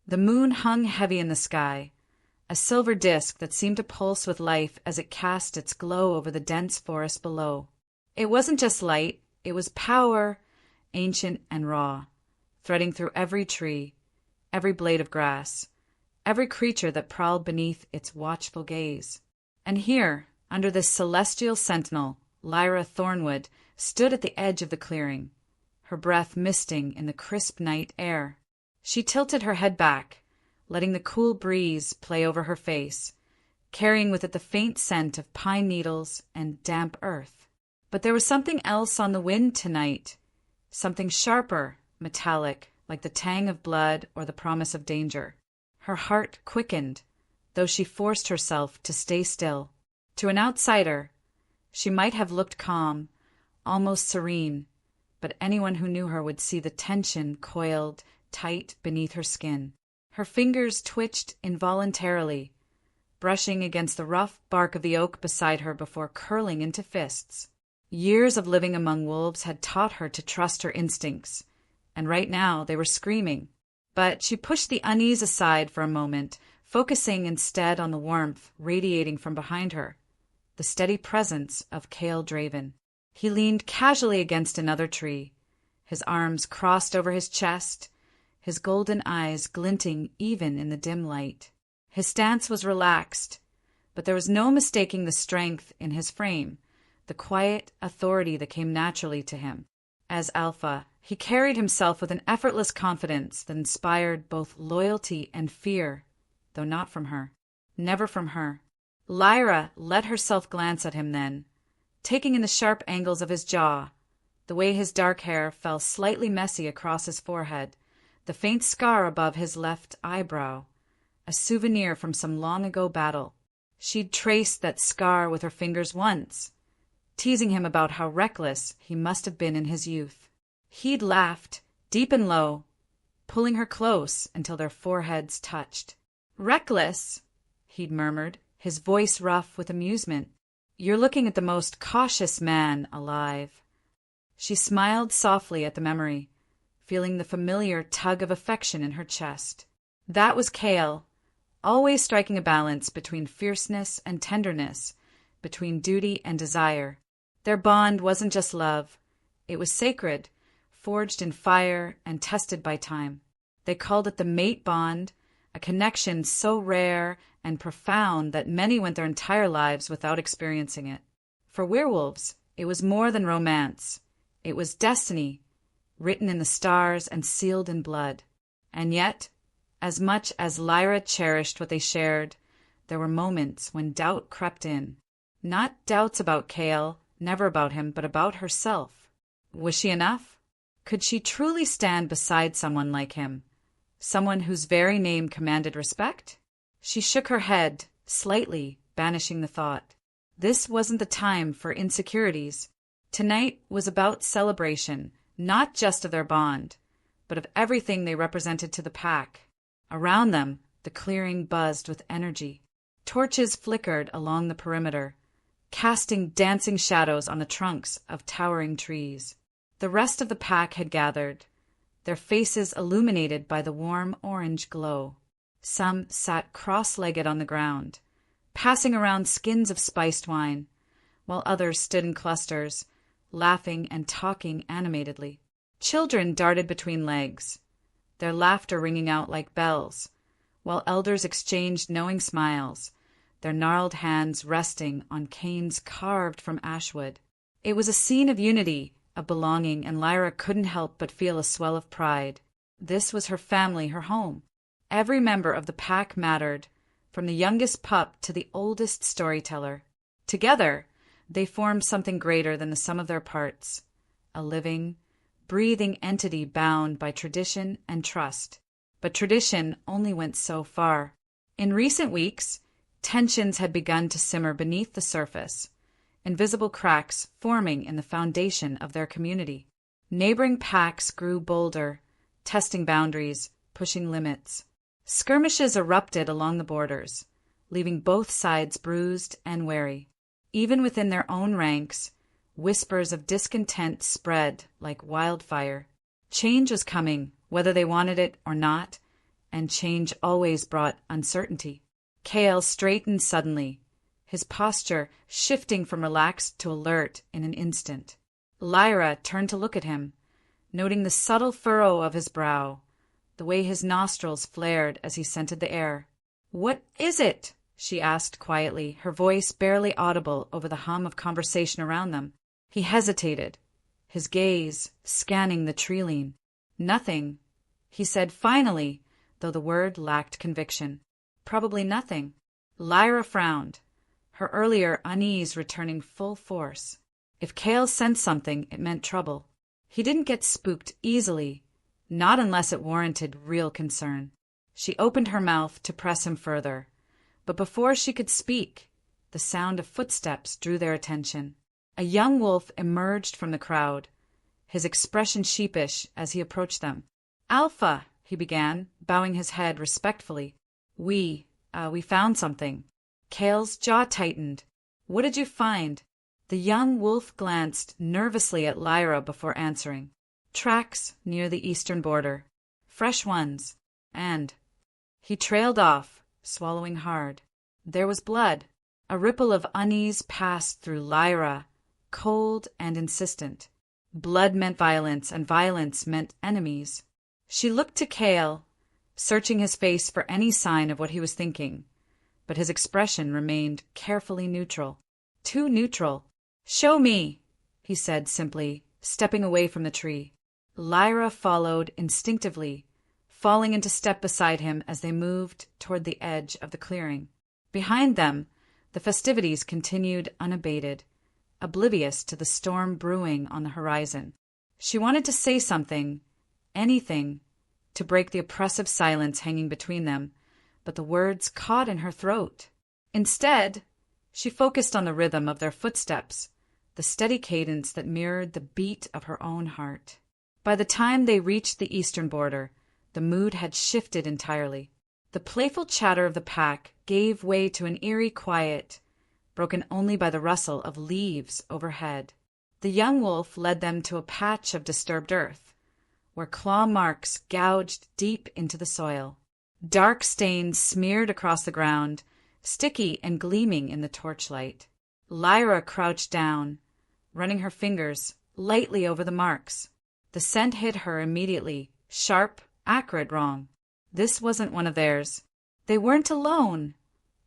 The moon hung heavy in the sky, a silver disk that seemed to pulse with life as it cast its glow over the dense forest below. It wasn't just light, it was power, ancient and raw, threading through every tree, every blade of grass, every creature that prowled beneath its watchful gaze. And here, under this celestial sentinel, Lyra Thornwood stood at the edge of the clearing, her breath misting in the crisp night air. She tilted her head back, letting the cool breeze play over her face, carrying with it the faint scent of pine needles and damp earth. But there was something else on the wind tonight, something sharper, metallic, like the tang of blood or the promise of danger. Her heart quickened, though she forced herself to stay still. To an outsider, she might have looked calm, almost serene, but anyone who knew her would see the tension coiled tight beneath her skin. Her fingers twitched involuntarily, brushing against the rough bark of the oak beside her before curling into fists. Years of living among wolves had taught her to trust her instincts, and right now they were screaming. But she pushed the unease aside for a moment, focusing instead on the warmth radiating from behind her, the steady presence of Kael Draven. He leaned casually against another tree, his arms crossed over his chest, his golden eyes glinting even in the dim light. His stance was relaxed, but there was no mistaking the strength in his frame, the quiet authority that came naturally to him. As Alpha, he carried himself with an effortless confidence that inspired both loyalty and fear, though not from her. Never from her. Lyra let herself glance at him then, taking in the sharp angles of his jaw, the way his dark hair fell slightly messy across his forehead, the faint scar above his left eyebrow, a souvenir from some long-ago battle. She'd traced that scar with her fingers once, teasing him about how reckless he must have been in his youth. He'd laughed, deep and low, pulling her close until their foreheads touched. "Reckless?" he'd murmured, his voice rough with amusement. "You're looking at the most cautious man alive." She smiled softly at the memory, feeling the familiar tug of affection in her chest. That was Kael, always striking a balance between fierceness and tenderness, between duty and desire. Their bond wasn't just love. It was sacred, forged in fire and tested by time. They called it the mate bond, a connection so rare and profound that many went their entire lives without experiencing it. For werewolves, it was more than romance. It was destiny, written in the stars and sealed in blood. And yet, as much as Lyra cherished what they shared, there were moments when doubt crept in. Not doubts about Kael, never about him, but about herself. Was she enough? Could she truly stand beside someone like him? Someone whose very name commanded respect? She shook her head, slightly, banishing the thought. This wasn't the time for insecurities. Tonight was about celebration, not just of their bond, but of everything they represented to the pack. Around them, the clearing buzzed with energy. Torches flickered along the perimeter, casting dancing shadows on the trunks of towering trees. The rest of the pack had gathered, their faces illuminated by the warm orange glow. Some sat cross-legged on the ground, passing around skins of spiced wine, while others stood in clusters, laughing and talking animatedly. Children darted between legs, their laughter ringing out like bells, while elders exchanged knowing smiles, their gnarled hands resting on canes carved from ashwood. It was a scene of unity, of belonging, and Lyra couldn't help but feel a swell of pride. This was her family, her home. Every member of the pack mattered, from the youngest pup to the oldest storyteller. Together, they formed something greater than the sum of their parts, a living, breathing entity bound by tradition and trust. But tradition only went so far. In recent weeks, tensions had begun to simmer beneath the surface, invisible cracks forming in the foundation of their community. Neighboring packs grew bolder, testing boundaries, pushing limits. Skirmishes erupted along the borders, leaving both sides bruised and wary. Even within their own ranks, whispers of discontent spread like wildfire. Change was coming, whether they wanted it or not, and change always brought uncertainty. Kael straightened suddenly, his posture shifting from relaxed to alert in an instant. Lyra turned to look at him, noting the subtle furrow of his brow, the way his nostrils flared as he scented the air. "What is it?" she asked quietly, her voice barely audible over the hum of conversation around them. He hesitated, his gaze scanning the treeline. "Nothing," he said finally, though the word lacked conviction. "Probably nothing." Lyra frowned, her earlier unease returning full force. If Kael sensed something, it meant trouble. He didn't get spooked easily, not unless it warranted real concern. She opened her mouth to press him further, but before she could speak, the sound of footsteps drew their attention. A young wolf emerged from the crowd, his expression sheepish as he approached them. "Alpha," he began, bowing his head respectfully. We found something." Kael's jaw tightened. "What did you find?" The young wolf glanced nervously at Lyra before answering. "Tracks near the eastern border. Fresh ones. And—" He trailed off, swallowing hard. There was blood. A ripple of unease passed through Lyra, cold and insistent. Blood meant violence, and violence meant enemies. She looked to Kael, searching his face for any sign of what he was thinking, but his expression remained carefully neutral. Too neutral. "Show me," he said simply, stepping away from the tree. Lyra followed instinctively, falling into step beside him as they moved toward the edge of the clearing. Behind them, the festivities continued unabated, oblivious to the storm brewing on the horizon. She wanted to say something, anything, to break the oppressive silence hanging between them, but the words caught in her throat. Instead, she focused on the rhythm of their footsteps, the steady cadence that mirrored the beat of her own heart. By the time they reached the eastern border, the mood had shifted entirely. The playful chatter of the pack gave way to an eerie quiet, broken only by the rustle of leaves overhead. The young wolf led them to a patch of disturbed earth, where claw marks gouged deep into the soil. Dark stains smeared across the ground, sticky and gleaming in the torchlight. Lyra crouched down, running her fingers lightly over the marks. The scent hit her immediately, sharp, acrid wrong. This wasn't one of theirs. "They weren't alone,"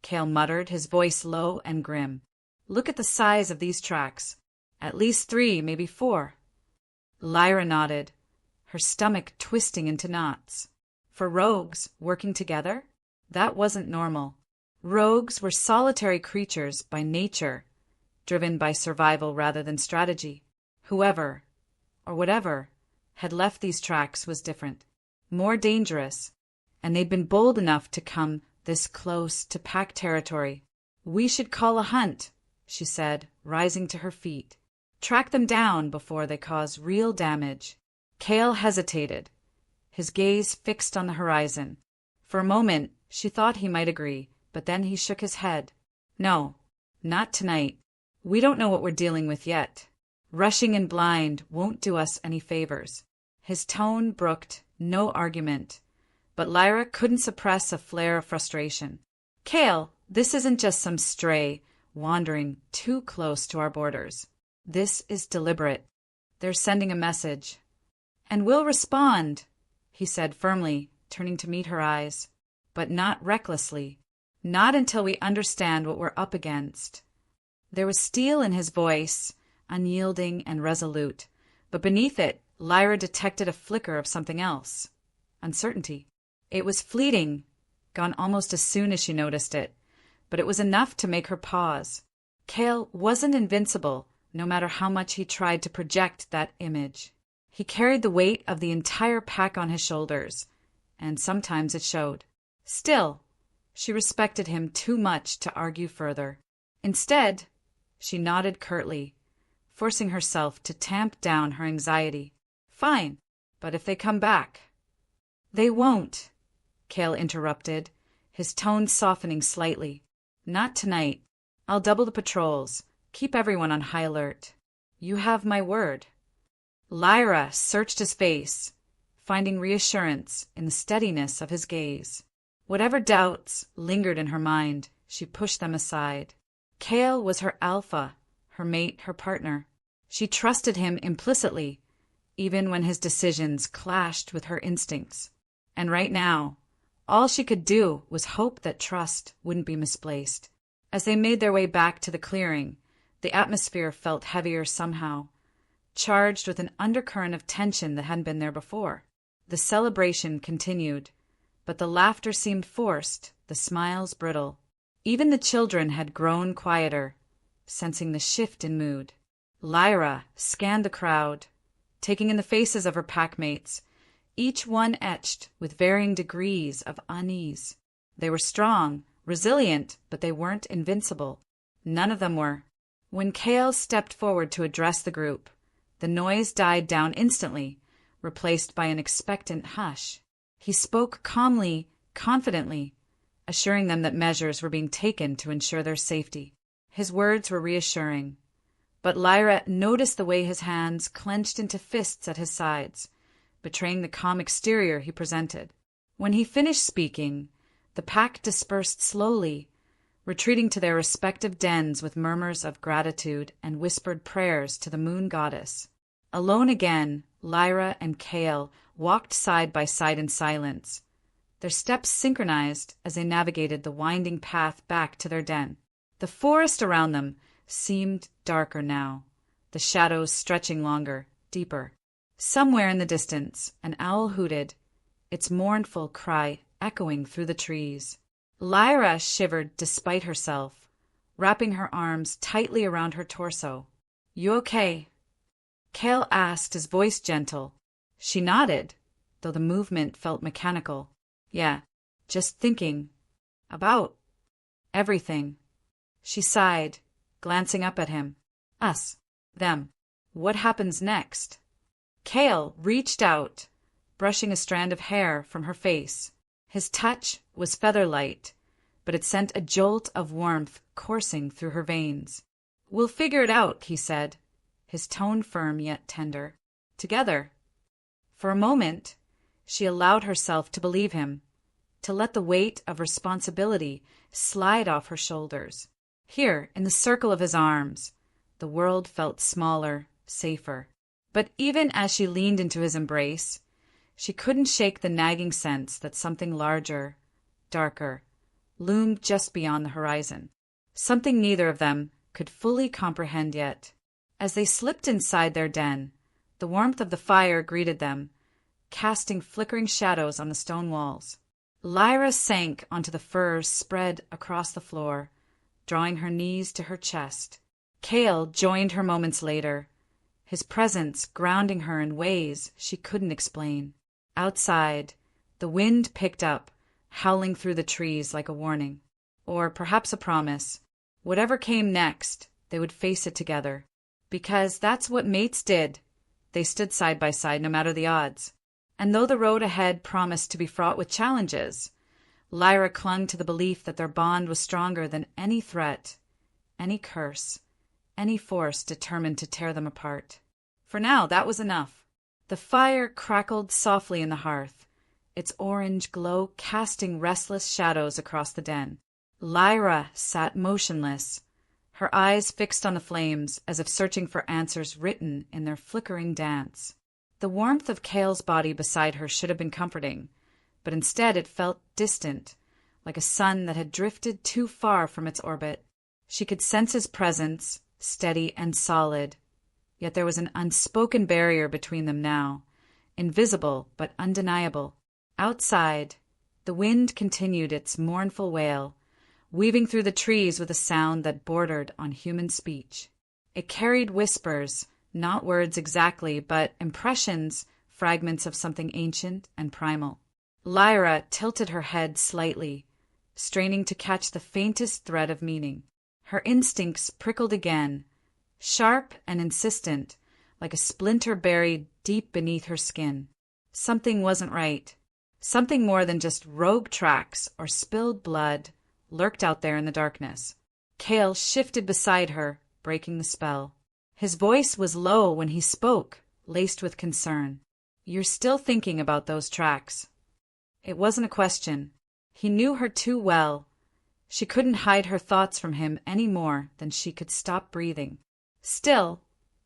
Kael muttered, his voice low and grim. "Look at the size of these tracks. At least 3, maybe 4. Lyra nodded, her stomach twisting into knots. For rogues working together? That wasn't normal. Rogues were solitary creatures by nature, driven by survival rather than strategy. Whoever, or whatever, had left these tracks was different, more dangerous, and they'd been bold enough to come this close to pack territory. "We should call a hunt," she said, rising to her feet. "Track them down before they cause real damage." Kael hesitated, his gaze fixed on the horizon. For a moment she thought he might agree, but then he shook his head. "No, not tonight. We don't know what we're dealing with yet. Rushing in blind won't do us any favors." His tone brooked no argument, but Lyra couldn't suppress a flare of frustration. "Kael, this isn't just some stray wandering too close to our borders. This is deliberate. They're sending a message. And we'll respond," he said firmly, turning to meet her eyes, "but not recklessly. Not until we understand what we're up against." There was steel in his voice, unyielding and resolute, but beneath it, Lyra detected a flicker of something else. Uncertainty. It was fleeting, gone almost as soon as she noticed it, but it was enough to make her pause. Kael wasn't invincible, no matter how much he tried to project that image. He carried the weight of the entire pack on his shoulders, and sometimes it showed. Still, she respected him too much to argue further. Instead, she nodded curtly, forcing herself to tamp down her anxiety. "Fine, but if they come back—" "They won't," Kael interrupted, his tone softening slightly. "Not tonight. I'll double the patrols, keep everyone on high alert. You have my word." Lyra searched his face, finding reassurance in the steadiness of his gaze. Whatever doubts lingered in her mind, she pushed them aside. Kael was her alpha, her mate, her partner. She trusted him implicitly, even when his decisions clashed with her instincts. And right now, all she could do was hope that trust wouldn't be misplaced. As they made their way back to the clearing, the atmosphere felt heavier somehow, charged with an undercurrent of tension that hadn't been there before. The celebration continued, but the laughter seemed forced, the smiles brittle. Even the children had grown quieter, sensing the shift in mood. Lyra scanned the crowd, taking in the faces of her packmates, each one etched with varying degrees of unease. They were strong, resilient, but they weren't invincible. None of them were. When Kael stepped forward to address the group, the noise died down instantly, replaced by an expectant hush. He spoke calmly, confidently, assuring them that measures were being taken to ensure their safety. His words were reassuring, but Lyra noticed the way his hands clenched into fists at his sides, betraying the calm exterior he presented. When he finished speaking, the pack dispersed slowly, retreating to their respective dens with murmurs of gratitude and whispered prayers to the moon goddess. Alone again, Lyra and Kael walked side by side in silence, their steps synchronized as they navigated the winding path back to their den. The forest around them seemed darker now, the shadows stretching longer, deeper. Somewhere in the distance, an owl hooted, its mournful cry echoing through the trees. Lyra shivered despite herself, wrapping her arms tightly around her torso. "You okay?" Kael asked, his voice gentle. She nodded, though the movement felt mechanical. "Yeah, just thinking about everything." She sighed, glancing up at him. "Us. Them. What happens next?" Kael reached out, brushing a strand of hair from her face. His touch was feather-light, but it sent a jolt of warmth coursing through her veins. "We'll figure it out," he said, his tone firm yet tender. "Together." For a moment, she allowed herself to believe him, to let the weight of responsibility slide off her shoulders. Here, in the circle of his arms, the world felt smaller, safer. But even as she leaned into his embrace, she couldn't shake the nagging sense that something larger, darker, loomed just beyond the horizon. Something neither of them could fully comprehend yet. As they slipped inside their den, the warmth of the fire greeted them, casting flickering shadows on the stone walls. Lyra sank onto the furs spread across the floor, drawing her knees to her chest. Kael joined her moments later, his presence grounding her in ways she couldn't explain. Outside, the wind picked up, howling through the trees like a warning. Or perhaps a promise. Whatever came next, they would face it together. Because that's what mates did. They stood side by side no matter the odds. And though the road ahead promised to be fraught with challenges, Lyra clung to the belief that their bond was stronger than any threat, any curse, any force determined to tear them apart. For now, that was enough. The fire crackled softly in the hearth, its orange glow casting restless shadows across the den. Lyra sat motionless, her eyes fixed on the flames as if searching for answers written in their flickering dance. The warmth of Kael's body beside her should have been comforting, but instead it felt distant, like a sun that had drifted too far from its orbit. She could sense his presence, steady and solid, yet there was an unspoken barrier between them now, invisible but undeniable. Outside, the wind continued its mournful wail, weaving through the trees with a sound that bordered on human speech. It carried whispers, not words exactly, but impressions, fragments of something ancient and primal. Lyra tilted her head slightly, straining to catch the faintest thread of meaning. Her instincts prickled again, sharp and insistent, like a splinter buried deep beneath her skin. Something wasn't right. Something more than just rogue tracks or spilled blood lurked out there in the darkness. Kael shifted beside her, breaking the spell. His voice was low when he spoke, laced with concern. You're still thinking about those tracks. It wasn't a question. He knew her too well. She couldn't hide her thoughts from him any more than she could stop breathing. Still,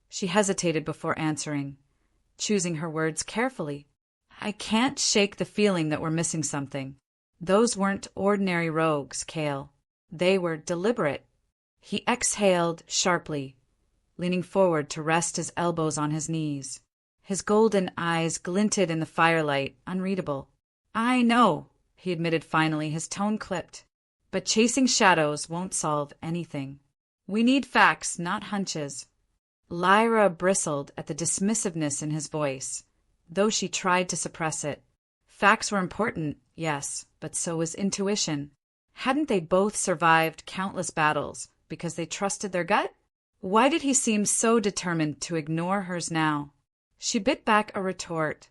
she hesitated before answering, choosing her words carefully. I can't shake the feeling that we're missing something. Those weren't ordinary rogues, Kael. They were deliberate. He exhaled sharply, leaning forward to rest his elbows on his knees. His golden eyes glinted in the firelight, unreadable. I know, he admitted finally, his tone clipped. But chasing shadows won't solve anything. We need facts, not hunches. Lyra bristled at the dismissiveness in his voice, though she tried to suppress it. Facts were important, yes, but so was intuition. Hadn't they both survived countless battles because they trusted their gut? Why did he seem so determined to ignore hers now? She bit back a retort,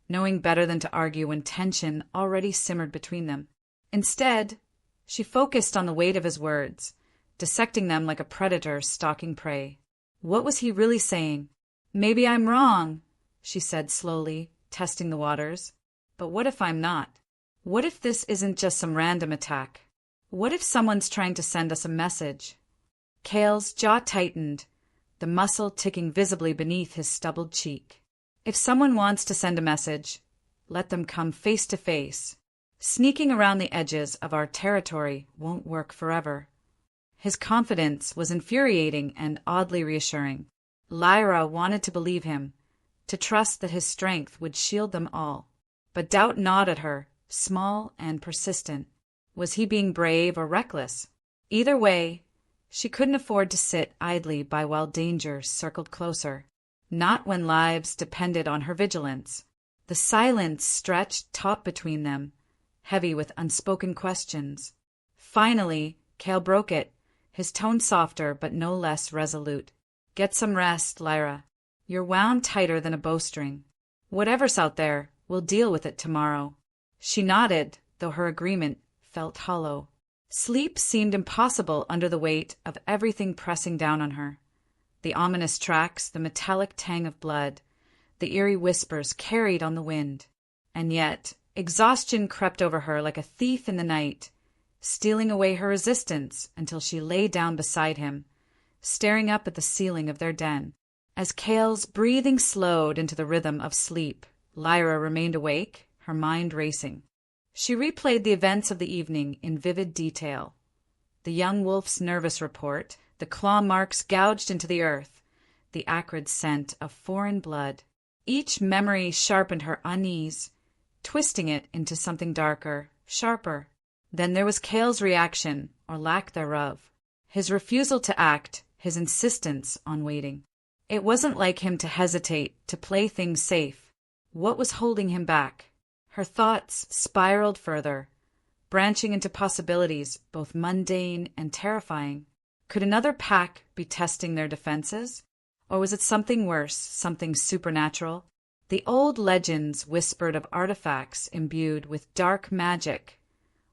knowing better than to argue when tension already simmered between them. Instead, she focused on the weight of his words, dissecting them like a predator stalking prey. What was he really saying? Maybe I'm wrong, she said slowly, testing the waters. But what if I'm not? What if this isn't just some random attack? What if someone's trying to send us a message? Kael's jaw tightened, the muscle ticking visibly beneath his stubbled cheek. If someone wants to send a message, let them come face to face. Sneaking around the edges of our territory won't work forever. His confidence was infuriating and oddly reassuring. Lyra wanted to believe him, to trust that his strength would shield them all. But doubt gnawed at her, small and persistent. Was he being brave or reckless? Either way, she couldn't afford to sit idly by while danger circled closer. Not when lives depended on her vigilance. The silence stretched taut between them, heavy with unspoken questions. Finally, Kael broke it, his tone softer but no less resolute. Get some rest, Lyra. You're wound tighter than a bowstring. Whatever's out there, we'll deal with it tomorrow. She nodded, though her agreement felt hollow. Sleep seemed impossible under the weight of everything pressing down on her. The ominous tracks, the metallic tang of blood, the eerie whispers carried on the wind. And yet, exhaustion crept over her like a thief in the night, stealing away her resistance until she lay down beside him, staring up at the ceiling of their den. As Kael's breathing slowed into the rhythm of sleep, Lyra remained awake, her mind racing. She replayed the events of the evening in vivid detail. The young wolf's nervous report, the claw marks gouged into the earth, the acrid scent of foreign blood. Each memory sharpened her unease, twisting it into something darker, sharper. Then there was Kael's reaction, or lack thereof. His refusal to act, his insistence on waiting. It wasn't like him to hesitate, to play things safe. What was holding him back? Her thoughts spiraled further, branching into possibilities both mundane and terrifying. Could another pack be testing their defenses? Or was it something worse, something supernatural? The old legends whispered of artifacts imbued with dark magic,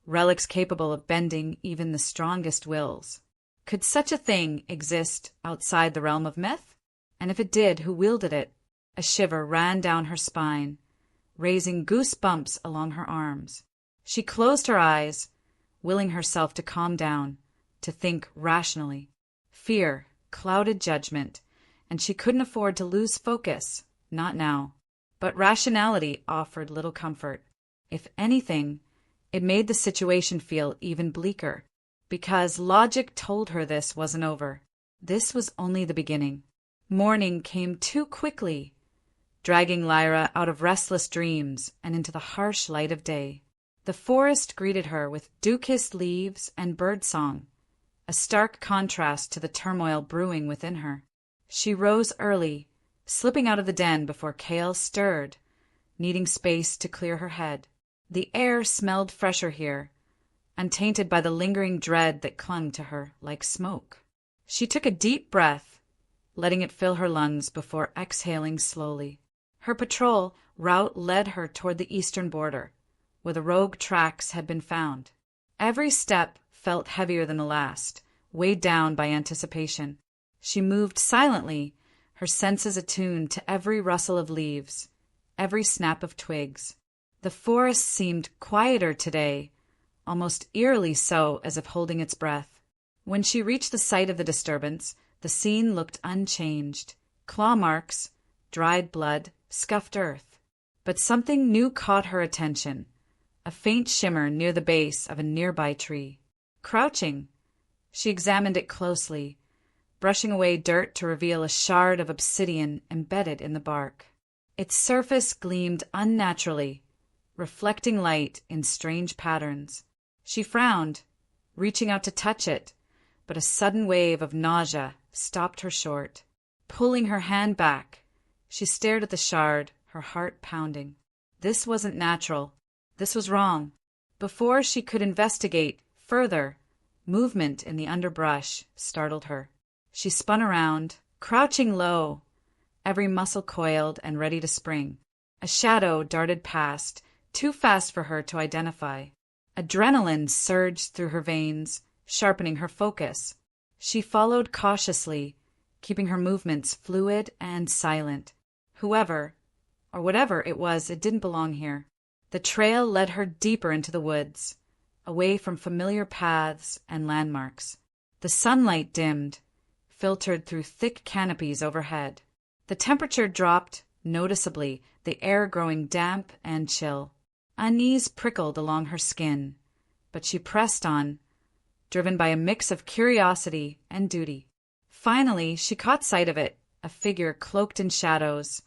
relics capable of bending even the strongest wills. Could such a thing exist outside the realm of myth? And if it did, who wielded it? A shiver ran down her spine, raising goosebumps along her arms. She closed her eyes, willing herself to calm down, to think rationally. Fear clouded judgment, and she couldn't afford to lose focus, not now. But rationality offered little comfort. If anything, it made the situation feel even bleaker, because logic told her this wasn't over. This was only the beginning. Morning came too quickly, dragging Lyra out of restless dreams and into the harsh light of day. The forest greeted her with dew-kissed leaves and birdsong, a stark contrast to the turmoil brewing within her. She rose early, slipping out of the den before Kael stirred, needing space to clear her head. The air smelled fresher here, untainted by the lingering dread that clung to her like smoke. She took a deep breath, letting it fill her lungs before exhaling slowly. Her patrol route led her toward the eastern border, where the rogue tracks had been found. Every step felt heavier than the last, weighed down by anticipation. She moved silently, her senses attuned to every rustle of leaves, every snap of twigs. The forest seemed quieter today, almost eerily so, as if holding its breath. When she reached the site of the disturbance, the scene looked unchanged. Claw marks, dried blood, scuffed earth. But something new caught her attention, a faint shimmer near the base of a nearby tree. Crouching, she examined it closely, brushing away dirt to reveal a shard of obsidian embedded in the bark. Its surface gleamed unnaturally, reflecting light in strange patterns. She frowned, reaching out to touch it, but a sudden wave of nausea stopped her short. Pulling her hand back, she stared at the shard, her heart pounding. This wasn't natural. This was wrong. Before she could investigate further, movement in the underbrush startled her. She spun around, crouching low, every muscle coiled and ready to spring. A shadow darted past, too fast for her to identify. Adrenaline surged through her veins, sharpening her focus. She followed cautiously, keeping her movements fluid and silent. Whoever, or whatever it was, it didn't belong here. The trail led her deeper into the woods, away from familiar paths and landmarks. The sunlight dimmed, filtered through thick canopies overhead. The temperature dropped noticeably, the air growing damp and chill. Unease prickled along her skin, but she pressed on, driven by a mix of curiosity and duty. Finally, she caught sight of it, a figure cloaked in shadows,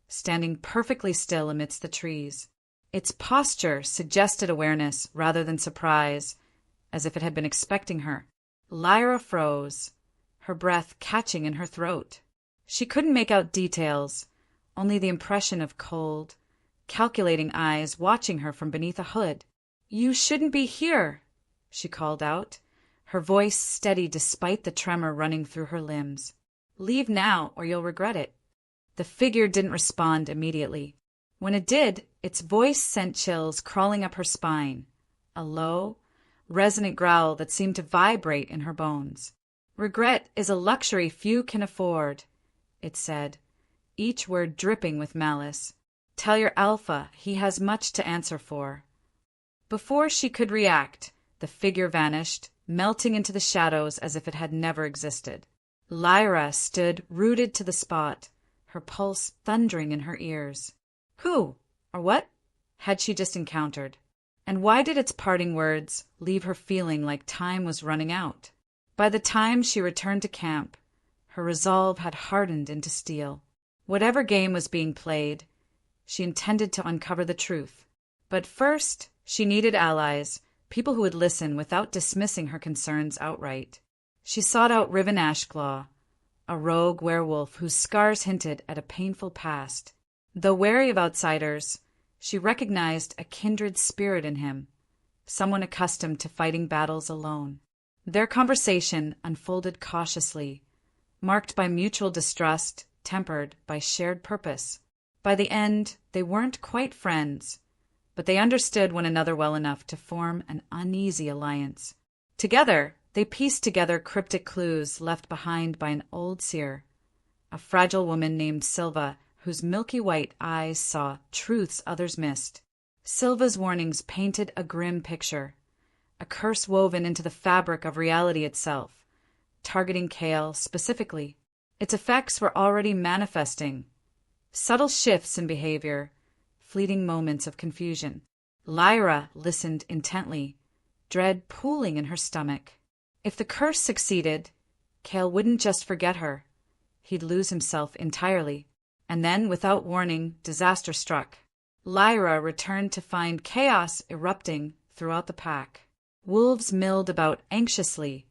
standing perfectly still amidst the trees. Its posture suggested awareness rather than surprise, as if it had been expecting her. Lyra froze, her breath catching in her throat. She couldn't make out details, only the impression of cold, calculating eyes watching her from beneath a hood. "You shouldn't be here," she called out, her voice steady despite the tremor running through her limbs. "Leave now, or you'll regret it." The figure didn't respond immediately. When it did, its voice sent chills crawling up her spine, a low, resonant growl that seemed to vibrate in her bones. "Regret is a luxury few can afford," it said, each word dripping with malice. "Tell your alpha he has much to answer for." Before she could react, the figure vanished, melting into the shadows as if it had never existed. Lyra stood rooted to the spot, her pulse thundering in her ears. Who, or what, had she just encountered? And why did its parting words leave her feeling like time was running out? By the time she returned to camp, her resolve had hardened into steel. Whatever game was being played, she intended to uncover the truth. But first, she needed allies, people who would listen without dismissing her concerns outright. She sought out Riven Ashclaw, a rogue werewolf whose scars hinted at a painful past. Though wary of outsiders, she recognized a kindred spirit in him, someone accustomed to fighting battles alone. Their conversation unfolded cautiously, marked by mutual distrust, tempered by shared purpose. By the end, they weren't quite friends, but they understood one another well enough to form an uneasy alliance. Together, they pieced together cryptic clues left behind by an old seer, a fragile woman named Silva, whose milky white eyes saw truths others missed. Silva's warnings painted a grim picture, a curse woven into the fabric of reality itself, targeting Kael specifically. Its effects were already manifesting. Subtle shifts in behavior, fleeting moments of confusion. Lyra listened intently, dread pooling in her stomach. If the curse succeeded, Kael wouldn't just forget her. He'd lose himself entirely. And then, without warning, disaster struck. Lyra returned to find chaos erupting throughout the pack. Wolves milled about anxiously,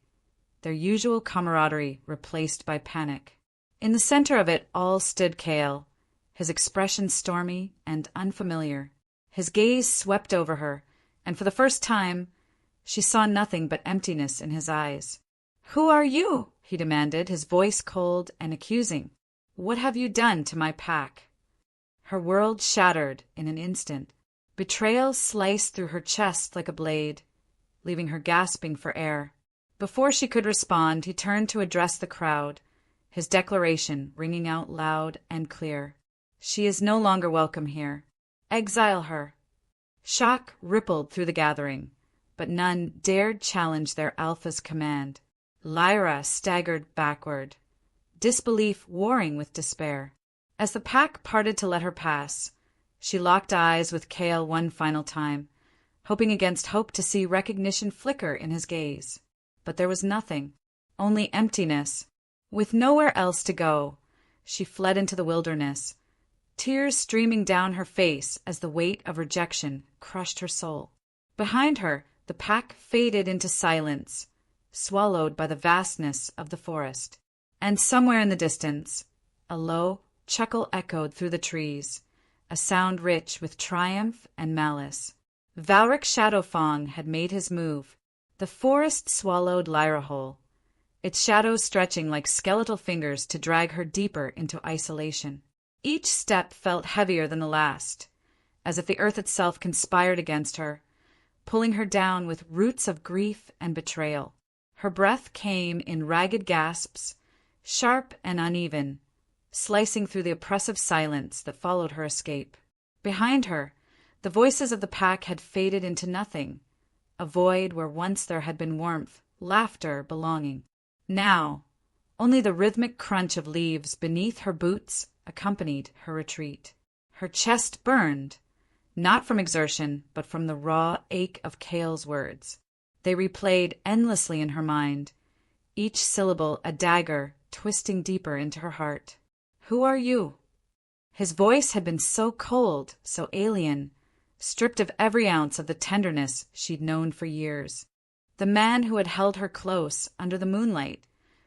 their usual camaraderie replaced by panic. In the center of it all stood Kael, his expression stormy and unfamiliar. His gaze swept over her, and for the first time, she saw nothing but emptiness in his eyes. "Who are you?" he demanded, his voice cold and accusing. "What have you done to my pack?" Her world shattered in an instant. Betrayal sliced through her chest like a blade, leaving her gasping for air. Before she could respond, he turned to address the crowd, his declaration ringing out loud and clear. She is no longer welcome here. Exile her. Shock rippled through the gathering, but none dared challenge their alpha's command. Lyra staggered backward, disbelief warring with despair. As the pack parted to let her pass, she locked eyes with Kael one final time, hoping against hope to see recognition flicker in his gaze. But there was nothing, only emptiness. With nowhere else to go, she fled into the wilderness, tears streaming down her face as the weight of rejection crushed her soul. Behind her, the pack faded into silence, swallowed by the vastness of the forest. And somewhere in the distance, a low chuckle echoed through the trees, a sound rich with triumph and malice. Valric Shadowfang had made his move. The forest swallowed Lyra whole, its shadows stretching like skeletal fingers to drag her deeper into isolation. Each step felt heavier than the last, as if the earth itself conspired against her, pulling her down with roots of grief and betrayal. Her breath came in ragged gasps, sharp and uneven, slicing through the oppressive silence that followed her escape. Behind her, the voices of the pack had faded into nothing, a void where once there had been warmth, laughter, belonging. Now, only the rhythmic crunch of leaves beneath her boots accompanied her retreat. Her chest burned, not from exertion, but from the raw ache of Kael's words. They replayed endlessly in her mind, each syllable a dagger twisting deeper into her heart. "Who are you?" His voice had been so cold, so alien, stripped of every ounce of the tenderness she'd known for years. The man who had held her close under the moonlight,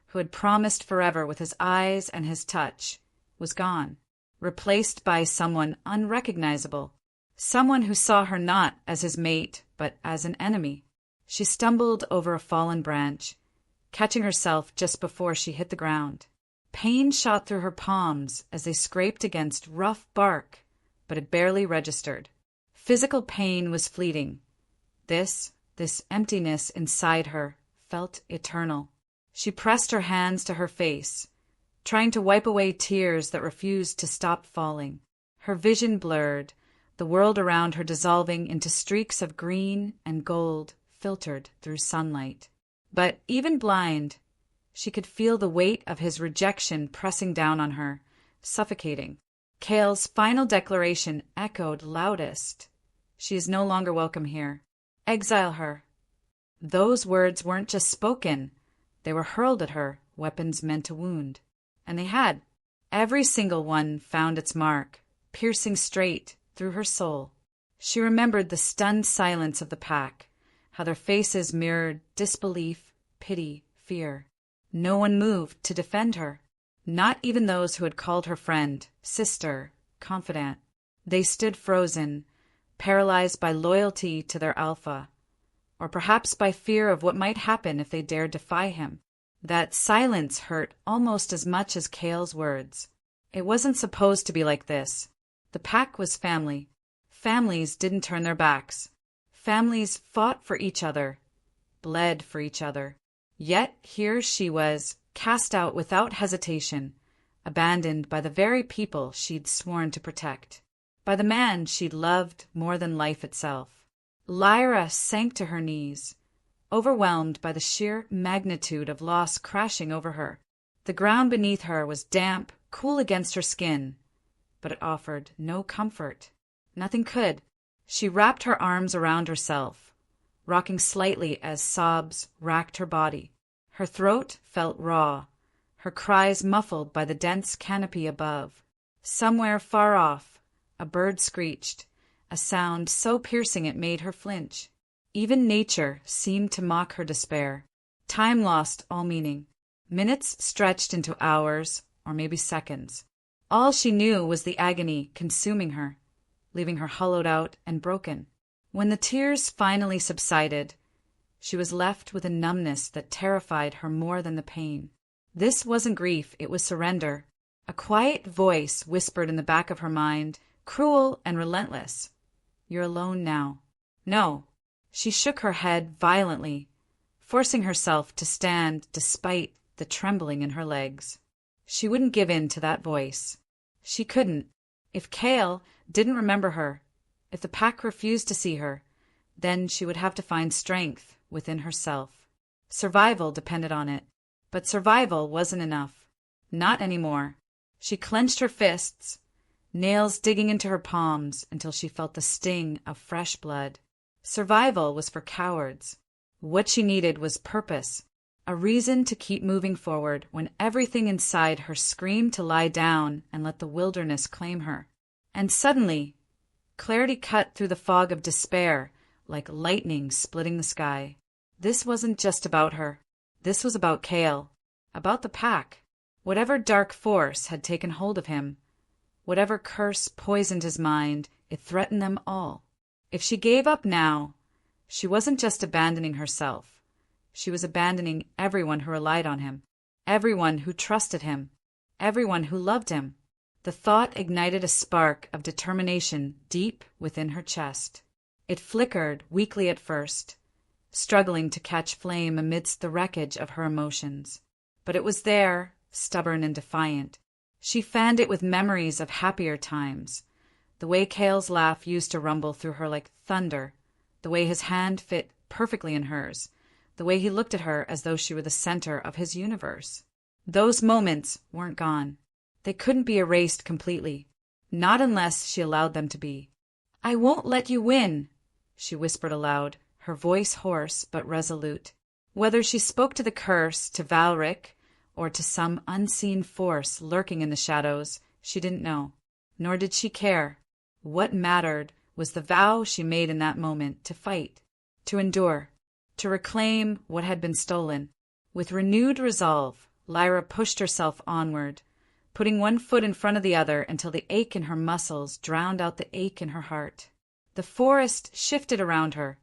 who had promised forever with his eyes and his touch, was gone, replaced by someone unrecognizable, someone who saw her not as his mate but as an enemy. She stumbled over a fallen branch, catching herself just before she hit the ground. Pain shot through her palms as they scraped against rough bark, but it barely registered. Physical pain was fleeting. This emptiness inside her felt eternal. She pressed her hands to her face, trying to wipe away tears that refused to stop falling. Her vision blurred, the world around her dissolving into streaks of green and gold filtered through sunlight. But even blind, she could feel the weight of his rejection pressing down on her, suffocating. Kael's final declaration echoed loudest. She is no longer welcome here. Exile her. Those words weren't just spoken. They were hurled at her, weapons meant to wound. And they had. Every single one found its mark, piercing straight through her soul. She remembered the stunned silence of the pack, how their faces mirrored disbelief, pity, fear. No one moved to defend her, not even those who had called her friend, sister, confidant. They stood frozen, paralyzed by loyalty to their alpha, or perhaps by fear of what might happen if they dared defy him. That silence hurt almost as much as Kael's words. It wasn't supposed to be like this. The pack was family. Families didn't turn their backs. Families fought for each other, bled for each other. Yet here she was, cast out without hesitation, abandoned by the very people she'd sworn to protect, by the man she'd loved more than life itself. Lyra sank to her knees, overwhelmed by the sheer magnitude of loss crashing over her. The ground beneath her was damp, cool against her skin, but it offered no comfort. Nothing could. She wrapped her arms around herself, rocking slightly as sobs racked her body. Her throat felt raw, her cries muffled by the dense canopy above. Somewhere far off, a bird screeched, a sound so piercing it made her flinch. Even nature seemed to mock her despair. Time lost all meaning. Minutes stretched into hours, or maybe seconds. All she knew was the agony consuming her, leaving her hollowed out and broken. When the tears finally subsided, she was left with a numbness that terrified her more than the pain. This wasn't grief, it was surrender. A quiet voice whispered in the back of her mind, cruel and relentless. "You're alone now." No. She shook her head violently, forcing herself to stand despite the trembling in her legs. She wouldn't give in to that voice. She couldn't. If Kael didn't remember her, if the pack refused to see her, then she would have to find strength within herself. Survival depended on it, but survival wasn't enough. Not anymore. She clenched her fists, nails digging into her palms until she felt the sting of fresh blood. Survival was for cowards. What she needed was purpose, a reason to keep moving forward when everything inside her screamed to lie down and let the wilderness claim her. And suddenly, clarity cut through the fog of despair like lightning splitting the sky. This wasn't just about her. This was about Kael, about the pack. Whatever dark force had taken hold of him, whatever curse poisoned his mind, it threatened them all. If she gave up now, she wasn't just abandoning herself. She was abandoning everyone who relied on him, everyone who trusted him, everyone who loved him. The thought ignited a spark of determination deep within her chest. It flickered weakly at first, struggling to catch flame amidst the wreckage of her emotions. But it was there, stubborn and defiant. She fanned it with memories of happier times, the way Kael's laugh used to rumble through her like thunder, the way his hand fit perfectly in hers, the way he looked at her as though she were the center of his universe. Those moments weren't gone. They couldn't be erased completely, not unless she allowed them to be. "I won't let you win," she whispered aloud, her voice hoarse but resolute. Whether she spoke to the curse, to Valric, or to some unseen force lurking in the shadows, she didn't know, nor did she care. What mattered was the vow she made in that moment to fight, to endure, to reclaim what had been stolen. With renewed resolve, Lyra pushed herself onward, putting one foot in front of the other until the ache in her muscles drowned out the ache in her heart. The forest shifted around her,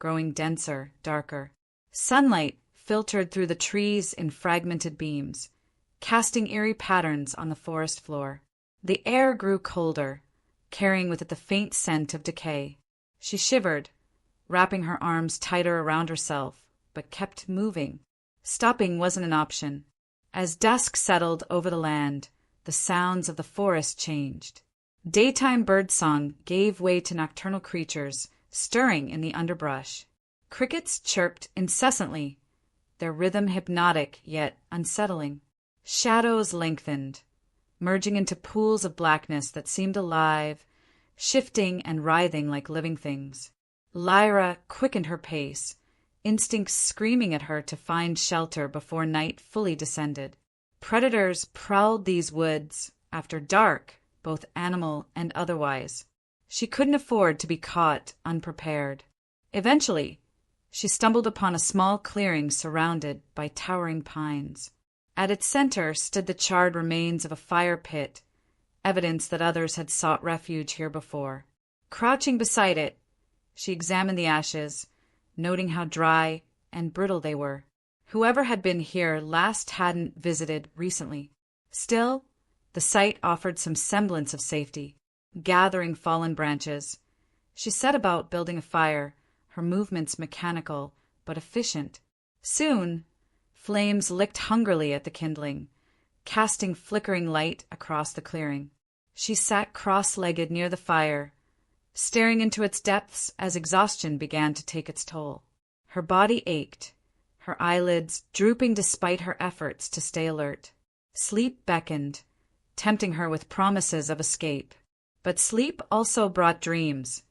growing denser, darker. Sunlight filtered through the trees in fragmented beams, casting eerie patterns on the forest floor. The air grew colder, carrying with it the faint scent of decay. She shivered, wrapping her arms tighter around herself, but kept moving. Stopping wasn't an option. As dusk settled over the land, the sounds of the forest changed. Daytime birdsong gave way to nocturnal creatures stirring in the underbrush. Crickets chirped incessantly, their rhythm hypnotic yet unsettling. Shadows lengthened, merging into pools of blackness that seemed alive, shifting and writhing like living things. Lyra quickened her pace, instincts screaming at her to find shelter before night fully descended. Predators prowled these woods after dark, both animal and otherwise. She couldn't afford to be caught unprepared. Eventually, she stumbled upon a small clearing surrounded by towering pines. At its center stood the charred remains of a fire pit, evidence that others had sought refuge here before. Crouching beside it, she examined the ashes, noting how dry and brittle they were. Whoever had been here last hadn't visited recently. Still, the site offered some semblance of safety. Gathering fallen branches, she set about building a fire, her movements mechanical but efficient. Soon, flames licked hungrily at the kindling, casting flickering light across the clearing. She sat cross-legged near the fire, staring into its depths as exhaustion began to take its toll. Her body ached, her eyelids drooping despite her efforts to stay alert. Sleep beckoned, tempting her with promises of escape. But sleep also brought dreams,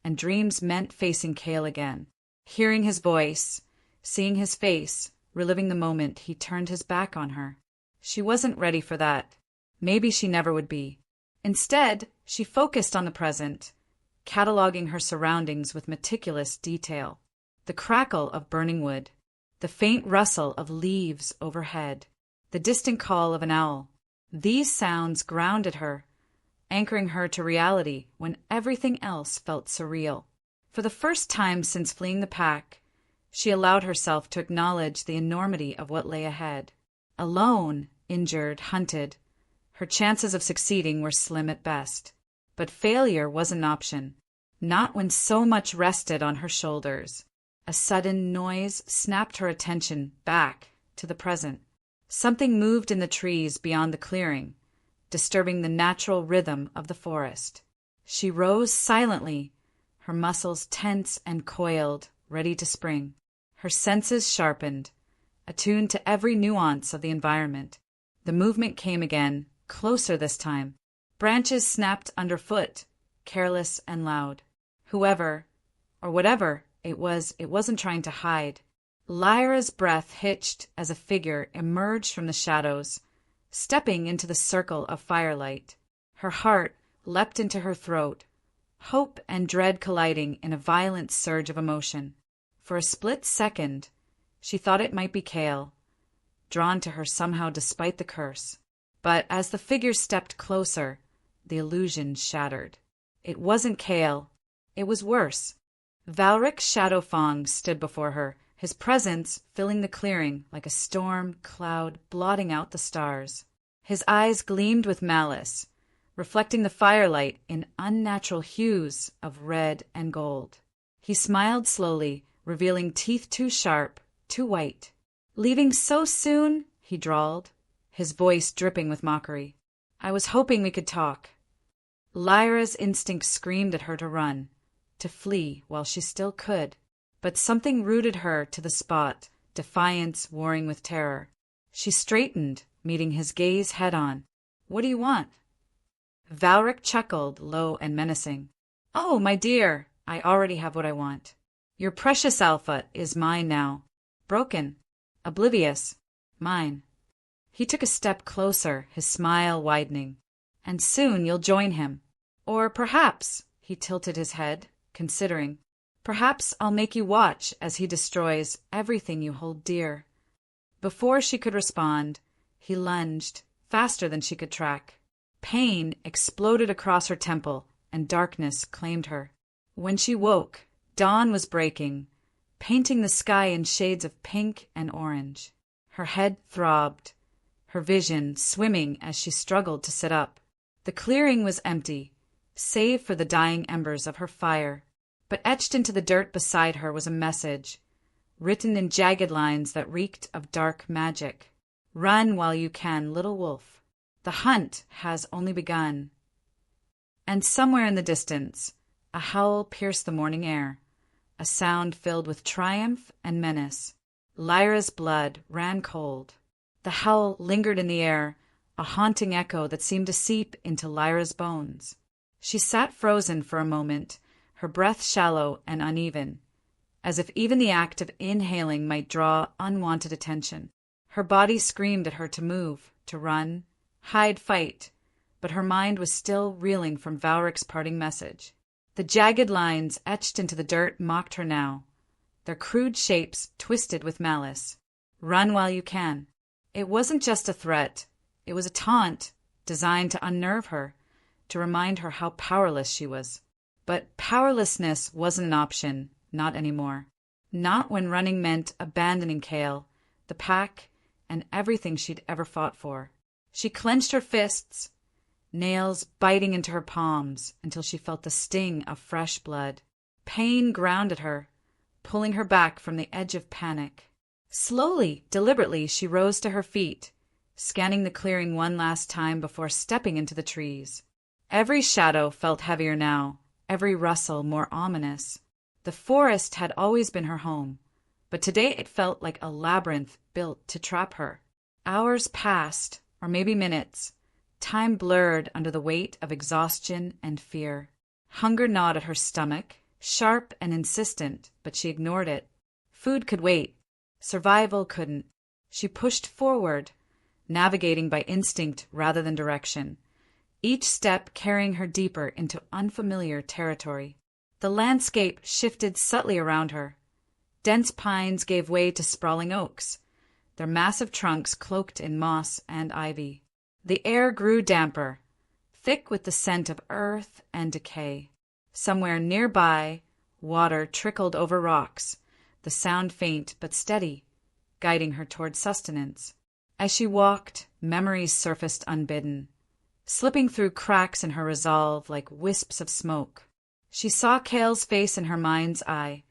and dreams meant facing Kael again, hearing his voice, seeing his face, reliving the moment he turned his back on her. She wasn't ready for that. Maybe she never would be. Instead, she focused on the present, cataloging her surroundings with meticulous detail. The crackle of burning wood, the faint rustle of leaves overhead, the distant call of an owl. These sounds grounded her, anchoring her to reality when everything else felt surreal. For the first time since fleeing the pack, she allowed herself to acknowledge the enormity of what lay ahead. Alone, injured, hunted, her chances of succeeding were slim at best. But failure was an option, not when so much rested on her shoulders. A sudden noise snapped her attention back to the present. Something moved in the trees beyond the clearing, disturbing the natural rhythm of the forest. She rose silently, her muscles tense and coiled, ready to spring, her senses sharpened, attuned to every nuance of the environment. The movement came again, closer this time. Branches snapped underfoot, careless and loud. Whoever, or whatever it wasn't trying to hide. Lyra's breath hitched as a figure emerged from the shadows, stepping into the circle of firelight. Her heart leapt into her throat, hope and dread colliding in a violent surge of emotion. For a split second, she thought it might be Kael, drawn to her somehow despite the curse. But as the figure stepped closer, the illusion shattered. It wasn't Kael. It was worse. Valric Shadowfang stood before her, his presence filling the clearing like a storm cloud blotting out the stars. His eyes gleamed with malice, reflecting the firelight in unnatural hues of red and gold. He smiled slowly, revealing teeth too sharp, too white. "Leaving so soon?" he drawled, his voice dripping with mockery. "I was hoping we could talk." Lyra's instinct screamed at her to run, to flee while she still could. But something rooted her to the spot, defiance warring with terror. She straightened, meeting his gaze head-on. "What do you want?" Valric chuckled, low and menacing. "Oh, my dear, I already have what I want. Your precious alpha is mine now. Broken, oblivious, mine." He took a step closer, his smile widening. "And soon you'll join him. Or perhaps," he tilted his head, considering, "perhaps I'll make you watch as he destroys everything you hold dear." Before she could respond, he lunged, faster than she could track. Pain exploded across her temple, and darkness claimed her. When she woke, dawn was breaking, painting the sky in shades of pink and orange. Her head throbbed, her vision swimming as she struggled to sit up. The clearing was empty, save for the dying embers of her fire. But etched into the dirt beside her was a message, written in jagged lines that reeked of dark magic. "Run while you can, little wolf. The hunt has only begun." And somewhere in the distance, a howl pierced the morning air, a sound filled with triumph and menace. Lyra's blood ran cold. The howl lingered in the air, a haunting echo that seemed to seep into Lyra's bones. She sat frozen for a moment, her breath shallow and uneven, as if even the act of inhaling might draw unwanted attention. Her body screamed at her to move, to run, hide, fight, but her mind was still reeling from Valric's parting message. The jagged lines etched into the dirt mocked her now, their crude shapes twisted with malice. "Run while you can." It wasn't just a threat, it was a taunt designed to unnerve her, to remind her how powerless she was. But powerlessness wasn't an option, not anymore. Not when running meant abandoning Kael, the pack, and everything she'd ever fought for. She clenched her fists, nails biting into her palms until she felt the sting of fresh blood. Pain grounded her, pulling her back from the edge of panic. Slowly, deliberately, she rose to her feet, scanning the clearing one last time before stepping into the trees. Every shadow felt heavier now, every rustle more ominous. The forest had always been her home, but today it felt like a labyrinth built to trap her. Hours passed, or maybe minutes, time blurred under the weight of exhaustion and fear. Hunger gnawed at her stomach, sharp and insistent, but she ignored it. Food could wait. Survival couldn't. She pushed forward, navigating by instinct rather than direction, each step carrying her deeper into unfamiliar territory. The landscape shifted subtly around her. Dense pines gave way to sprawling oaks, their massive trunks cloaked in moss and ivy. The air grew damper, thick with the scent of earth and decay. Somewhere nearby, water trickled over rocks, the sound faint but steady, guiding her toward sustenance. As she walked, memories surfaced unbidden, slipping through cracks in her resolve like wisps of smoke. She saw Kael's face in her mind's eye,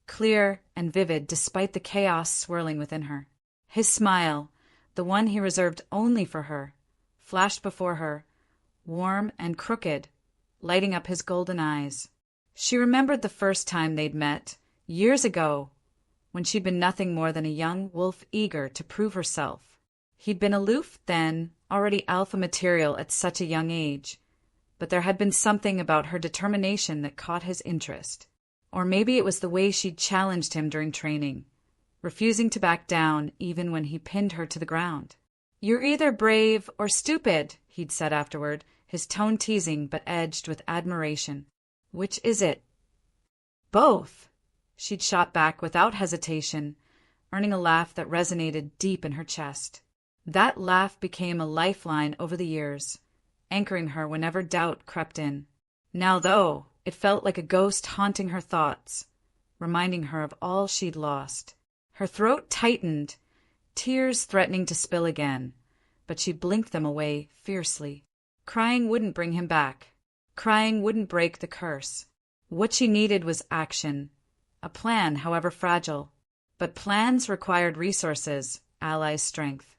clear and vivid despite the chaos swirling within her. His smile, the one he reserved only for her, flashed before her, warm and crooked, lighting up his golden eyes. She remembered the first time they'd met, years ago, when she'd been nothing more than a young wolf eager to prove herself. He'd been aloof then, already alpha material at such a young age, but there had been something about her determination that caught his interest. Or maybe it was the way she'd challenged him during training, refusing to back down even when he pinned her to the ground. "You're either brave or stupid," he'd said afterward, his tone teasing but edged with admiration. "Which is it?" "Both," she'd shot back without hesitation, earning a laugh that resonated deep in her chest. That laugh became a lifeline over the years, anchoring her whenever doubt crept in. Now, though, it felt like a ghost haunting her thoughts, reminding her of all she'd lost. Her throat tightened, tears threatening to spill again, but she blinked them away fiercely. Crying wouldn't bring him back. Crying wouldn't break the curse. What she needed was action, a plan, however fragile. But plans required resources, allies' strength.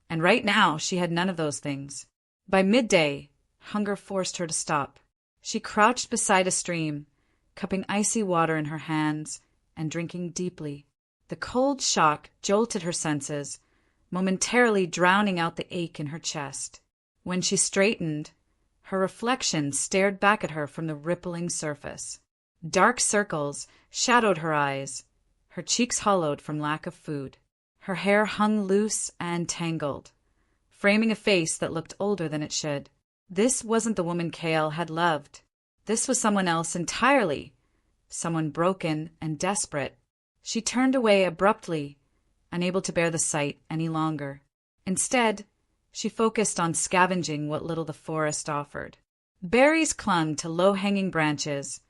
And right now she had none of those things. By midday, hunger forced her to stop. She crouched beside a stream, cupping icy water in her hands and drinking deeply. The cold shock jolted her senses, momentarily drowning out the ache in her chest. When she straightened, her reflection stared back at her from the rippling surface. Dark circles shadowed her eyes, her cheeks hollowed from lack of food. Her hair hung loose and tangled, framing a face that looked older than it should. This wasn't the woman Kael had loved. This was someone else entirely, someone broken and desperate. She turned away abruptly, unable to bear the sight any longer. Instead, she focused on scavenging what little the forest offered. Berries clung to low-hanging branches,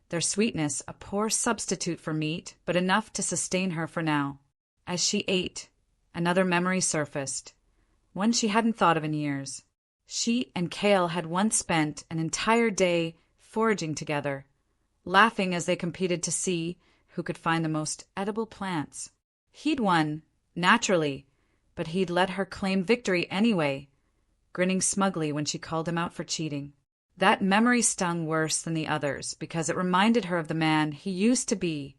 their sweetness a poor substitute for meat, but enough to sustain her for now. As she ate, another memory surfaced, one she hadn't thought of in years. She and Kael had once spent an entire day foraging together, laughing as they competed to see who could find the most edible plants. He'd won, naturally, but he'd let her claim victory anyway, grinning smugly when she called him out for cheating. That memory stung worse than the others because it reminded her of the man he used to be,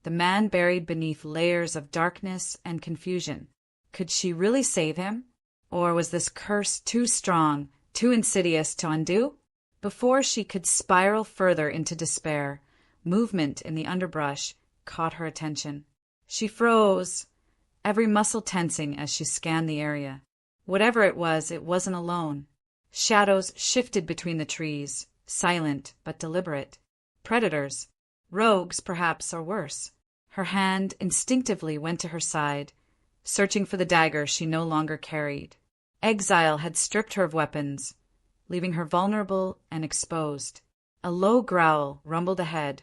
the man buried beneath layers of darkness and confusion. Could she really save him? Or was this curse too strong, too insidious to undo? Before she could spiral further into despair, movement in the underbrush caught her attention. She froze, every muscle tensing as she scanned the area. Whatever it wasn't alone. Shadows shifted between the trees, silent but deliberate. Predators. Rogues, perhaps, or worse. Her hand instinctively went to her side, searching for the dagger she no longer carried. Exile had stripped her of weapons, leaving her vulnerable and exposed. A low growl rumbled ahead,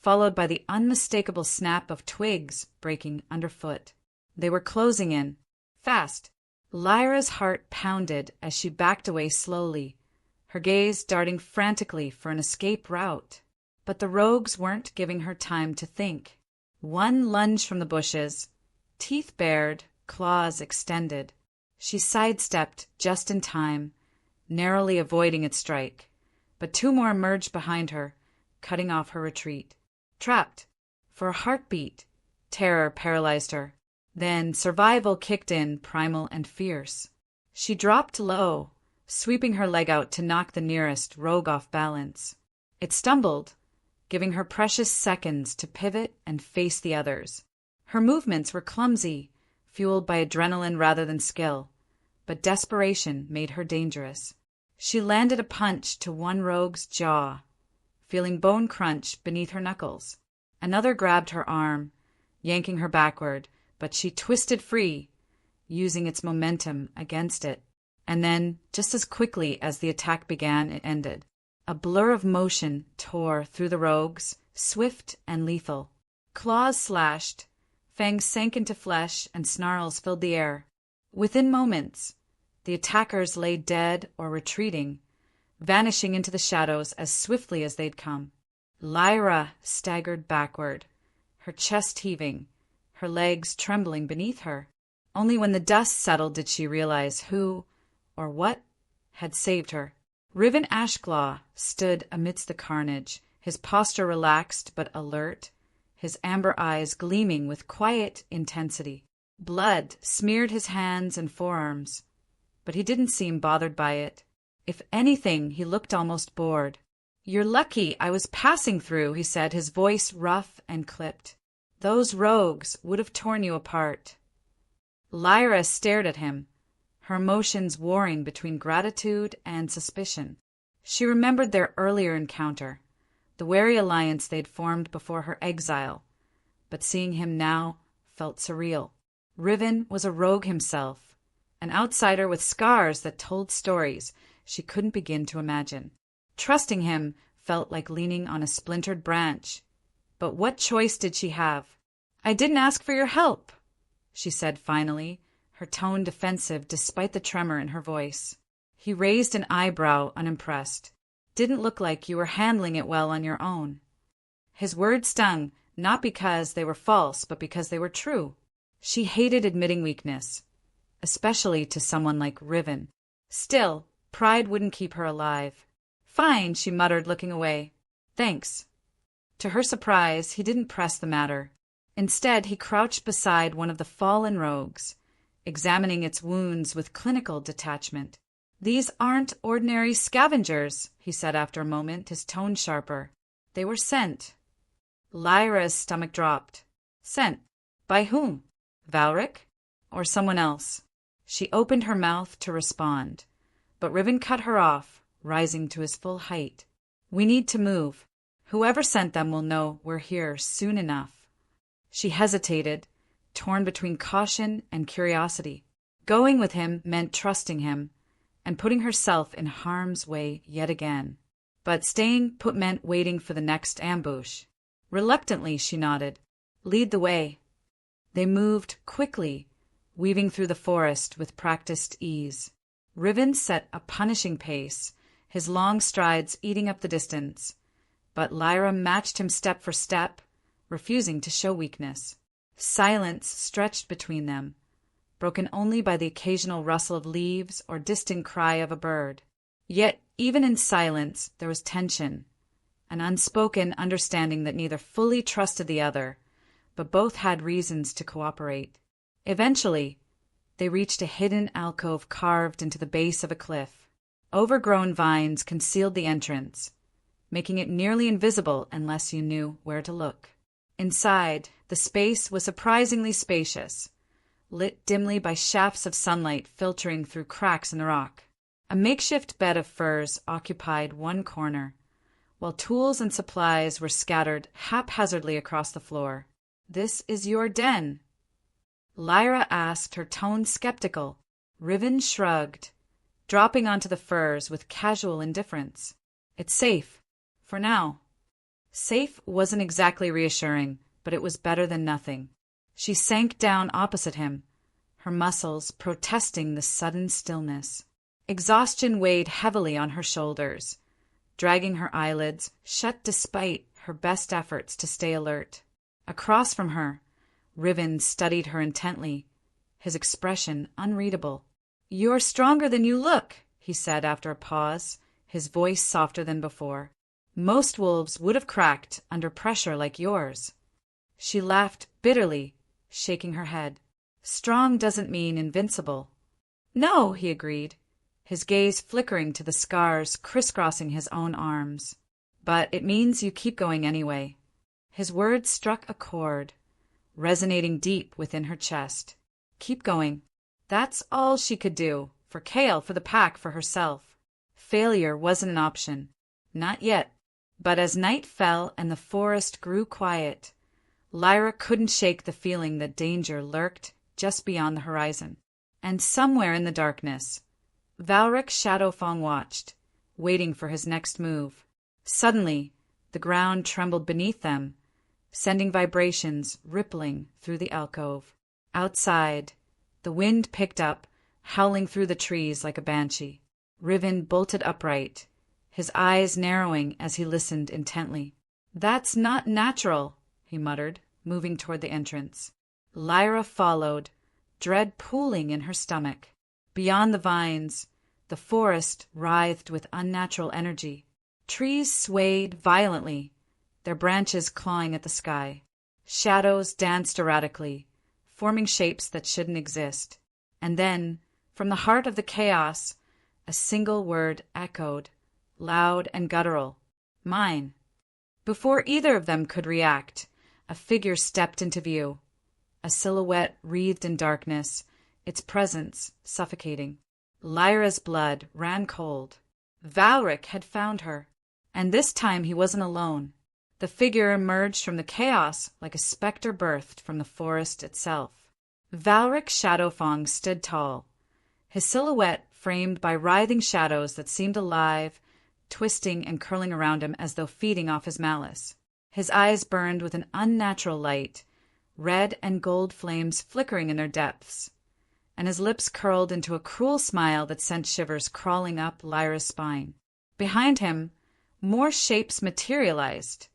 followed by the unmistakable snap of twigs breaking underfoot. They were closing in, fast. Lyra's heart pounded as she backed away slowly, her gaze darting frantically for an escape route. But the rogues weren't giving her time to think. One lunge from the bushes, teeth bared, claws extended. She sidestepped just in time, narrowly avoiding its strike, but two more emerged behind her, cutting off her retreat. Trapped. For a heartbeat, terror paralyzed her. Then survival kicked in, primal and fierce. She dropped low, sweeping her leg out to knock the nearest rogue off balance. It stumbled, giving her precious seconds to pivot and face the others. Her movements were clumsy, fueled by adrenaline rather than skill, but desperation made her dangerous. She landed a punch to one rogue's jaw, feeling bone crunch beneath her knuckles. Another grabbed her arm, yanking her backward, but she twisted free, using its momentum against it. And then, just as quickly as the attack began, it ended. A blur of motion tore through the rogues, swift and lethal. Claws slashed, fangs sank into flesh, and snarls filled the air. Within moments, the attackers lay dead or retreating, vanishing into the shadows as swiftly as they'd come. Lyra staggered backward, her chest heaving, her legs trembling beneath her. Only when the dust settled did she realize who, or what, had saved her. Riven Ashclaw stood amidst the carnage, his posture relaxed but alert, his amber eyes gleaming with quiet intensity. Blood smeared his hands and forearms, but he didn't seem bothered by it. If anything, he looked almost bored. "You're lucky I was passing through," he said, his voice rough and clipped. "Those rogues would have torn you apart." Lyra stared at him, her emotions warring between gratitude and suspicion. She remembered their earlier encounter, the wary alliance they'd formed before her exile, but seeing him now felt surreal. Riven was a rogue himself, an outsider with scars that told stories she couldn't begin to imagine. Trusting him felt like leaning on a splintered branch. But what choice did she have? "I didn't ask for your help," she said finally, her tone defensive despite the tremor in her voice. He raised an eyebrow, unimpressed. "Didn't look like you were handling it well on your own." His words stung, not because they were false, but because they were true. She hated admitting weakness, especially to someone like Riven. Still, pride wouldn't keep her alive. "Fine," she muttered, looking away. "Thanks." To her surprise, he didn't press the matter. Instead, he crouched beside one of the fallen rogues, examining its wounds with clinical detachment. "These aren't ordinary scavengers," he said after a moment, his tone sharper. "They were sent." Lyra's stomach dropped. "Sent? By whom? Valric? Or someone else?" She opened her mouth to respond, but Riven cut her off, rising to his full height. "We need to move. Whoever sent them will know we're here soon enough." She hesitated, torn between caution and curiosity. Going with him meant trusting him, and putting herself in harm's way yet again. But staying put meant waiting for the next ambush. Reluctantly, she nodded. "Lead the way." They moved quickly, weaving through the forest with practiced ease. Riven set a punishing pace, his long strides eating up the distance, but Lyra matched him step for step, refusing to show weakness. Silence stretched between them, broken only by the occasional rustle of leaves or distant cry of a bird. Yet, even in silence, there was tension, an unspoken understanding that neither fully trusted the other, but both had reasons to cooperate. Eventually, they reached a hidden alcove carved into the base of a cliff. Overgrown vines concealed the entrance, making it nearly invisible unless you knew where to look. Inside, the space was surprisingly spacious, lit dimly by shafts of sunlight filtering through cracks in the rock. A makeshift bed of furs occupied one corner, while tools and supplies were scattered haphazardly across the floor. "This is your den?" Lyra asked, her tone skeptical. Riven shrugged, dropping onto the furs with casual indifference. "It's safe. For now." Safe wasn't exactly reassuring, but it was better than nothing. She sank down opposite him, her muscles protesting the sudden stillness. Exhaustion weighed heavily on her shoulders, dragging her eyelids shut despite her best efforts to stay alert. Across from her, Riven studied her intently, his expression unreadable. "You're stronger than you look," he said after a pause, his voice softer than before. "Most wolves would have cracked under pressure like yours." She laughed bitterly, shaking her head. "Strong doesn't mean invincible." "No," he agreed, his gaze flickering to the scars crisscrossing his own arms. "But it means you keep going anyway." His words struck a chord, resonating deep within her chest. Keep going. That's all she could do, for Kael, for the pack, for herself. Failure wasn't an option. Not yet. But as night fell and the forest grew quiet, Lyra couldn't shake the feeling that danger lurked just beyond the horizon. And somewhere in the darkness, Valric Shadowfang watched, waiting for his next move. Suddenly, the ground trembled beneath them, sending vibrations rippling through the alcove. Outside, the wind picked up, howling through the trees like a banshee. Riven bolted upright, his eyes narrowing as he listened intently. "That's not natural," he muttered, moving toward the entrance. Lyra followed, dread pooling in her stomach. Beyond the vines, The forest writhed with unnatural energy. Trees swayed violently, their branches clawing at the sky. Shadows danced erratically, forming shapes that shouldn't exist. And then, from the heart of the chaos, a single word echoed, loud and guttural. Mine. Before either of them could react, a figure stepped into view. A silhouette wreathed in darkness, its presence suffocating. Lyra's blood ran cold. Valric had found her, and this time he wasn't alone. The figure emerged from the chaos like a specter birthed from the forest itself. Valric Shadowfang stood tall, his silhouette framed by writhing shadows that seemed alive, twisting and curling around him as though feeding off his malice. His eyes burned with an unnatural light, red and gold flames flickering in their depths, and his lips curled into a cruel smile that sent shivers crawling up Lyra's spine. Behind him, more shapes materialized.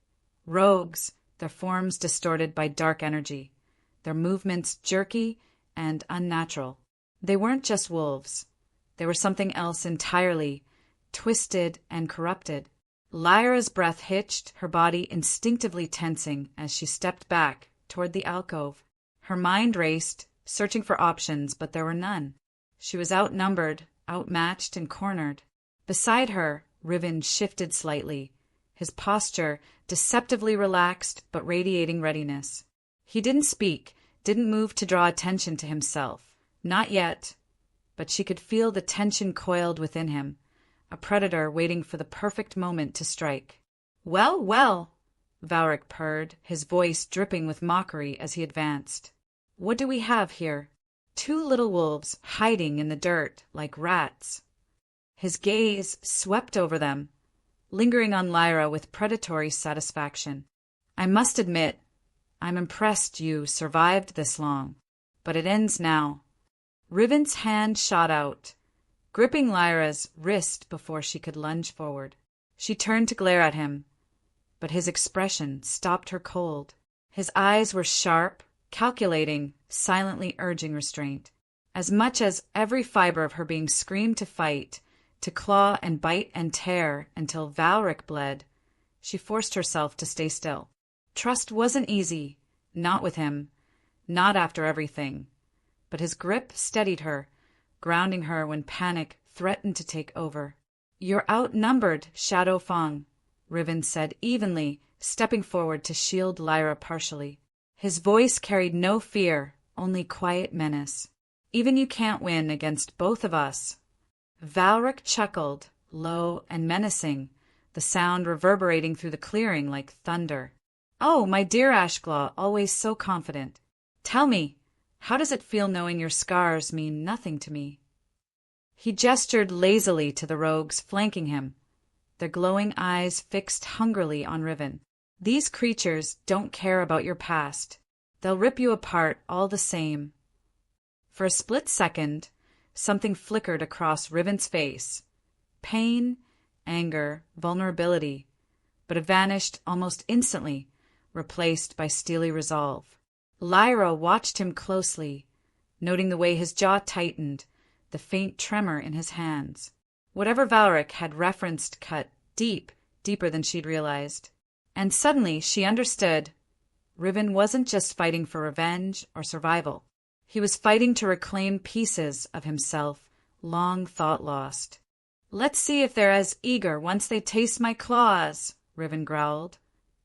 Rogues, their forms distorted by dark energy, their movements jerky and unnatural. They weren't just wolves. They were something else entirely, twisted and corrupted. Lyra's breath hitched, her body instinctively tensing as she stepped back toward the alcove. Her mind raced, searching for options, but there were none. She was outnumbered, outmatched, and cornered. Beside her, Riven shifted slightly, his posture deceptively relaxed but radiating readiness. He didn't speak, didn't move to draw attention to himself. Not yet, but she could feel the tension coiled within him, a predator waiting for the perfect moment to strike. "Well, well," Valric purred, his voice dripping with mockery as he advanced. "What do we have here?" Two little wolves hiding in the dirt like rats. His gaze swept over them, lingering on Lyra with predatory satisfaction. "I must admit, I'm impressed you survived this long, but it ends now." Riven's hand shot out, gripping Lyra's wrist before she could lunge forward. She turned to glare at him, but his expression stopped her cold. His eyes were sharp, calculating, silently urging restraint. As much as every fiber of her being screamed to fight, to claw and bite and tear until Valric bled, she forced herself to stay still. Trust wasn't easy, not with him, not after everything, but his grip steadied her, grounding her when panic threatened to take over. "You're outnumbered, Shadowfang," Riven said evenly, stepping forward to shield Lyra partially. His voice carried no fear, only quiet menace. "Even you can't win against both of us." Valric chuckled, low and menacing, the sound reverberating through the clearing like thunder. "Oh, my dear Ashclaw, always so confident. Tell me, how does it feel knowing your scars mean nothing to me?" He gestured lazily to the rogues flanking him, their glowing eyes fixed hungrily on Riven. "These creatures don't care about your past. They'll rip you apart all the same." For a split second, something flickered across Riven's face. Pain, anger, vulnerability, but it vanished almost instantly, replaced by steely resolve. Lyra watched him closely, noting the way his jaw tightened, the faint tremor in his hands. Whatever Valric had referenced cut deep, deeper than she'd realized. And suddenly she understood. Riven wasn't just fighting for revenge or survival. He was fighting to reclaim pieces of himself long thought lost. "Let's see if they're as eager once they taste my claws," Riven growled,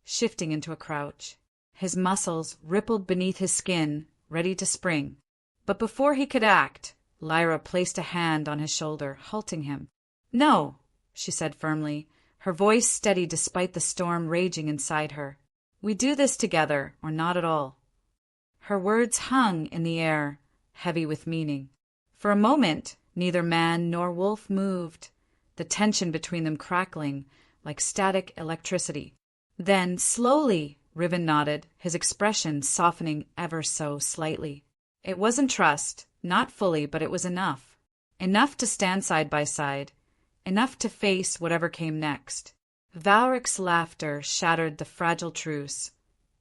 shifting into a crouch. His muscles rippled beneath his skin, ready to spring. But before he could act, Lyra placed a hand on his shoulder, halting him. "No," she said firmly, her voice steady despite the storm raging inside her. "We do this together, or not at all." Her words hung in the air, heavy with meaning. For a moment, neither man nor wolf moved, the tension between them crackling like static electricity. Then, slowly, Riven nodded, his expression softening ever so slightly. It wasn't trust, not fully, but it was enough. Enough to stand side by side, enough to face whatever came next. Valric's laughter shattered the fragile truce,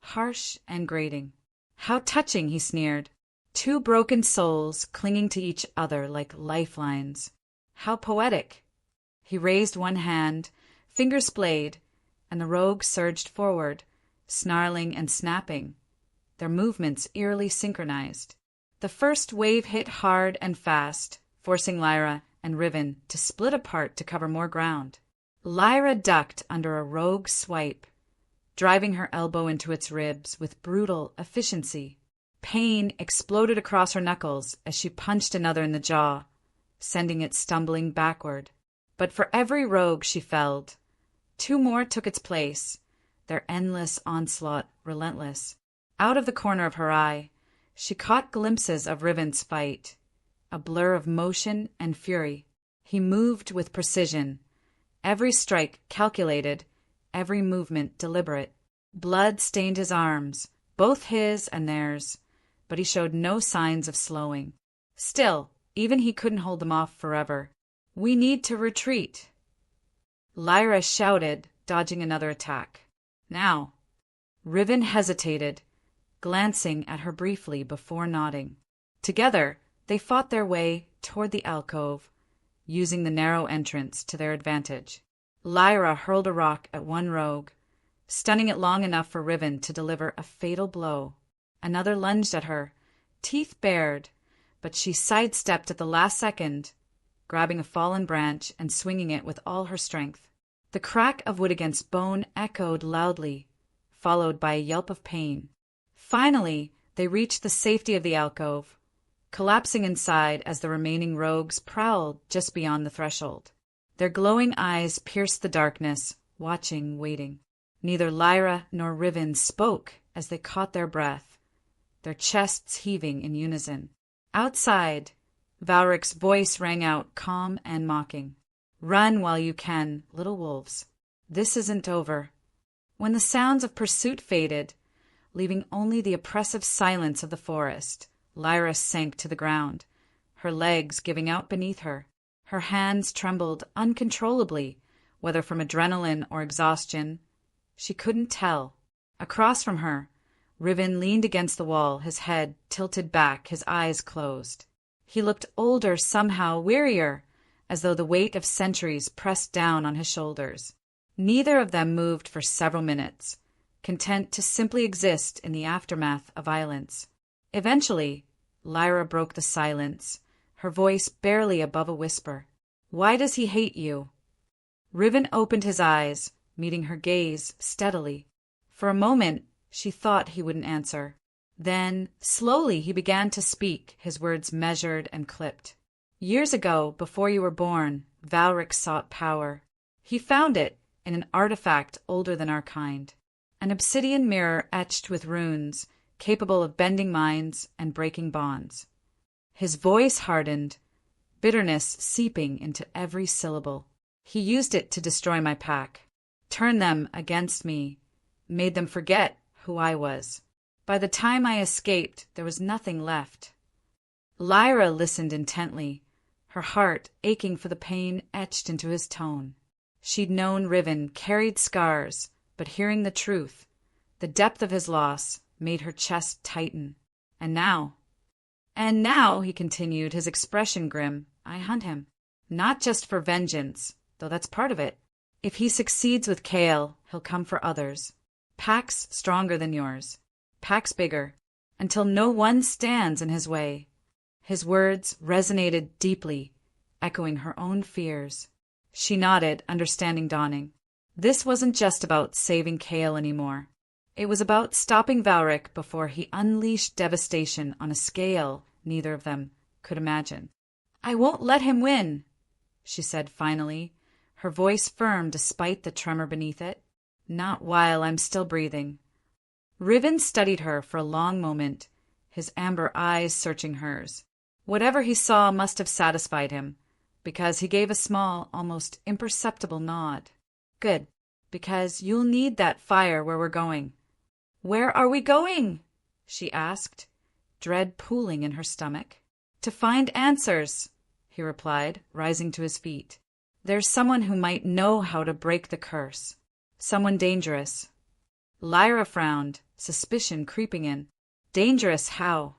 harsh and grating. "How touching," he sneered. "Two broken souls clinging to each other like lifelines." How poetic! He raised one hand, finger splayed, and the rogue surged forward, snarling and snapping, their movements eerily synchronized. The first wave hit hard and fast, forcing Lyra and Riven to split apart to cover more ground. Lyra ducked under a rogue swipe, driving her elbow into its ribs with brutal efficiency. Pain exploded across her knuckles as she punched another in the jaw, sending it stumbling backward. But for every rogue she felled, two more took its place, their endless onslaught relentless. Out of the corner of her eye, she caught glimpses of Riven's fight, a blur of motion and fury. He moved with precision, every strike calculated, every movement deliberate. Blood stained his arms, both his and theirs, but he showed no signs of slowing. Still, even he couldn't hold them off forever. "We need to retreat," Lyra shouted, dodging another attack. "Now." Riven hesitated, glancing at her briefly before nodding. Together, they fought their way toward the alcove, using the narrow entrance to their advantage. Lyra hurled a rock at one rogue, stunning it long enough for Riven to deliver a fatal blow. Another lunged at her, teeth bared, but she sidestepped at the last second, grabbing a fallen branch and swinging it with all her strength. The crack of wood against bone echoed loudly, followed by a yelp of pain. Finally, they reached the safety of the alcove, collapsing inside as the remaining rogues prowled just beyond the threshold. Their glowing eyes pierced the darkness, watching, waiting. Neither Lyra nor Riven spoke as they caught their breath, their chests heaving in unison. Outside, Valric's voice rang out calm and mocking. "Run while you can, little wolves. This isn't over." When the sounds of pursuit faded, leaving only the oppressive silence of the forest, Lyra sank to the ground, her legs giving out beneath her. Her hands trembled uncontrollably, whether from adrenaline or exhaustion. She couldn't tell. Across from her, Riven leaned against the wall, his head tilted back, his eyes closed. He looked older somehow, wearier, as though the weight of centuries pressed down on his shoulders. Neither of them moved for several minutes, content to simply exist in the aftermath of violence. Eventually, Lyra broke the silence, her voice barely above a whisper. "Why does he hate you?" Riven opened his eyes, meeting her gaze steadily. For a moment, she thought he wouldn't answer. Then, slowly, he began to speak, his words measured and clipped. "Years ago, before you were born, Valric sought power. He found it in an artifact older than our kind, an obsidian mirror etched with runes, capable of bending minds and breaking bonds." His voice hardened, bitterness seeping into every syllable. "He used it to destroy my pack, turn them against me, made them forget who I was. By the time I escaped, there was nothing left." Lyra listened intently, her heart aching for the pain etched into his tone. She'd known Riven carried scars, but hearing the truth, the depth of his loss, made her chest tighten. And now, he continued, his expression grim, "I hunt him. Not just for vengeance, though that's part of it. If he succeeds with Kael, he'll come for others. Packs stronger than yours. Packs bigger, until no one stands in his way." His words resonated deeply, echoing her own fears. She nodded, understanding dawning. This wasn't just about saving Kael anymore. It was about stopping Valric before he unleashed devastation on a scale neither of them could imagine. "I won't let him win," she said finally, her voice firm despite the tremor beneath it. "Not while I'm still breathing." Riven studied her for a long moment, his amber eyes searching hers. Whatever he saw must have satisfied him, because he gave a small, almost imperceptible nod. "Good, because you'll need that fire where we're going." "Where are we going?" she asked, dread pooling in her stomach. "To find answers," he replied, rising to his feet. "There's someone who might know how to break the curse. Someone dangerous." Lyra frowned, suspicion creeping in. "Dangerous how?"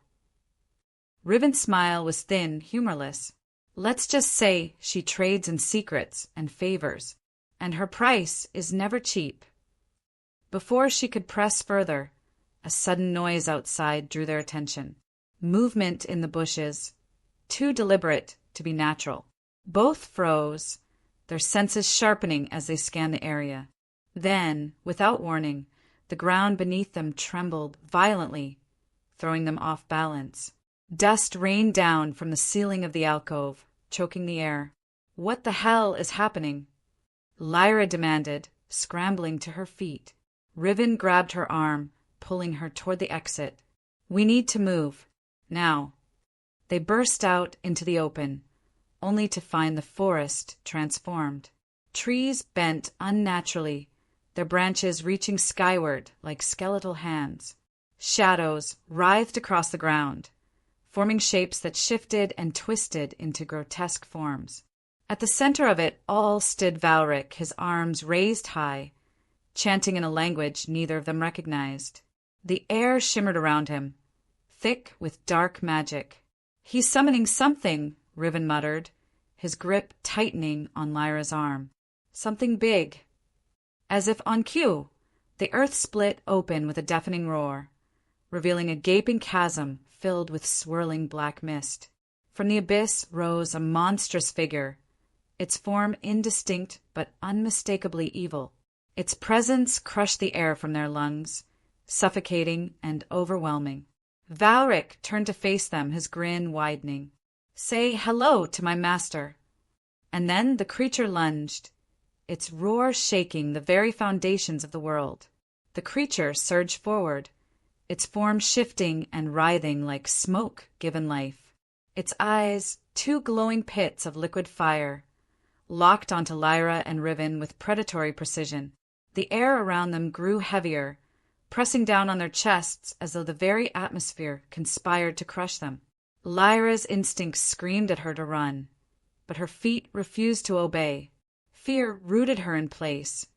Riven's smile was thin, humorless. Let's just say she trades in secrets and favors, and her price is never cheap. Before she could press further, a sudden noise outside drew their attention. Movement in the bushes, too deliberate to be natural. Both froze, their senses sharpening as they scanned the area. Then, without warning, the ground beneath them trembled violently, throwing them off balance. Dust rained down from the ceiling of the alcove, choking the air. "What the hell is happening?" Lyra demanded, scrambling to her feet. Riven grabbed her arm, pulling her toward the exit. "We need to move. Now." They burst out into the open, only to find the forest transformed. Trees bent unnaturally, their branches reaching skyward like skeletal hands. Shadows writhed across the ground, forming shapes that shifted and twisted into grotesque forms. At the center of it all stood Valric, his arms raised high, chanting in a language neither of them recognized. The air shimmered around him, thick with dark magic. "He's summoning something," Riven muttered, his grip tightening on Lyra's arm. "Something big." As if on cue, the earth split open with a deafening roar, revealing a gaping chasm filled with swirling black mist. From the abyss rose a monstrous figure, its form indistinct but unmistakably evil. Its presence crushed the air from their lungs, suffocating and overwhelming. Valric turned to face them, his grin widening. "Say hello to my master." And then the creature lunged, its roar shaking the very foundations of the world. The creature surged forward, its form shifting and writhing like smoke given life. Its eyes, two glowing pits of liquid fire, locked onto Lyra and Riven with predatory precision. The air around them grew heavier, pressing down on their chests as though the very atmosphere conspired to crush them. Lyra's instincts screamed at her to run, but her feet refused to obey. Fear rooted her in place,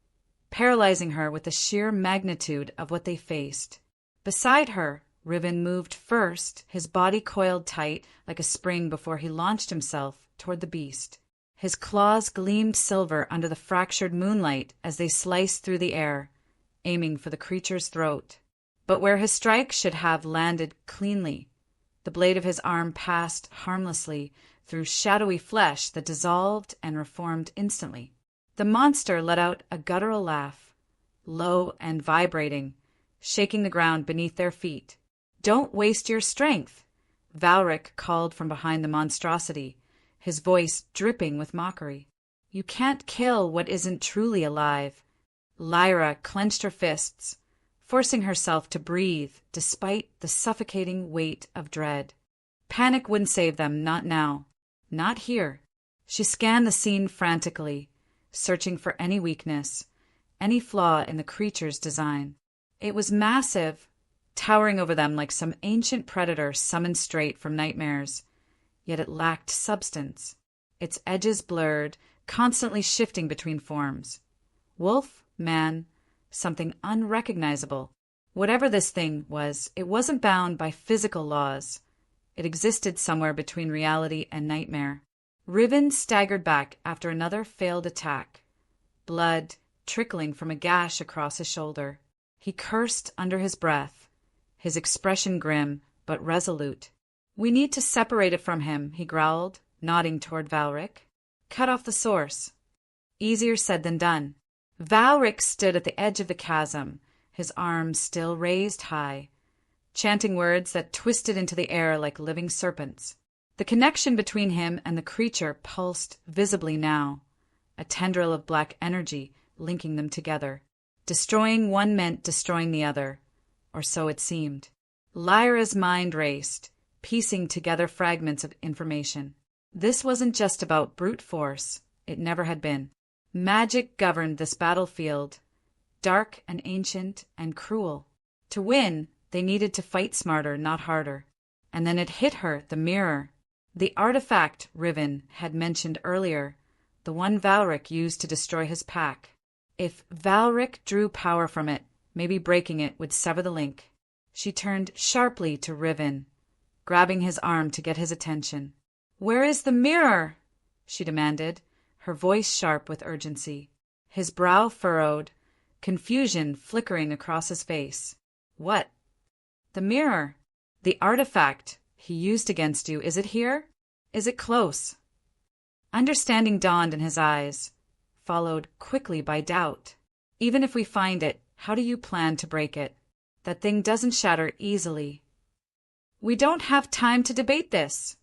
paralyzing her with the sheer magnitude of what they faced. Beside her, Riven moved first, his body coiled tight like a spring before he launched himself toward the beast. His claws gleamed silver under the fractured moonlight as they sliced through the air, aiming for the creature's throat. But where his strike should have landed cleanly, the blade of his arm passed harmlessly through shadowy flesh that dissolved and reformed instantly. The monster let out a guttural laugh, low and vibrating, shaking the ground beneath their feet. "Don't waste your strength," Valric called from behind the monstrosity, his voice dripping with mockery. "You can't kill what isn't truly alive." Lyra clenched her fists, forcing herself to breathe despite the suffocating weight of dread. Panic wouldn't save them, not now. Not here. She scanned the scene frantically, searching for any weakness, any flaw in the creature's design. It was massive, towering over them like some ancient predator summoned straight from nightmares, yet it lacked substance. Its edges blurred, constantly shifting between forms. Wolf, man, something unrecognizable. Whatever this thing was, it wasn't bound by physical laws. It existed somewhere between reality and nightmare. Riven staggered back after another failed attack, blood trickling from a gash across his shoulder. He cursed under his breath, his expression grim but resolute. "We need to separate it from him," he growled, nodding toward Valric. "Cut off the source." Easier said than done. Valric stood at the edge of the chasm, his arms still raised high, chanting words that twisted into the air like living serpents. The connection between him and the creature pulsed visibly now, a tendril of black energy linking them together. Destroying one meant destroying the other, or so it seemed. Lyra's mind raced, piecing together fragments of information. This wasn't just about brute force. It never had been. Magic governed this battlefield, dark and ancient and cruel. To win, they needed to fight smarter, not harder. And then it hit her, the mirror. The artifact Riven had mentioned earlier, the one Valric used to destroy his pack. If Valric drew power from it, maybe breaking it would sever the link. She turned sharply to Riven, grabbing his arm to get his attention. "Where is the mirror?" she demanded, her voice sharp with urgency. His brow furrowed, confusion flickering across his face. "What?" "The mirror. The artifact he used against you. Is it here? Is it close?" Understanding dawned in his eyes, followed quickly by doubt. "Even if we find it, how do you plan to break it? That thing doesn't shatter easily." "We don't have time to debate this,"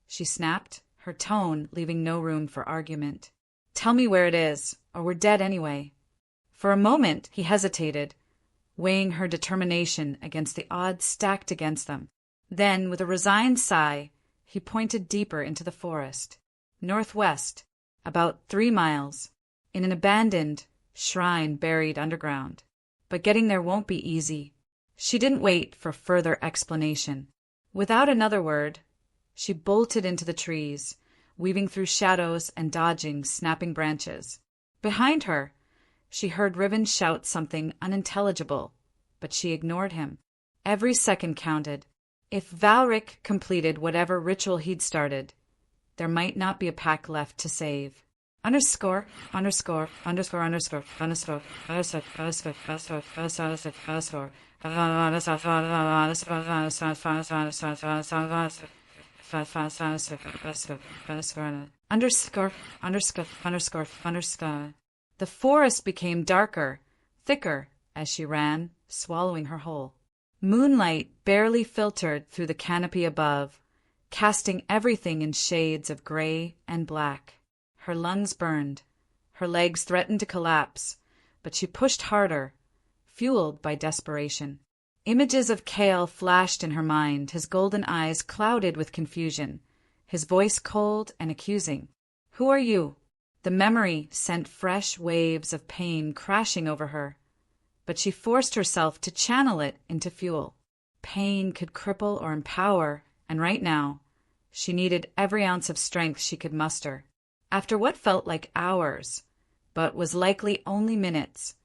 she snapped, her tone leaving no room for argument. "Tell me where it is, or we're dead anyway." For a moment he hesitated, weighing her determination against the odds stacked against them. Then, with a resigned sigh, he pointed deeper into the forest. Northwest, about 3 miles, in an abandoned shrine buried underground. But getting there won't be easy. She didn't wait for further explanation. Without another word, she bolted into the trees, weaving through shadows and dodging snapping branches. Behind her, she heard Riven shout something unintelligible, but she ignored him. Every second counted. If Valric completed whatever ritual he'd started, there might not be a pack left to save. Underscore, underscore, underscore, underscore, underscore, underscore, underscore, underscore, underscore, underscore. The forest became darker, thicker, as she ran, swallowing her whole. Moonlight barely filtered through the canopy above, casting everything in shades of gray and black. Her lungs burned. Her legs threatened to collapse, but she pushed harder, fueled by desperation. Images of Kael flashed in her mind, his golden eyes clouded with confusion, his voice cold and accusing. "Who are you?" The memory sent fresh waves of pain crashing over her, but she forced herself to channel it into fuel. Pain could cripple or empower, and right now, she needed every ounce of strength she could muster. After what felt like hours, but was likely only minutes,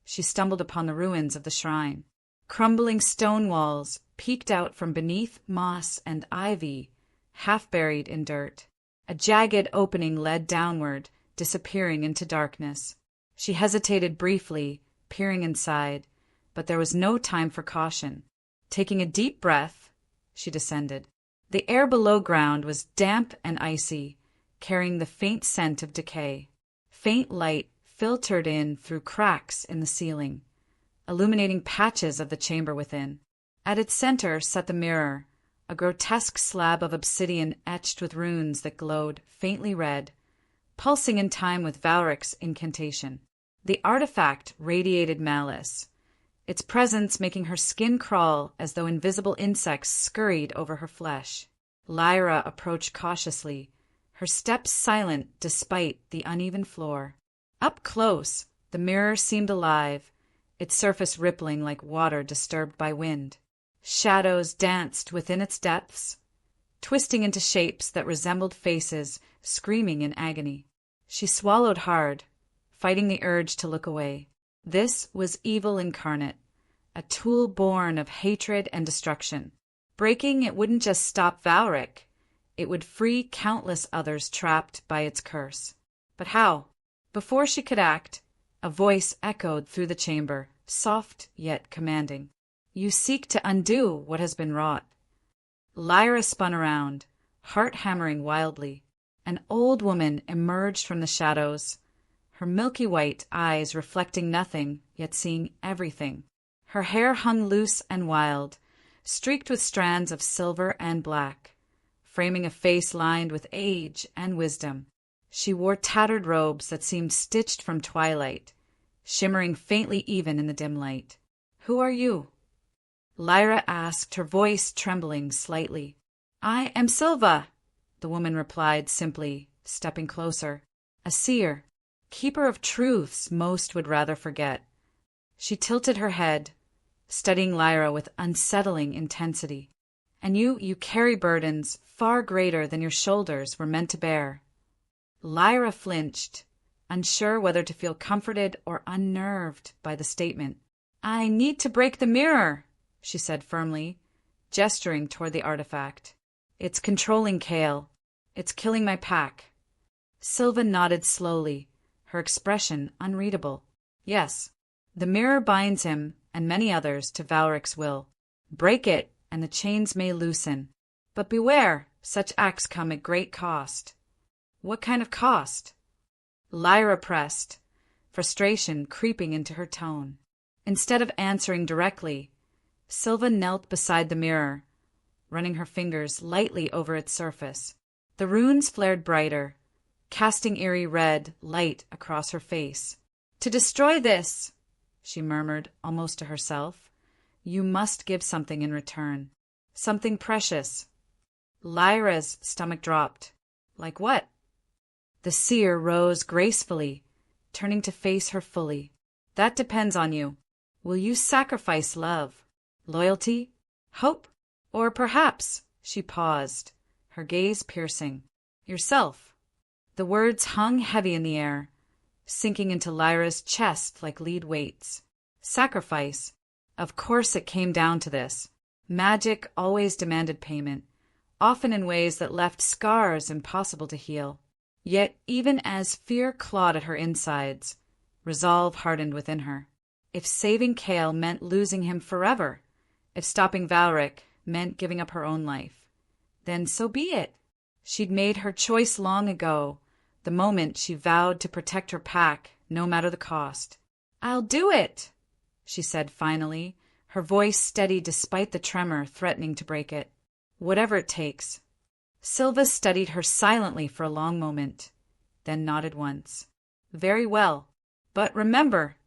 she stumbled upon the ruins of the shrine. Crumbling stone walls peeked out from beneath moss and ivy, half buried in dirt. A jagged opening led downward, disappearing into darkness. She hesitated briefly, peering inside, but there was no time for caution. Taking a deep breath, she descended. The air below ground was damp and icy, carrying the faint scent of decay. Faint light filtered in through cracks in the ceiling, illuminating patches of the chamber within. At its center sat the mirror, a grotesque slab of obsidian etched with runes that glowed faintly red, pulsing in time with Valric's incantation. The artifact radiated malice, its presence making her skin crawl as though invisible insects scurried over her flesh. Lyra approached cautiously, her steps silent despite the uneven floor. Up close, the mirror seemed alive, its surface rippling like water disturbed by wind. Shadows danced within its depths, twisting into shapes that resembled faces screaming in agony. She swallowed hard, fighting the urge to look away. This was evil incarnate, a tool born of hatred and destruction. Breaking it wouldn't just stop Valric, it would free countless others trapped by its curse. But how? Before she could act, a voice echoed through the chamber, soft yet commanding. "You seek to undo what has been wrought." Lyra spun around, heart hammering wildly. An old woman emerged from the shadows, her milky white eyes reflecting nothing, yet seeing everything. Her hair hung loose and wild, streaked with strands of silver and black, framing a face lined with age and wisdom. She wore tattered robes that seemed stitched from twilight, shimmering faintly even in the dim light. "Who are you?" Lyra asked, her voice trembling slightly. "I am Silva," the woman replied simply, stepping closer. "A seer, keeper of truths most would rather forget." She tilted her head, studying Lyra with unsettling intensity. "And you carry burdens far greater than your shoulders were meant to bear." Lyra flinched, unsure whether to feel comforted or unnerved by the statement. "I need to break the mirror," she said firmly, gesturing toward the artifact. "It's controlling Kael. It's killing my pack. Silva nodded slowly, her expression unreadable. Yes, the mirror binds him, and many others, to Valric's will. Break it, and the chains may loosen. But beware, such acts come at great cost. What kind of cost? Lyra pressed, frustration creeping into her tone. Instead of answering directly, Silva knelt beside the mirror, running her fingers lightly over its surface. The runes flared brighter, casting eerie red light across her face. To destroy this, she murmured almost to herself, you must give something in return. Something precious. Lyra's stomach dropped. Like what? The seer rose gracefully, turning to face her fully. That depends on you. Will you sacrifice love, loyalty, hope? Or perhaps, she paused, her gaze piercing, yourself. The words hung heavy in the air, sinking into Lyra's chest like lead weights. Sacrifice. Of course it came down to this. Magic always demanded payment, often in ways that left scars impossible to heal. Yet even as fear clawed at her insides, resolve hardened within her. If saving Kael meant losing him forever, if stopping Valric meant giving up her own life, then so be it. She'd made her choice long ago, the moment she vowed to protect her pack, no matter the cost. I'll do it, she said finally, her voice steady despite the tremor threatening to break it. Whatever it takes. Silva studied her silently for a long moment, then nodded once. Very well. But remember,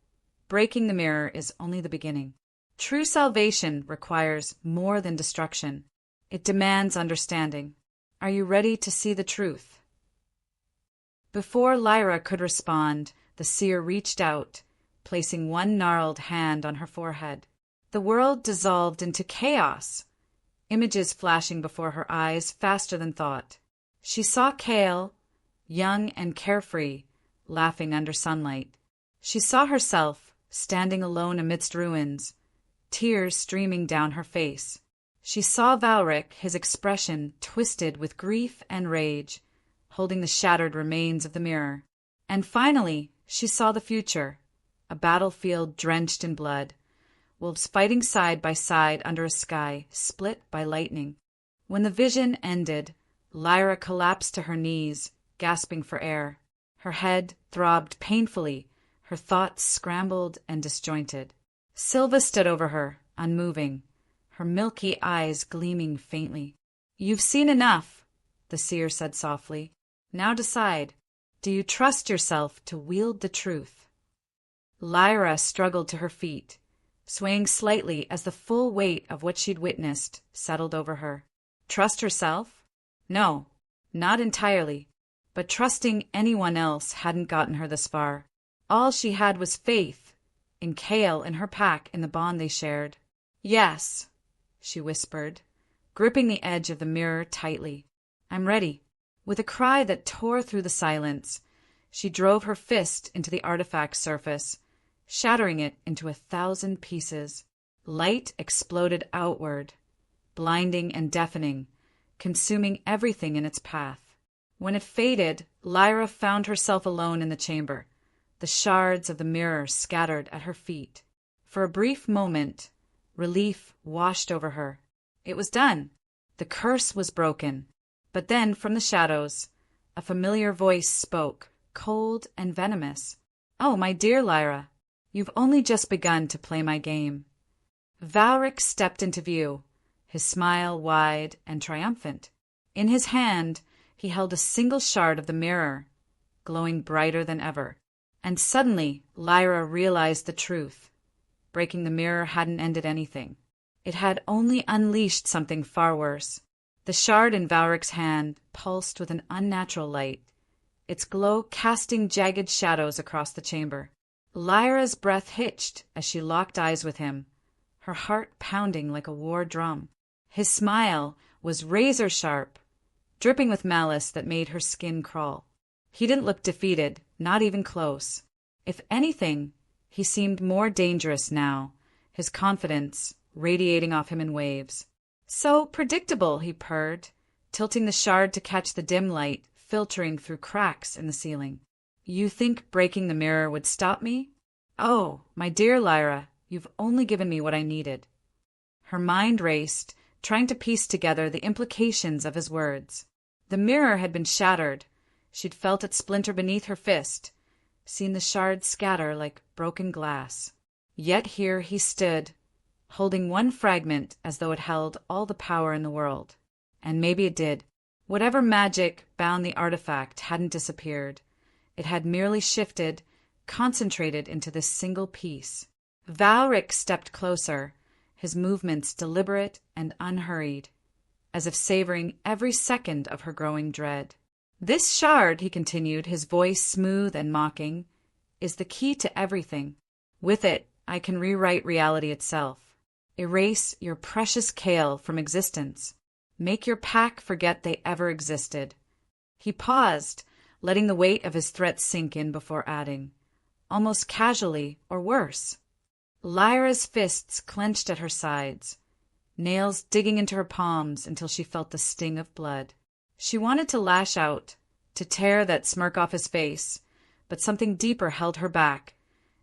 breaking the mirror is only the beginning. True salvation requires more than destruction. It demands understanding. Are you ready to see the truth? Before Lyra could respond, the seer reached out, placing one gnarled hand on her forehead. The world dissolved into chaos, images flashing before her eyes faster than thought. She saw Kael, young and carefree, laughing under sunlight. She saw herself, standing alone amidst ruins, tears streaming down her face. She saw Valric, his expression twisted with grief and rage, holding the shattered remains of the mirror. And finally, she saw the future, a battlefield drenched in blood, wolves fighting side by side under a sky split by lightning. When the vision ended, Lyra collapsed to her knees, gasping for air. Her head throbbed painfully, her thoughts scrambled and disjointed. Silva stood over her, unmoving, her milky eyes gleaming faintly. You've seen enough, the seer said softly. Now decide, do you trust yourself to wield the truth? Lyra struggled to her feet, swaying slightly as the full weight of what she'd witnessed settled over her. Trust herself? No, not entirely, but trusting anyone else hadn't gotten her this far. All she had was faith, in Kael and her pack, in the bond they shared. Yes, she whispered, gripping the edge of the mirror tightly. I'm ready. With a cry that tore through the silence, she drove her fist into the artifact's surface, shattering it into 1,000 pieces. Light exploded outward, blinding and deafening, consuming everything in its path. When it faded, Lyra found herself alone in the chamber, the shards of the mirror scattered at her feet. For a brief moment, relief washed over her. It was done. The curse was broken. But then, from the shadows, a familiar voice spoke, cold and venomous. Oh, my dear Lyra, you've only just begun to play my game. Valric stepped into view, his smile wide and triumphant. In his hand, he held a single shard of the mirror, glowing brighter than ever. And suddenly, Lyra realized the truth. Breaking the mirror hadn't ended anything. It had only unleashed something far worse. The shard in Valric's hand pulsed with an unnatural light, its glow casting jagged shadows across the chamber. Lyra's breath hitched as she locked eyes with him, her heart pounding like a war drum. His smile was razor-sharp, dripping with malice that made her skin crawl. He didn't look defeated, not even close. If anything, he seemed more dangerous now, his confidence radiating off him in waves. So predictable, he purred, tilting the shard to catch the dim light filtering through cracks in the ceiling. You think breaking the mirror would stop me? Oh, my dear Lyra, you've only given me what I needed. Her mind raced, trying to piece together the implications of his words. The mirror had been shattered. She'd felt it splinter beneath her fist, seen the shards scatter like broken glass. Yet here he stood, holding one fragment as though it held all the power in the world. And maybe it did. Whatever magic bound the artifact hadn't disappeared. It had merely shifted, concentrated into this single piece. Valric stepped closer, his movements deliberate and unhurried, as if savoring every second of her growing dread. This shard, he continued, his voice smooth and mocking, is the key to everything. With it, I can rewrite reality itself. Erase your precious Kael from existence. Make your pack forget they ever existed. He paused, letting the weight of his threats sink in before adding, almost casually, or worse. Lyra's fists clenched at her sides, nails digging into her palms until she felt the sting of blood. She wanted to lash out, to tear that smirk off his face, but something deeper held her back,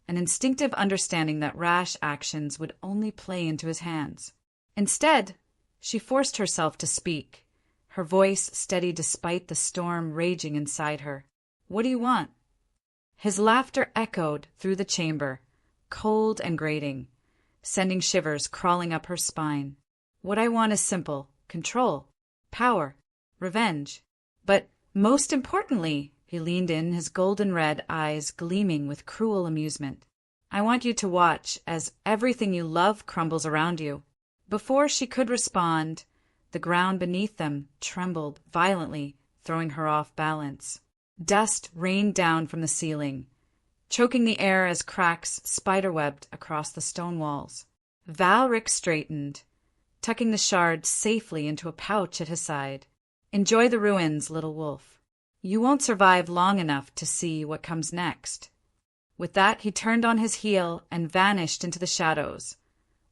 an instinctive understanding that rash actions would only play into his hands. Instead, she forced herself to speak, her voice steady despite the storm raging inside her. What do you want? His laughter echoed through the chamber, cold and grating, sending shivers crawling up her spine. What I want is simple: control, power, revenge. But most importantly, he leaned in, his golden red eyes gleaming with cruel amusement, I want you to watch as everything you love crumbles around you. Before she could respond, the ground beneath them trembled violently, throwing her off balance. Dust rained down from the ceiling, choking the air as cracks spiderwebbed across the stone walls. Valric straightened, tucking the shard safely into a pouch at his side. Enjoy the ruins, little wolf. You won't survive long enough to see what comes next. With that, he turned on his heel and vanished into the shadows,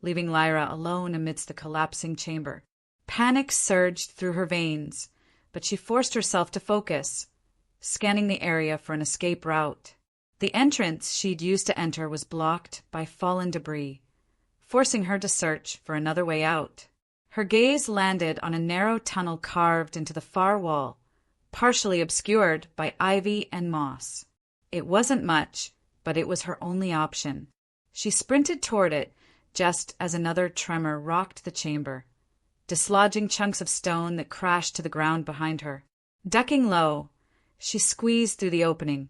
leaving Lyra alone amidst the collapsing chamber. Panic surged through her veins, but she forced herself to focus, scanning the area for an escape route. The entrance she'd used to enter was blocked by fallen debris, forcing her to search for another way out. Her gaze landed on a narrow tunnel carved into the far wall, partially obscured by ivy and moss. It wasn't much, but it was her only option. She sprinted toward it, just as another tremor rocked the chamber, dislodging chunks of stone that crashed to the ground behind her. Ducking low, she squeezed through the opening,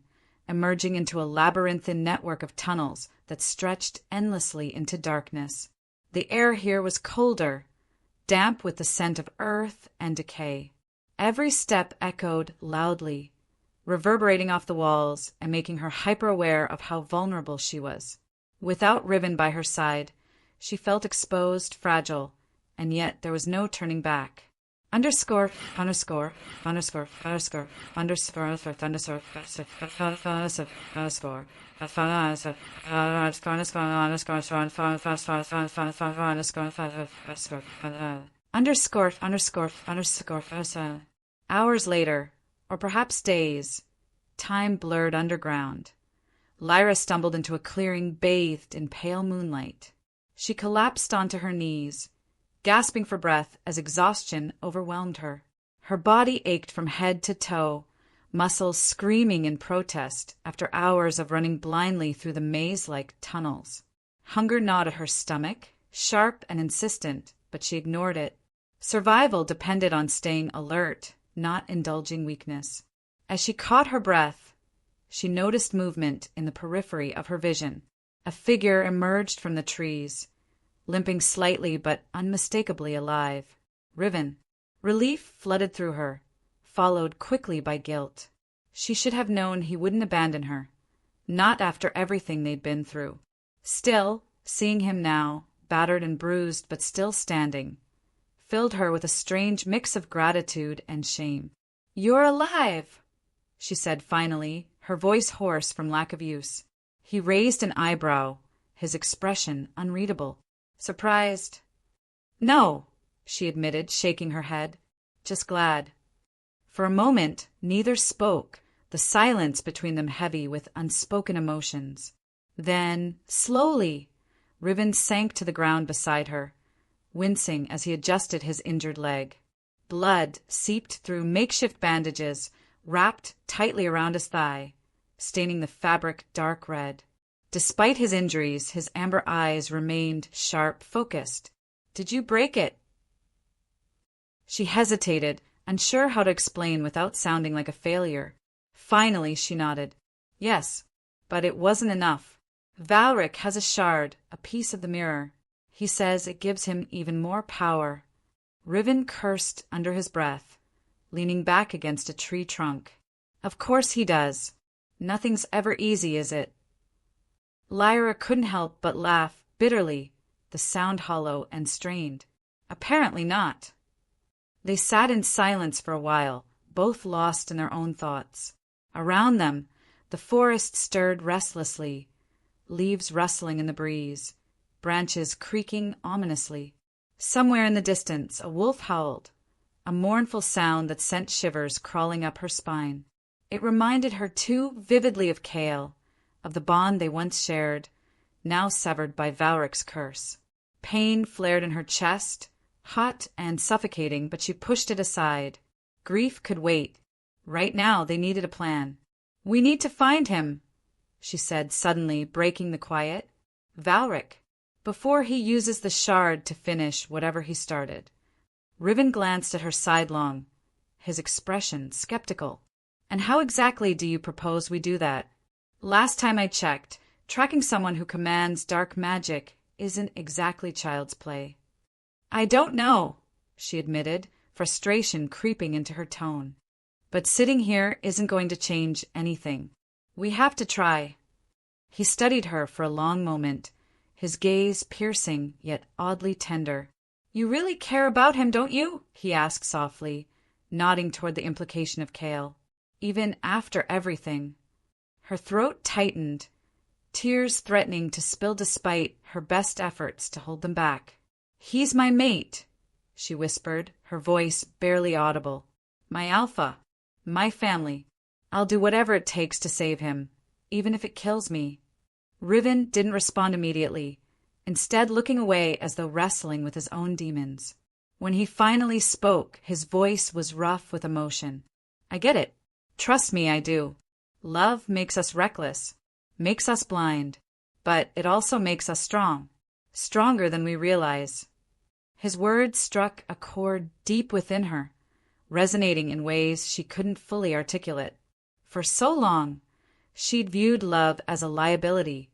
emerging into a labyrinthine network of tunnels that stretched endlessly into darkness. The air here was colder, damp with the scent of earth and decay. Every step echoed loudly, reverberating off the walls and making her hyper-aware of how vulnerable she was. Without Riven by her side, she felt exposed, fragile, and yet there was no turning back. Underscore, underscore, underscore, underscore, underscore, underscore, underscore. Hours later, or perhaps days, time blurred underground. Lyra stumbled into a clearing bathed in pale moonlight. She collapsed onto her knees, gasping for breath as exhaustion overwhelmed her. Her body ached from head to toe, muscles screaming in protest after hours of running blindly through the maze-like tunnels. Hunger gnawed at her stomach, sharp and insistent, but she ignored it. Survival depended on staying alert, not indulging weakness. As she caught her breath, she noticed movement in the periphery of her vision. A figure emerged from the trees, limping slightly but unmistakably alive. Riven. Relief flooded through her, followed quickly by guilt. She should have known he wouldn't abandon her, not after everything they'd been through. Still, seeing him now, battered and bruised but still standing, filled her with a strange mix of gratitude and shame. "You're alive," she said finally, her voice hoarse from lack of use. He raised an eyebrow, his expression unreadable. Surprised? "No," she admitted, shaking her head. just glad. For a moment, neither spoke, the silence between them heavy with unspoken emotions. Then, slowly, Riven sank to the ground beside her, wincing as he adjusted his injured leg. Blood seeped through makeshift bandages, wrapped tightly around his thigh, staining the fabric dark red. Despite his injuries, his amber eyes remained sharp, focused. "Did you break it?" She hesitated, unsure how to explain without sounding like a failure. Finally, she nodded. "Yes, but it wasn't enough. Valric has a shard, a piece of the mirror. He says it gives him even more power." Riven cursed under his breath, leaning back against a tree trunk. "Of course he does. Nothing's ever easy, is it?" Lyra couldn't help but laugh bitterly, the sound hollow and strained. Apparently not. They sat in silence for a while, both lost in their own thoughts. Around them, the forest stirred restlessly, leaves rustling in the breeze, branches creaking ominously. Somewhere in the distance, a wolf howled, a mournful sound that sent shivers crawling up her spine. It reminded her too vividly of Kael, of the bond they once shared, now severed by Valric's curse. Pain flared in her chest, hot and suffocating, but she pushed it aside. Grief could wait. Right now they needed a plan. "We need to find him," she said, suddenly breaking the quiet. "Valric, before he uses the shard to finish whatever he started." Riven glanced at her sidelong, his expression skeptical. "And how exactly do you propose we do that? Last time I checked, tracking someone who commands dark magic isn't exactly child's play." "I don't know," she admitted, frustration creeping into her tone. "But sitting here isn't going to change anything. We have to try." He studied her for a long moment, his gaze piercing yet oddly tender. "You really care about him, don't you?" he asked softly, nodding toward the implication of Kael. "Even after everything." Her throat tightened, tears threatening to spill despite her best efforts to hold them back. "He's my mate," she whispered, her voice barely audible. "My alpha, my family. I'll do whatever it takes to save him, even if it kills me." Riven didn't respond immediately, instead looking away as though wrestling with his own demons. When he finally spoke, his voice was rough with emotion. "I get it. Trust me, I do. Love makes us reckless, makes us blind, but it also makes us strong, stronger than we realize." His words struck a chord deep within her, resonating in ways she couldn't fully articulate. For so long, she'd viewed love as a liability,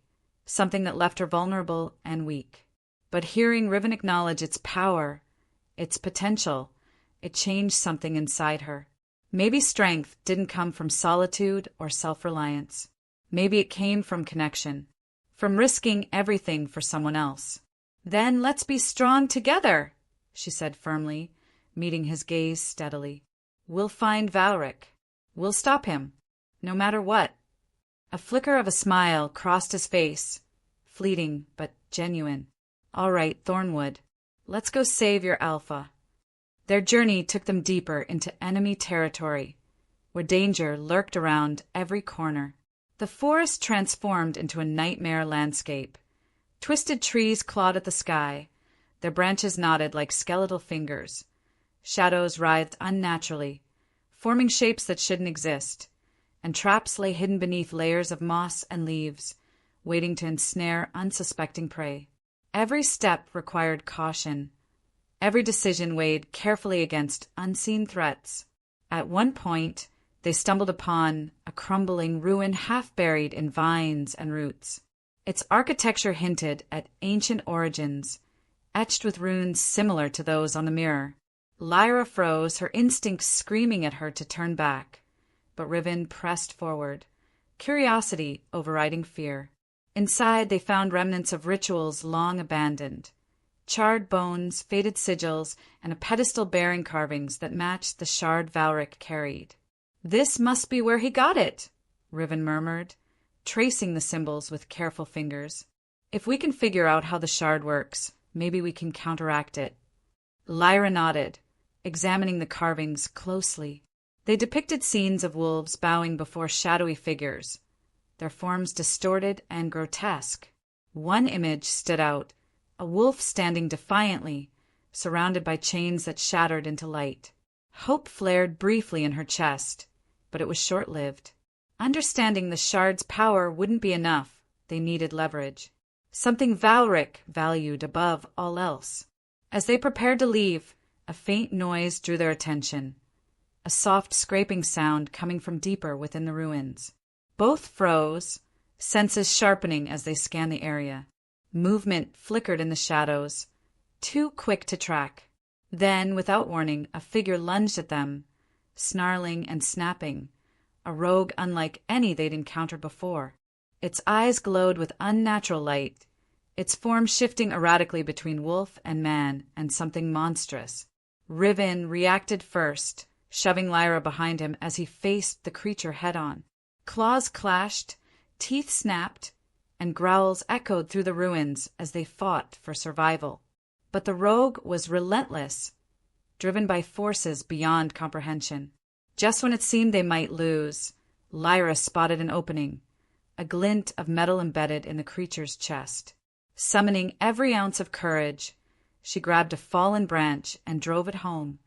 something that left her vulnerable and weak. But hearing Riven acknowledge its power, its potential, it changed something inside her. Maybe strength didn't come from solitude or self-reliance. Maybe it came from connection, from risking everything for someone else. "Then let's be strong together," she said firmly, meeting his gaze steadily. "We'll find Valric. We'll stop him, no matter what." A flicker of a smile crossed his face, fleeting but genuine. "All right, Thornwood, let's go save your alpha." Their journey took them deeper into enemy territory, where danger lurked around every corner. The forest transformed into a nightmare landscape. Twisted trees clawed at the sky, their branches knotted like skeletal fingers. Shadows writhed unnaturally, forming shapes that shouldn't exist, and traps lay hidden beneath layers of moss and leaves, waiting to ensnare unsuspecting prey. Every step required caution. Every decision weighed carefully against unseen threats. At one point, they stumbled upon a crumbling ruin half buried in vines and roots. Its architecture hinted at ancient origins, etched with runes similar to those on the mirror. Lyra froze, her instincts screaming at her to turn back, but Riven pressed forward, curiosity overriding fear. Inside, they found remnants of rituals long abandoned. Charred bones, faded sigils, and a pedestal bearing carvings that matched the shard Valric carried. "This must be where he got it," Riven murmured, tracing the symbols with careful fingers. "If we can figure out how the shard works, maybe we can counteract it." Lyra nodded, examining the carvings closely. They depicted scenes of wolves bowing before shadowy figures, their forms distorted and grotesque. One image stood out, a wolf standing defiantly, surrounded by chains that shattered into light. Hope flared briefly in her chest, but it was short-lived. Understanding the shard's power wouldn't be enough, they needed leverage. Something Valric valued above all else. As they prepared to leave, a faint noise drew their attention, a soft scraping sound coming from deeper within the ruins. Both froze, senses sharpening as they scanned the area. Movement flickered in the shadows, too quick to track. Then, without warning, a figure lunged at them, snarling and snapping, a rogue unlike any they'd encountered before. Its eyes glowed with unnatural light, its form shifting erratically between wolf and man and something monstrous. Riven reacted first, shoving Lyra behind him as he faced the creature head-on. Claws clashed, teeth snapped, and growls echoed through the ruins as they fought for survival. But the rogue was relentless, driven by forces beyond comprehension. Just when it seemed they might lose, Lyra spotted an opening, a glint of metal embedded in the creature's chest. Summoning every ounce of courage, she grabbed a fallen branch and drove it home,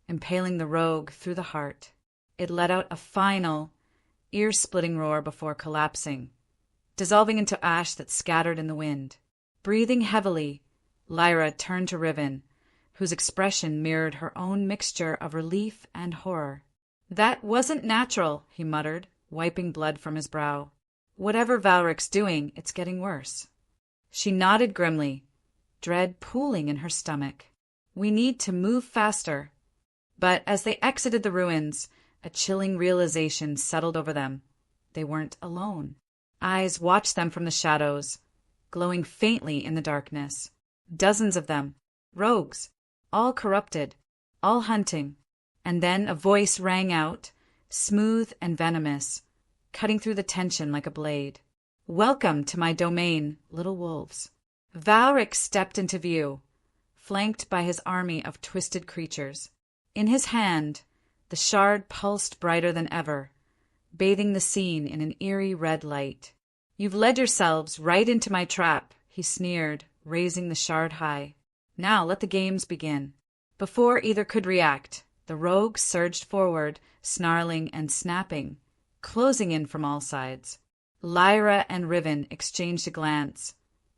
impaling the rogue through the heart. It let out a final, ear-splitting roar before collapsing, dissolving into ash that scattered in the wind. Breathing heavily, Lyra turned to Riven, whose expression mirrored her own mixture of relief and horror. "That wasn't natural," he muttered, wiping blood from his brow. "Whatever Valric's doing, it's getting worse." She nodded grimly, dread pooling in her stomach. "We need to move faster." But as they exited the ruins, a chilling realization settled over them. They weren't alone. Eyes watched them from the shadows, glowing faintly in the darkness. Dozens of them, rogues, all corrupted, all hunting. And then a voice rang out, smooth and venomous, cutting through the tension like a blade. "Welcome to my domain, little wolves." Valric stepped into view, flanked by his army of twisted creatures. In his hand, the shard pulsed brighter than ever, bathing the scene in an eerie red light. "You've led yourselves right into my trap," he sneered, raising the shard high. "Now let the games begin." Before either could react, the rogue surged forward, snarling and snapping, closing in from all sides. Lyra and Riven exchanged a glance,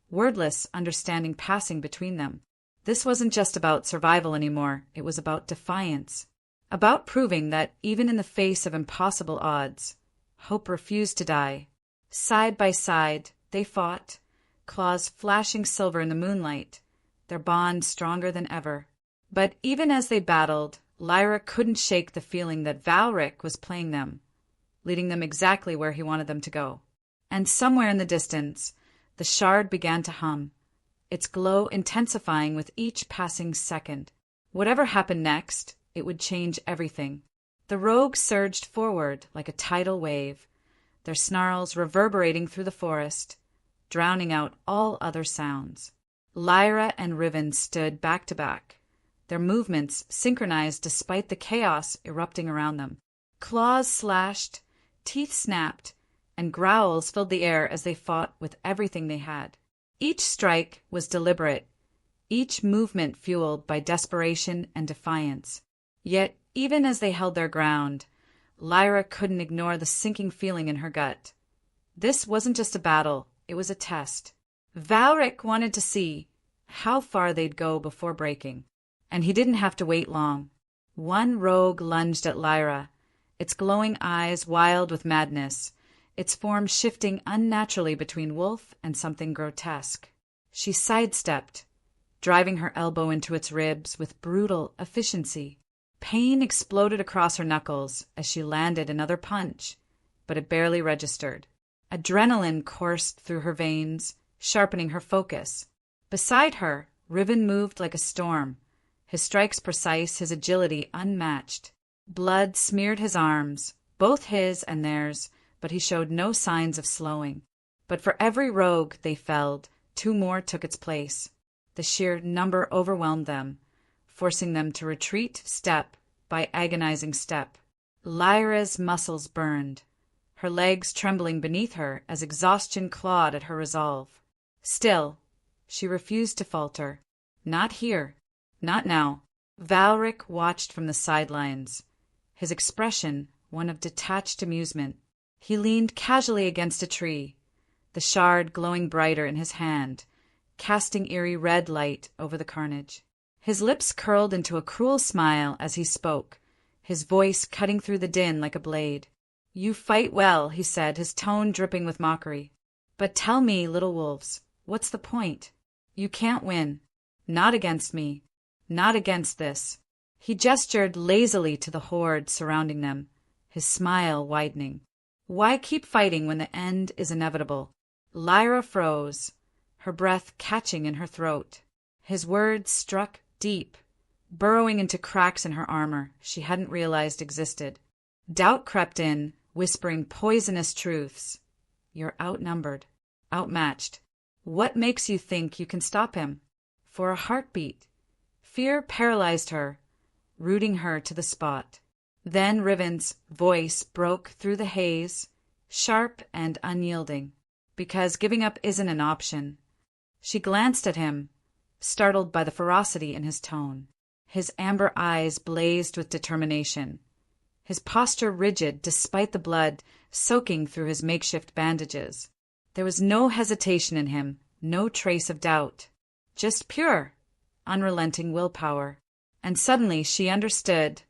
wordless understanding passing between them. This wasn't just about survival anymore, it was about defiance. About proving that, even in the face of impossible odds, hope refused to die. Side by side, they fought, claws flashing silver in the moonlight, their bond stronger than ever. But even as they battled, Lyra couldn't shake the feeling that Valric was playing them, leading them exactly where he wanted them to go. And somewhere in the distance, the shard began to hum, its glow intensifying with each passing second. Whatever happened next, it would change everything. The rogues surged forward like a tidal wave, their snarls reverberating through the forest, drowning out all other sounds. Lyra and Riven stood back to back, their movements synchronized despite the chaos erupting around them. Claws slashed, teeth snapped, and growls filled the air as they fought with everything they had. Each strike was deliberate, each movement fueled by desperation and defiance. Yet, even as they held their ground, Lyra couldn't ignore the sinking feeling in her gut. This wasn't just a battle, it was a test. Valric wanted to see how far they'd go before breaking, and he didn't have to wait long. One rogue lunged at Lyra, its glowing eyes wild with madness, its form shifting unnaturally between wolf and something grotesque. She sidestepped, driving her elbow into its ribs with brutal efficiency. Pain exploded across her knuckles as she landed another punch, but it barely registered. Adrenaline coursed through her veins, sharpening her focus. Beside her, Riven moved like a storm, his strikes precise, his agility unmatched. Blood smeared his arms, both his and theirs, but he showed no signs of slowing. But for every rogue they felled, two more took its place. The sheer number overwhelmed them, forcing them to retreat step by agonizing step. Lyra's muscles burned, her legs trembling beneath her as exhaustion clawed at her resolve. Still, she refused to falter. Not here. Not now. Valric watched from the sidelines, his expression one of detached amusement. He leaned casually against a tree, the shard glowing brighter in his hand, casting eerie red light over the carnage. His lips curled into a cruel smile as he spoke, his voice cutting through the din like a blade. "You fight well," he said, his tone dripping with mockery. "But tell me, little wolves, what's the point? You can't win. Not against me. Not against this." He gestured lazily to the horde surrounding them, his smile widening. "Why keep fighting when the end is inevitable?" Lyra froze, her breath catching in her throat. His words struck deep, burrowing into cracks in her armor she hadn't realized existed. Doubt crept in, whispering poisonous truths. "You're outnumbered, outmatched. What makes you think you can stop him?" For a heartbeat, fear paralyzed her, rooting her to the spot. Then Riven's voice broke through the haze, sharp and unyielding. "Because giving up isn't an option." She glanced at him, startled by the ferocity in his tone. His amber eyes blazed with determination, his posture rigid despite the blood soaking through his makeshift bandages. There was no hesitation in him, no trace of doubt, just pure, unrelenting willpower. And suddenly she understood.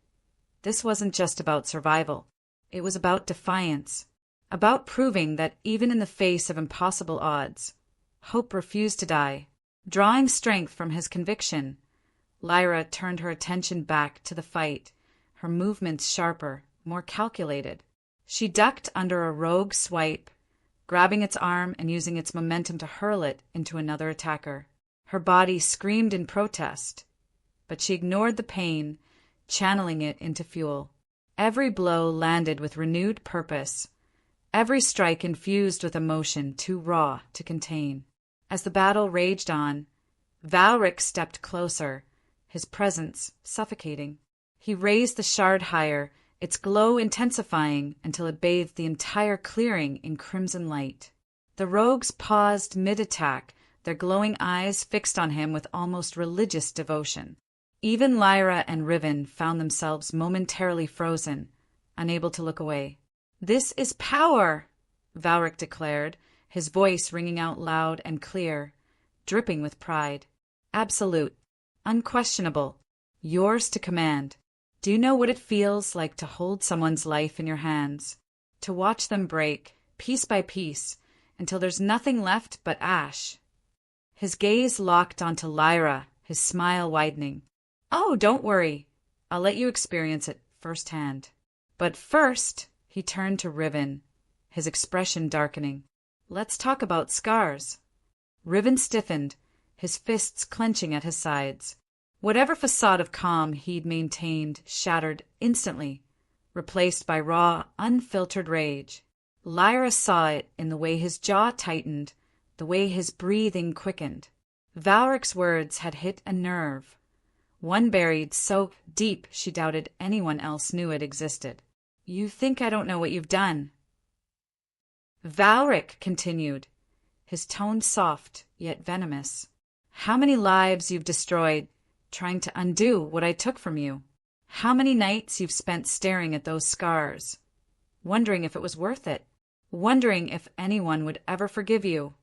This wasn't just about survival. It was about defiance, about proving that even in the face of impossible odds, hope refused to die. Drawing strength from his conviction, Lyra turned her attention back to the fight, her movements sharper, more calculated. She ducked under a rogue swipe, grabbing its arm and using its momentum to hurl it into another attacker. Her body screamed in protest, but she ignored the pain, channeling it into fuel. Every blow landed with renewed purpose, every strike infused with emotion too raw to contain. As the battle raged on, Valric stepped closer, his presence suffocating. He raised the shard higher, its glow intensifying until it bathed the entire clearing in crimson light. The rogues paused mid-attack, their glowing eyes fixed on him with almost religious devotion. Even Lyra and Riven found themselves momentarily frozen, unable to look away. "This is power," Valric declared, his voice ringing out loud and clear, dripping with pride. "Absolute, unquestionable, yours to command. Do you know what it feels like to hold someone's life in your hands, to watch them break, piece by piece, until there's nothing left but ash?" His gaze locked onto Lyra, his smile widening. "Oh, don't worry. I'll let you experience it firsthand." But first, he turned to Riven, his expression darkening. "Let's talk about scars." Riven stiffened, his fists clenching at his sides. Whatever facade of calm he'd maintained shattered instantly, replaced by raw, unfiltered rage. Lyra saw it in the way his jaw tightened, the way his breathing quickened. Valric's words had hit a nerve, one buried so deep she doubted anyone else knew it existed. "You think I don't know what you've done?" Valric continued, his tone soft yet venomous. "How many lives you've destroyed trying to undo what I took from you. How many nights you've spent staring at those scars, wondering if it was worth it, wondering if anyone would ever forgive you."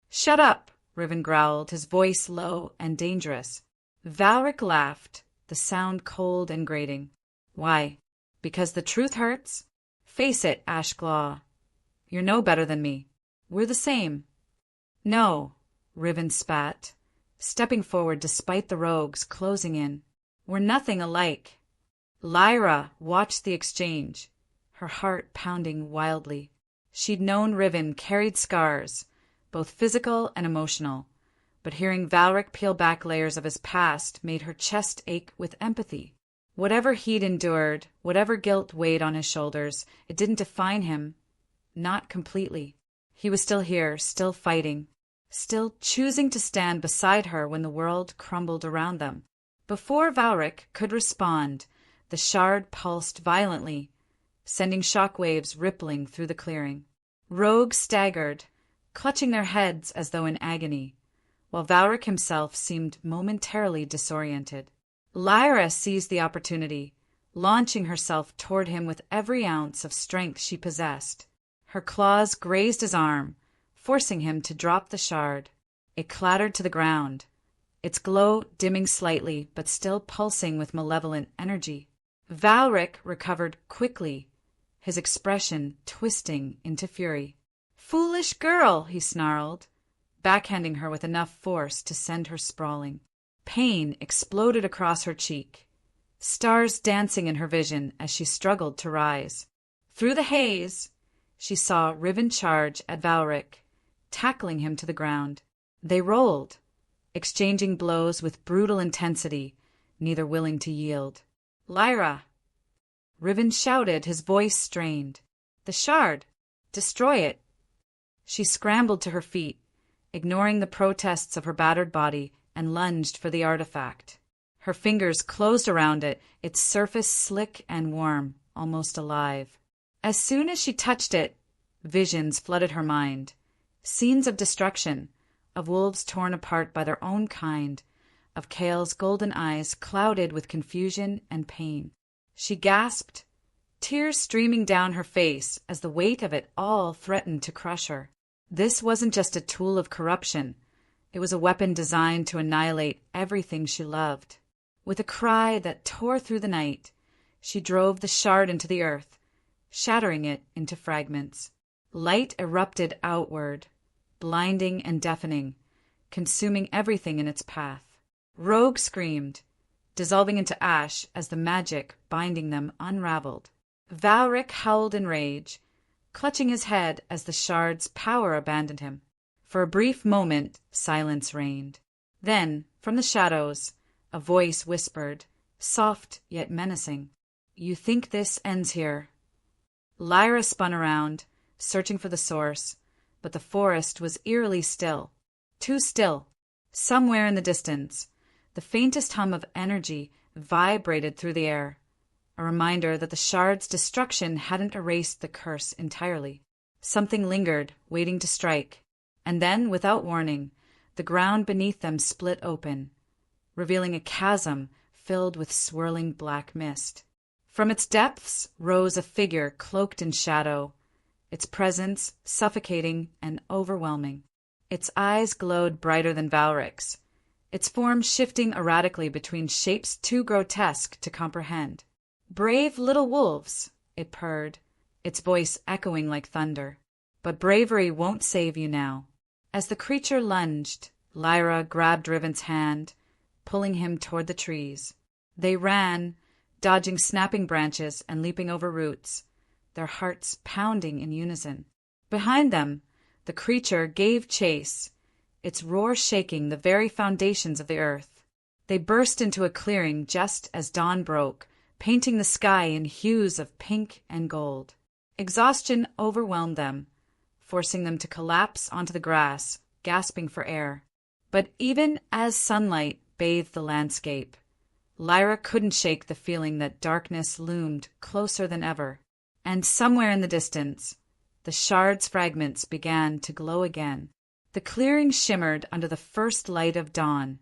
"Shut up," Riven growled, his voice low and dangerous. Valric laughed, the sound cold and grating. "Why? Because the truth hurts? Face it, Ashclaw. You're no better than me. We're the same." "No," Riven spat, stepping forward despite the rogues closing in. "We're nothing alike." Lyra watched the exchange, her heart pounding wildly. She'd known Riven carried scars, both physical and emotional, but hearing Valric peel back layers of his past made her chest ache with empathy. Whatever he'd endured, whatever guilt weighed on his shoulders, it didn't define him. Not completely. He was still here, still fighting, still choosing to stand beside her when the world crumbled around them. Before Valric could respond, the shard pulsed violently, sending shockwaves rippling through the clearing. Rogues staggered, clutching their heads as though in agony, while Valric himself seemed momentarily disoriented. Lyra seized the opportunity, launching herself toward him with every ounce of strength she possessed. Her claws grazed his arm, forcing him to drop the shard. It clattered to the ground, its glow dimming slightly but still pulsing with malevolent energy. Valric recovered quickly, his expression twisting into fury. "Foolish girl," he snarled, backhanding her with enough force to send her sprawling. Pain exploded across her cheek, stars dancing in her vision as she struggled to rise. Through the haze, she saw Riven charge at Valric, tackling him to the ground. They rolled, exchanging blows with brutal intensity, neither willing to yield. "Lyra!" Riven shouted, his voice strained. "The shard! Destroy it!" She scrambled to her feet, ignoring the protests of her battered body, and lunged for the artifact. Her fingers closed around it, its surface slick and warm, almost alive. As soon as she touched it, visions flooded her mind. Scenes of destruction, of wolves torn apart by their own kind, of Kael's golden eyes clouded with confusion and pain. She gasped, tears streaming down her face as the weight of it all threatened to crush her. This wasn't just a tool of corruption. It was a weapon designed to annihilate everything she loved. With a cry that tore through the night, she drove the shard into the earth, shattering it into fragments. Light erupted outward, blinding and deafening, consuming everything in its path. Rogue screamed, dissolving into ash as the magic binding them unraveled. Valric howled in rage, clutching his head as the shard's power abandoned him. For a brief moment, silence reigned. Then, from the shadows, a voice whispered, soft yet menacing, "You think this ends here?" Lyra spun around, searching for the source, but the forest was eerily still. Too still. Somewhere in the distance, the faintest hum of energy vibrated through the air, a reminder that the shard's destruction hadn't erased the curse entirely. Something lingered, waiting to strike, and then, without warning, the ground beneath them split open, revealing a chasm filled with swirling black mist. From its depths rose a figure cloaked in shadow, its presence suffocating and overwhelming. Its eyes glowed brighter than Valric's, its form shifting erratically between shapes too grotesque to comprehend. "Brave little wolves," it purred, its voice echoing like thunder. "But bravery won't save you now." As the creature lunged, Lyra grabbed Riven's hand, pulling him toward the trees. They ran, dodging snapping branches and leaping over roots, their hearts pounding in unison. Behind them, the creature gave chase, its roar shaking the very foundations of the earth. They burst into a clearing just as dawn broke, painting the sky in hues of pink and gold. Exhaustion overwhelmed them, forcing them to collapse onto the grass, gasping for air. But even as sunlight bathed the landscape, Lyra couldn't shake the feeling that darkness loomed closer than ever. And somewhere in the distance, the shard's fragments began to glow again. The clearing shimmered under the first light of dawn,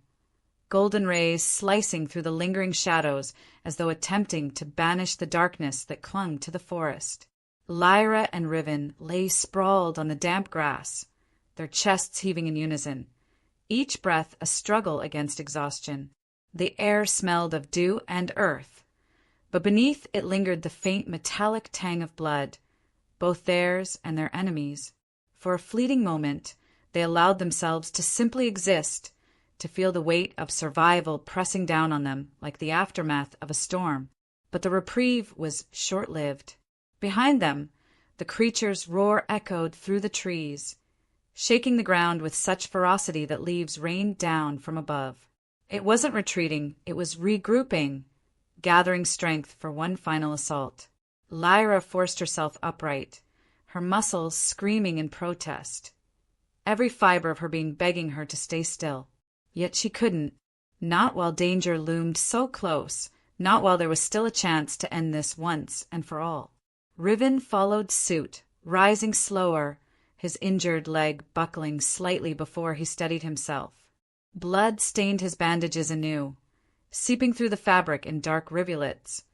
golden rays slicing through the lingering shadows as though attempting to banish the darkness that clung to the forest. Lyra and Riven lay sprawled on the damp grass, their chests heaving in unison, each breath a struggle against exhaustion. The air smelled of dew and earth, but beneath it lingered the faint metallic tang of blood, both theirs and their enemies. For a fleeting moment, they allowed themselves to simply exist, to feel the weight of survival pressing down on them like the aftermath of a storm. But the reprieve was short-lived. Behind them, the creature's roar echoed through the trees, shaking the ground with such ferocity that leaves rained down from above. It wasn't retreating, it was regrouping, gathering strength for one final assault. Lyra forced herself upright, her muscles screaming in protest, every fiber of her being begging her to stay still. Yet she couldn't. Not while danger loomed so close, not while there was still a chance to end this once and for all. Riven followed suit, rising slower, his injured leg buckling slightly before he steadied himself. Blood stained his bandages anew, seeping through the fabric in dark rivulets,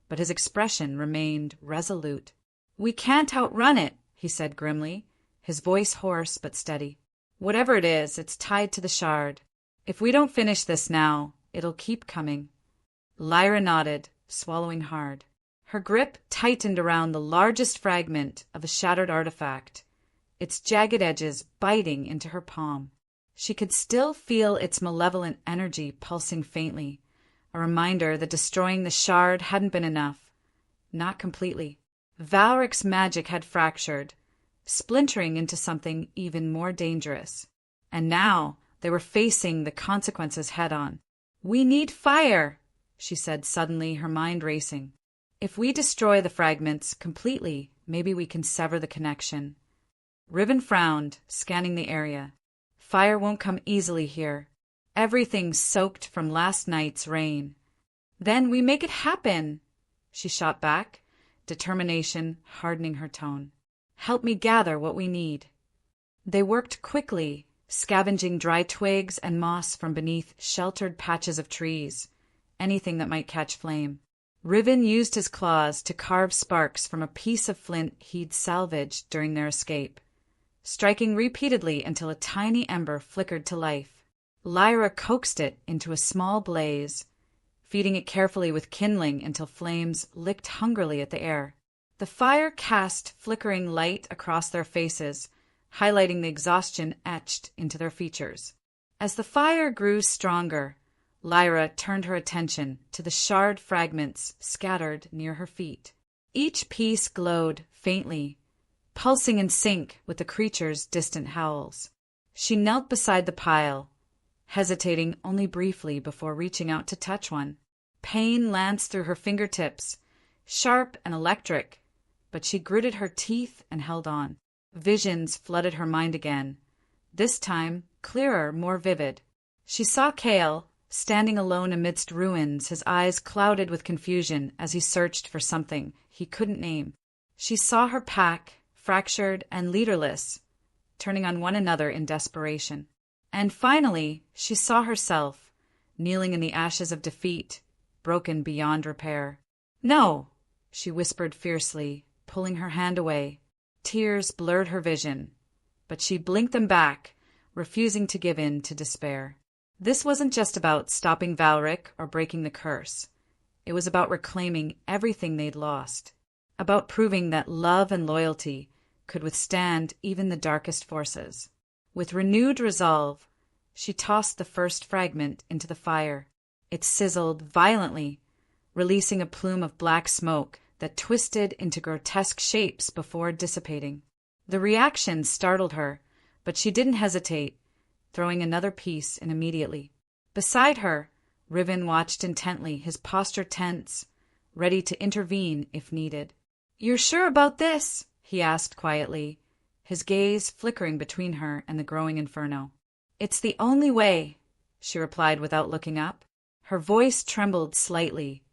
but his expression remained resolute. "We can't outrun it," he said grimly, his voice hoarse but steady. "Whatever it is, it's tied to the shard. If we don't finish this now, it'll keep coming." Lyra nodded, swallowing hard. Her grip tightened around the largest fragment of a shattered artifact, its jagged edges biting into her palm. She could still feel its malevolent energy pulsing faintly, a reminder that destroying the shard hadn't been enough. Not completely. Valric's magic had fractured, splintering into something even more dangerous. And now they were facing the consequences head-on. "We need fire," she said suddenly, her mind racing. "If we destroy the fragments completely, maybe we can sever the connection." Riven frowned, scanning the area. "Fire won't come easily here. Everything's soaked from last night's rain." "Then we make it happen," she shot back, determination hardening her tone. "Help me gather what we need." They worked quickly, scavenging dry twigs and moss from beneath sheltered patches of trees, anything that might catch flame. Riven used his claws to carve sparks from a piece of flint he'd salvaged during their escape, striking repeatedly until a tiny ember flickered to life. Lyra coaxed it into a small blaze, feeding it carefully with kindling until flames licked hungrily at the air. The fire cast flickering light across their faces, highlighting the exhaustion etched into their features. As the fire grew stronger, Lyra turned her attention to the shard fragments scattered near her feet. Each piece glowed faintly, pulsing in sync with the creature's distant howls. She knelt beside the pile, hesitating only briefly before reaching out to touch one. Pain lanced through her fingertips, sharp and electric, but she gritted her teeth and held on. Visions flooded her mind again, this time clearer, more vivid. She saw Kael, standing alone amidst ruins, his eyes clouded with confusion as he searched for something he couldn't name. She saw her pack, fractured and leaderless, turning on one another in desperation. And finally, she saw herself, kneeling in the ashes of defeat, broken beyond repair. "No," she whispered fiercely, pulling her hand away. Tears blurred her vision, but she blinked them back, refusing to give in to despair. This wasn't just about stopping Valric or breaking the curse. It was about reclaiming everything they'd lost, about proving that love and loyalty could withstand even the darkest forces. With renewed resolve, she tossed the first fragment into the fire. It sizzled violently, releasing a plume of black smoke that twisted into grotesque shapes before dissipating. The reaction startled her, but she didn't hesitate, throwing another piece in immediately. Beside her, Riven watched intently, his posture tense, ready to intervene if needed. "You're sure about this?" he asked quietly, his gaze flickering between her and the growing inferno. "It's the only way," she replied without looking up. Her voice trembled slightly,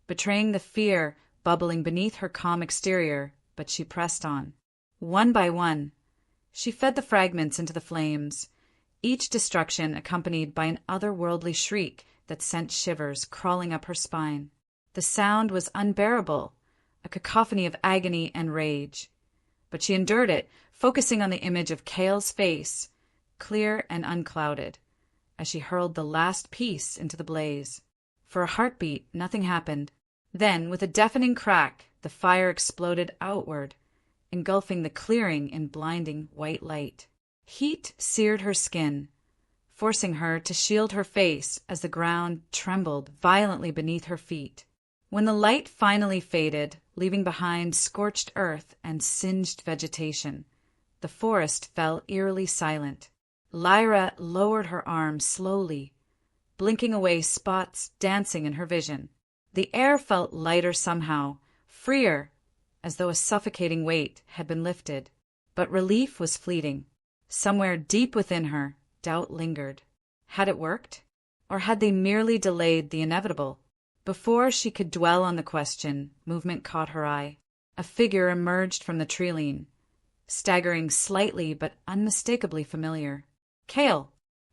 betraying the fear bubbling beneath her calm exterior, but she pressed on. One by one, she fed the fragments into the flames, each destruction accompanied by an otherworldly shriek that sent shivers crawling up her spine. The sound was unbearable, a cacophony of agony and rage. But she endured it, focusing on the image of Kael's face, clear and unclouded, as she hurled the last piece into the blaze. For a heartbeat, nothing happened. Then, with a deafening crack, the fire exploded outward, engulfing the clearing in blinding white light. Heat seared her skin, forcing her to shield her face as the ground trembled violently beneath her feet. When the light finally faded, leaving behind scorched earth and singed vegetation, the forest fell eerily silent. Lyra lowered her arms slowly, blinking away spots dancing in her vision. The air felt lighter somehow, freer, as though a suffocating weight had been lifted. But relief was fleeting. Somewhere deep within her, doubt lingered. Had it worked? Or had they merely delayed the inevitable? Before she could dwell on the question, movement caught her eye. A figure emerged from the treeline, staggering slightly but unmistakably familiar. Kael!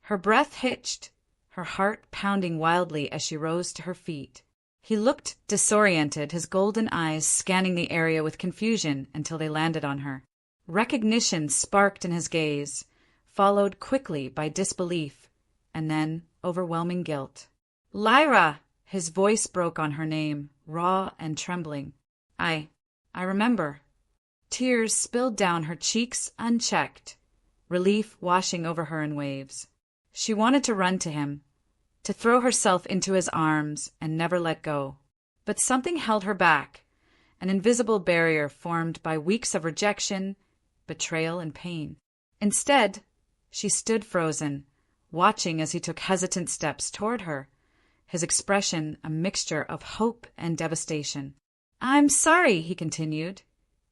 Her breath hitched, her heart pounding wildly as she rose to her feet. He looked disoriented, his golden eyes scanning the area with confusion until they landed on her. Recognition sparked in his gaze, followed quickly by disbelief, and then overwhelming guilt. Lyra! His voice broke on her name, raw and trembling. I remember. Tears spilled down her cheeks unchecked, relief washing over her in waves. She wanted to run to him, to throw herself into his arms and never let go. But something held her back, an invisible barrier formed by weeks of rejection, betrayal, and pain. Instead, she stood frozen, watching as he took hesitant steps toward her, his expression a mixture of hope and devastation. I'm sorry, he continued,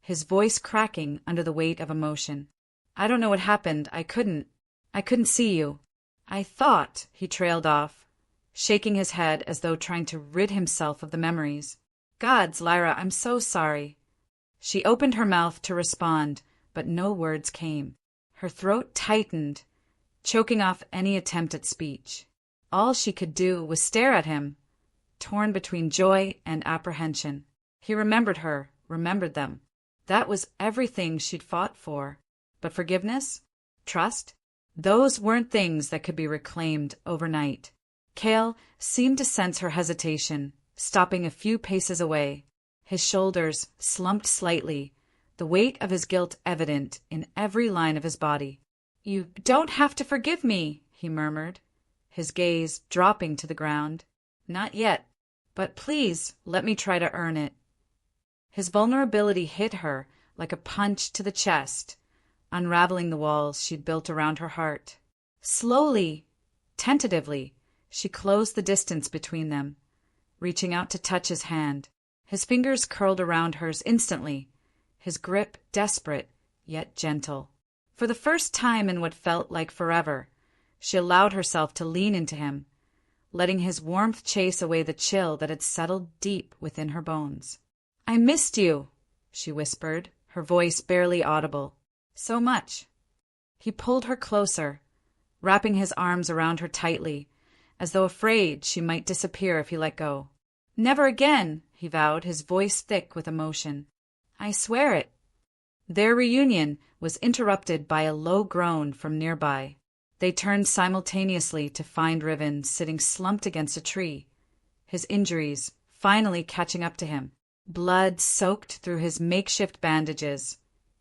his voice cracking under the weight of emotion. I don't know what happened. I couldn't see you. I thought, he trailed off, shaking his head as though trying to rid himself of the memories. Gods, Lyra, I'm so sorry. She opened her mouth to respond, but no words came. Her throat tightened, choking off any attempt at speech. All she could do was stare at him, torn between joy and apprehension. He remembered her, remembered them. That was everything she'd fought for. But forgiveness? Trust? Those weren't things that could be reclaimed overnight. Kael seemed to sense her hesitation, stopping a few paces away. His shoulders slumped slightly, the weight of his guilt evident in every line of his body. You don't have to forgive me, he murmured, his gaze dropping to the ground. Not yet, but please let me try to earn it. His vulnerability hit her like a punch to the chest, unraveling the walls she'd built around her heart. Slowly, tentatively, she closed the distance between them, reaching out to touch his hand. His fingers curled around hers instantly, his grip desperate yet gentle. For the first time in what felt like forever, she allowed herself to lean into him, letting his warmth chase away the chill that had settled deep within her bones. I missed you, she whispered, her voice barely audible. So much. He pulled her closer, wrapping his arms around her tightly, as though afraid she might disappear if he let go. Never again, he vowed, his voice thick with emotion. I swear it. Their reunion was interrupted by a low groan from nearby. They turned simultaneously to find Riven sitting slumped against a tree, his injuries finally catching up to him. Blood soaked through his makeshift bandages,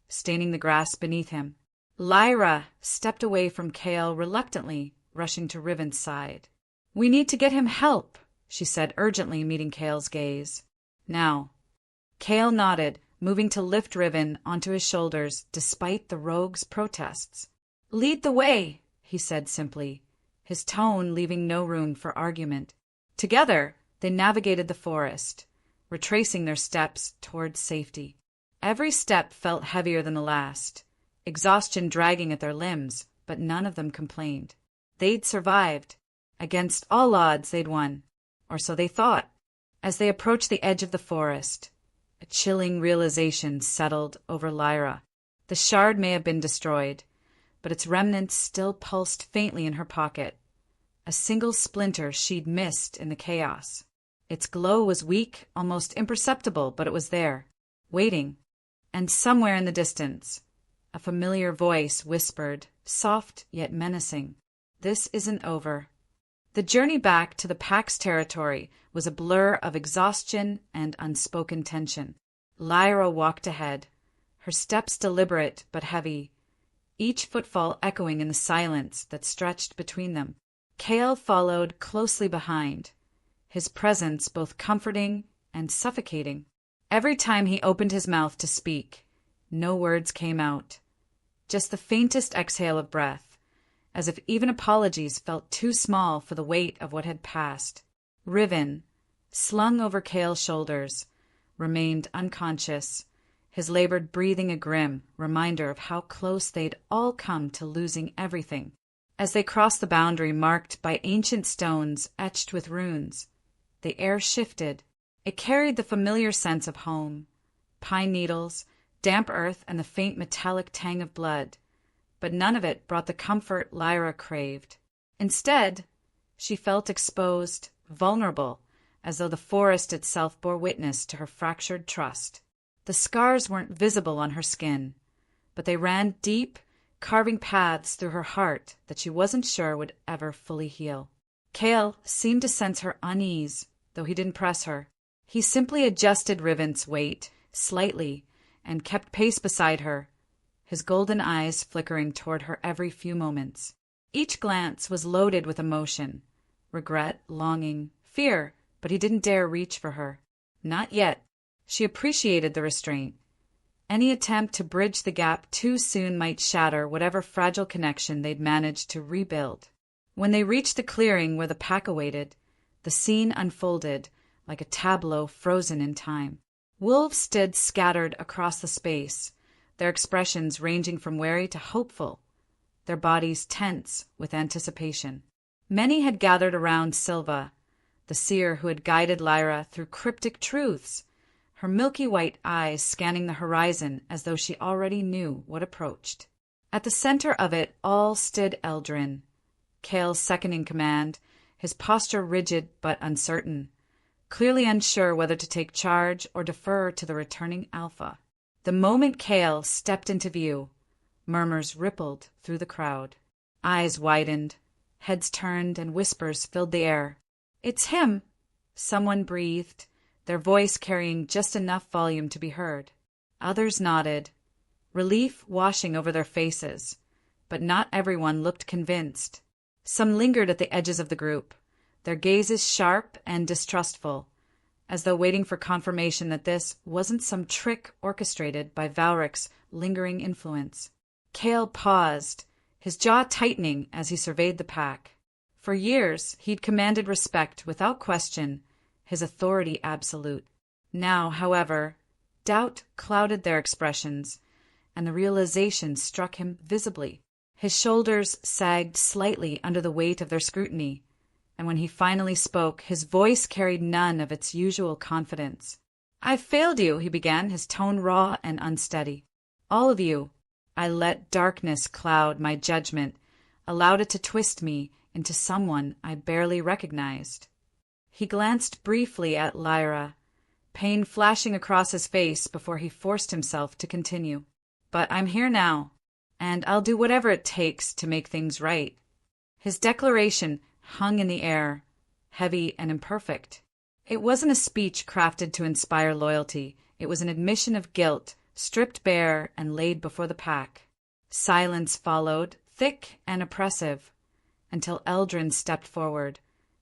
staining the grass beneath him. Lyra stepped away from Kael reluctantly, rushing to Riven's side. We need to get him help, she said urgently, meeting Kael's gaze. Now. Kael nodded, moving to lift Riven onto his shoulders despite the rogue's protests. Lead the way, he said simply, his tone leaving no room for argument. Together, they navigated the forest, retracing their steps towards safety. Every step felt heavier than the last, exhaustion dragging at their limbs, but none of them complained. They'd survived. Against all odds, they'd won. Or so they thought. As they approached the edge of the forest, a chilling realization settled over Lyra. The shard may have been destroyed, but its remnants still pulsed faintly in her pocket. A single splinter she'd missed in the chaos. Its glow was weak, almost imperceptible, but it was there, waiting. And somewhere in the distance, a familiar voice whispered, soft yet menacing, "This isn't over." The journey back to the Pack's territory was a blur of exhaustion and unspoken tension. Lyra walked ahead, her steps deliberate but heavy, each footfall echoing in the silence that stretched between them. Kael followed closely behind, his presence both comforting and suffocating. Every time he opened his mouth to speak, no words came out, just the faintest exhale of breath, as if even apologies felt too small for the weight of what had passed. Riven, slung over Kael's shoulders, remained unconscious, his labored breathing a grim reminder of how close they'd all come to losing everything. As they crossed the boundary marked by ancient stones etched with runes, the air shifted. It carried the familiar sense of home, pine needles, damp earth, and the faint metallic tang of blood, but none of it brought the comfort Lyra craved. Instead, she felt exposed, vulnerable, as though the forest itself bore witness to her fractured trust. The scars weren't visible on her skin, but they ran deep, carving paths through her heart that she wasn't sure would ever fully heal. Kael seemed to sense her unease, though he didn't press her. He simply adjusted Riven's weight slightly and kept pace beside her, his golden eyes flickering toward her every few moments. Each glance was loaded with emotion, regret, longing, fear, but he didn't dare reach for her. Not yet. She appreciated the restraint. Any attempt to bridge the gap too soon might shatter whatever fragile connection they'd managed to rebuild. When they reached the clearing where the pack awaited, the scene unfolded like a tableau frozen in time. Wolves stood scattered across the space, their expressions ranging from wary to hopeful, their bodies tense with anticipation. Many had gathered around Silva, the seer who had guided Lyra through cryptic truths, her milky white eyes scanning the horizon as though she already knew what approached. At the center of it all stood Eldrin, Kael's second in command, his posture rigid but uncertain, clearly unsure whether to take charge or defer to the returning alpha. The moment Kael stepped into view, murmurs rippled through the crowd. Eyes widened, heads turned, and whispers filled the air. "It's him," someone breathed, their voice carrying just enough volume to be heard. Others nodded, relief washing over their faces, but not everyone looked convinced. Some lingered at the edges of the group, their gazes sharp and distrustful, as though waiting for confirmation that this wasn't some trick orchestrated by Valric's lingering influence. Kael paused, his jaw tightening as he surveyed the pack. For years, he'd commanded respect without question, his authority absolute. Now, however, doubt clouded their expressions, and the realization struck him visibly. His shoulders sagged slightly under the weight of their scrutiny, and when he finally spoke, his voice carried none of its usual confidence. "I've failed you," he began, his tone raw and unsteady. "All of you. I let darkness cloud my judgment, allowed it to twist me into someone I barely recognized." He glanced briefly at Lyra, pain flashing across his face before he forced himself to continue. "But I'm here now, and I'll do whatever it takes to make things right." His declaration hung in the air, heavy and imperfect. It wasn't a speech crafted to inspire loyalty. It was an admission of guilt, stripped bare and laid before the pack. Silence followed, thick and oppressive, until Eldrin stepped forward,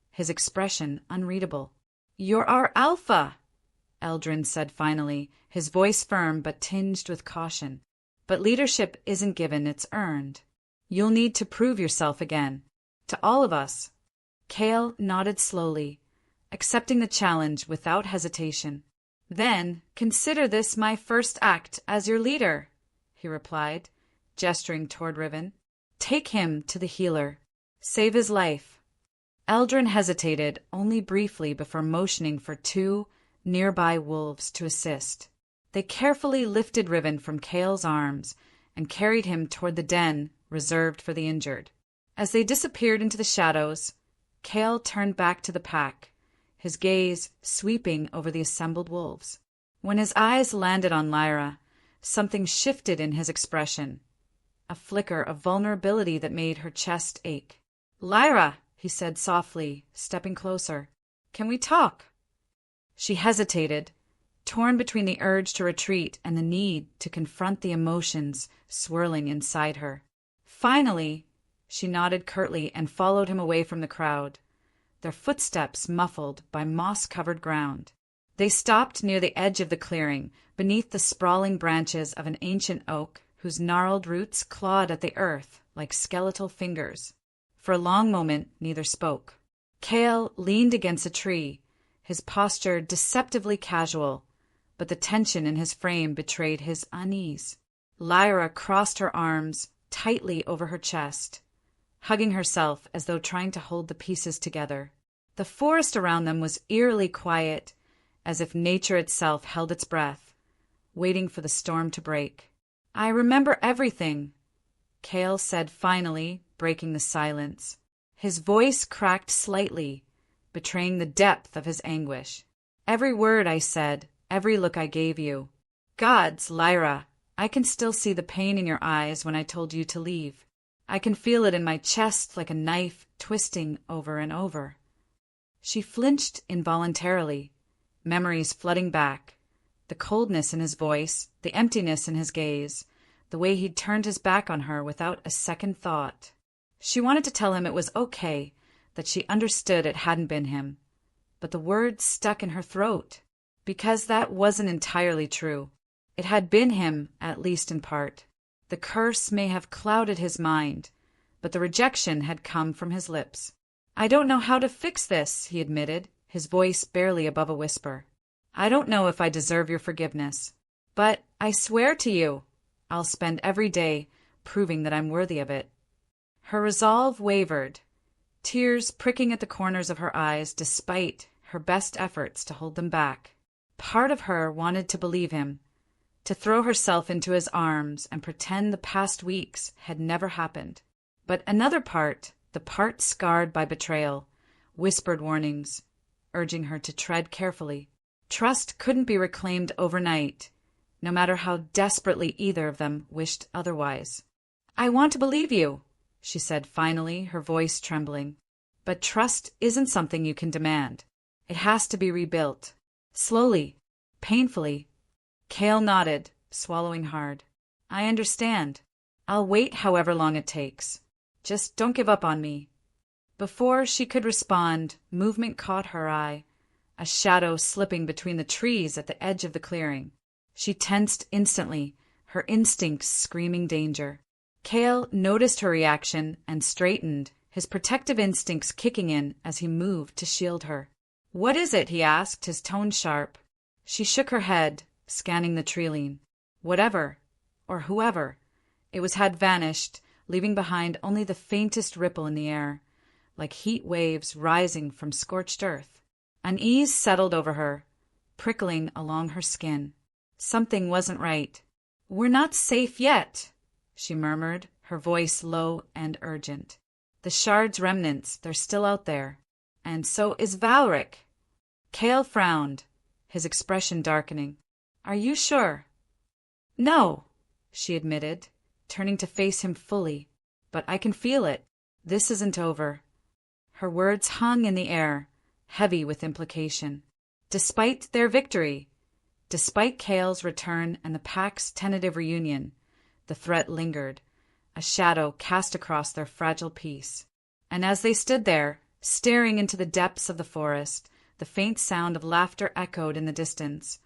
his expression unreadable. "You're our alpha," Eldrin said finally, his voice firm but tinged with caution. "But leadership isn't given, it's earned. You'll need to prove yourself again. To all of us." Kael nodded slowly, accepting the challenge without hesitation. "Then consider this my first act as your leader," he replied, gesturing toward Riven. "Take him to the healer. Save his life." Eldrin hesitated only briefly before motioning for two nearby wolves to assist. They carefully lifted Riven from Kael's arms and carried him toward the den reserved for the injured. As they disappeared into the shadows, Kael turned back to the pack, his gaze sweeping over the assembled wolves. When his eyes landed on Lyra, something shifted in his expression, a flicker of vulnerability that made her chest ache. "Lyra," he said softly, stepping closer. "Can we talk?" She hesitated, torn between the urge to retreat and the need to confront the emotions swirling inside her. Finally, she nodded curtly and followed him away from the crowd, their footsteps muffled by moss-covered ground. They stopped near the edge of the clearing, beneath the sprawling branches of an ancient oak whose gnarled roots clawed at the earth like skeletal fingers. For a long moment, neither spoke. Kael leaned against a tree, his posture deceptively casual, but the tension in his frame betrayed his unease. Lyra crossed her arms tightly over her chest, hugging herself as though trying to hold the pieces together. The forest around them was eerily quiet, as if nature itself held its breath, waiting for the storm to break. "I remember everything," Kael said finally, breaking the silence. His voice cracked slightly, betraying the depth of his anguish. "Every word I said, every look I gave you. Gods, Lyra, I can still see the pain in your eyes when I told you to leave. I can feel it in my chest like a knife twisting over and over." She flinched involuntarily, memories flooding back. The coldness in his voice, the emptiness in his gaze, the way he'd turned his back on her without a second thought. She wanted to tell him it was okay, that she understood it hadn't been him. But the words stuck in her throat, because that wasn't entirely true. It had been him, at least in part. The curse may have clouded his mind, but the rejection had come from his lips. "I don't know how to fix this," he admitted, his voice barely above a whisper. "I don't know if I deserve your forgiveness. But I swear to you, I'll spend every day proving that I'm worthy of it." Her resolve wavered, tears pricking at the corners of her eyes despite her best efforts to hold them back. Part of her wanted to believe him, to throw herself into his arms and pretend the past weeks had never happened. But another part, the part scarred by betrayal, whispered warnings, urging her to tread carefully. Trust couldn't be reclaimed overnight, no matter how desperately either of them wished otherwise. "I want to believe you," she said finally, her voice trembling. "But trust isn't something you can demand. It has to be rebuilt. Slowly, painfully." Kael nodded, swallowing hard. "I understand. I'll wait however long it takes. Just don't give up on me." Before she could respond, movement caught her eye, a shadow slipping between the trees at the edge of the clearing. She tensed instantly, her instincts screaming danger. Kael noticed her reaction and straightened, his protective instincts kicking in as he moved to shield her. "What is it?" he asked, his tone sharp. She shook her head, scanning the treeline. Whatever, or whoever it was had vanished, leaving behind only the faintest ripple in the air, like heat waves rising from scorched earth. Unease settled over her, prickling along her skin. Something wasn't right. "We're not safe yet," she murmured, her voice low and urgent. "The Shard's remnants, they're still out there. And so is Valric." Kael frowned, his expression darkening. "Are you sure?" "No," she admitted, turning to face him fully. "But I can feel it. This isn't over." Her words hung in the air, heavy with implication. Despite their victory, despite Kael's return and the pack's tentative reunion, the threat lingered, a shadow cast across their fragile peace. And as they stood there, staring into the depths of the forest, the faint sound of laughter echoed in the distance,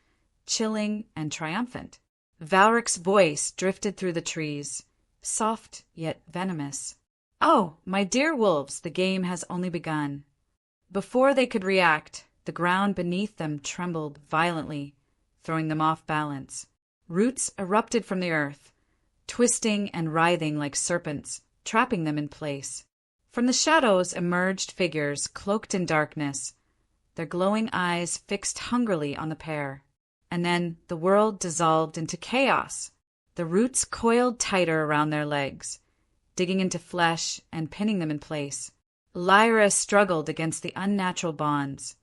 chilling and triumphant. Valric's voice drifted through the trees, soft yet venomous. "Oh, my dear wolves, the game has only begun." Before they could react, the ground beneath them trembled violently, throwing them off balance. Roots erupted from the earth, twisting and writhing like serpents, trapping them in place. From the shadows emerged figures cloaked in darkness, their glowing eyes fixed hungrily on the pair. And then the world dissolved into chaos. The roots coiled tighter around their legs, digging into flesh and pinning them in place. Lyra struggled against the unnatural bonds,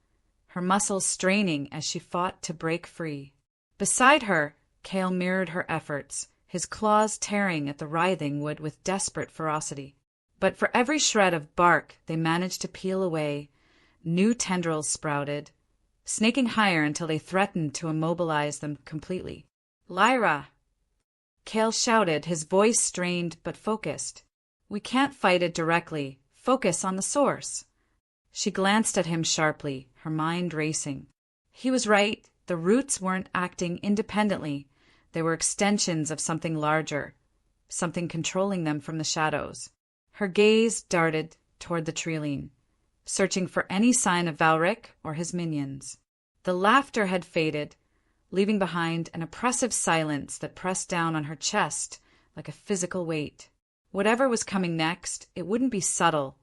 her muscles straining as she fought to break free. Beside her, Kael mirrored her efforts, his claws tearing at the writhing wood with desperate ferocity. But for every shred of bark they managed to peel away, new tendrils sprouted, snaking higher until they threatened to immobilize them completely. "Lyra!" Kael shouted, his voice strained but focused. "We can't fight it directly. Focus on the source." She glanced at him sharply, her mind racing. He was right. The roots weren't acting independently. They were extensions of something larger, something controlling them from the shadows. Her gaze darted toward the treeline, searching for any sign of Valric or his minions. The laughter had faded, leaving behind an oppressive silence that pressed down on her chest like a physical weight. Whatever was coming next, it wouldn't be subtle.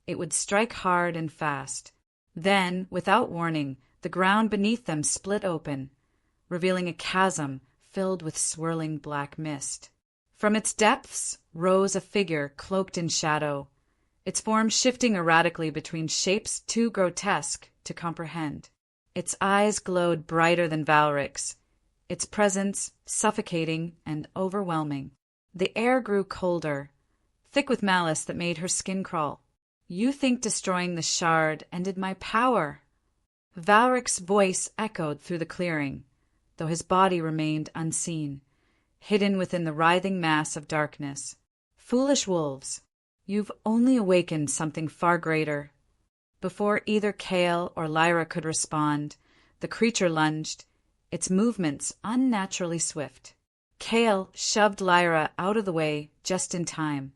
It would strike hard and fast. Then, without warning, the ground beneath them split open, revealing a chasm filled with swirling black mist. From its depths rose a figure cloaked in shadow, its form shifting erratically between shapes too grotesque to comprehend. Its eyes glowed brighter than Valric's, its presence suffocating and overwhelming. The air grew colder, thick with malice that made her skin crawl. "You think destroying the shard ended my power?" Valric's voice echoed through the clearing, though his body remained unseen, hidden within the writhing mass of darkness. "Foolish wolves, you've only awakened something far greater." Before either Kael or Lyra could respond, the creature lunged, its movements unnaturally swift. Kael shoved Lyra out of the way just in time,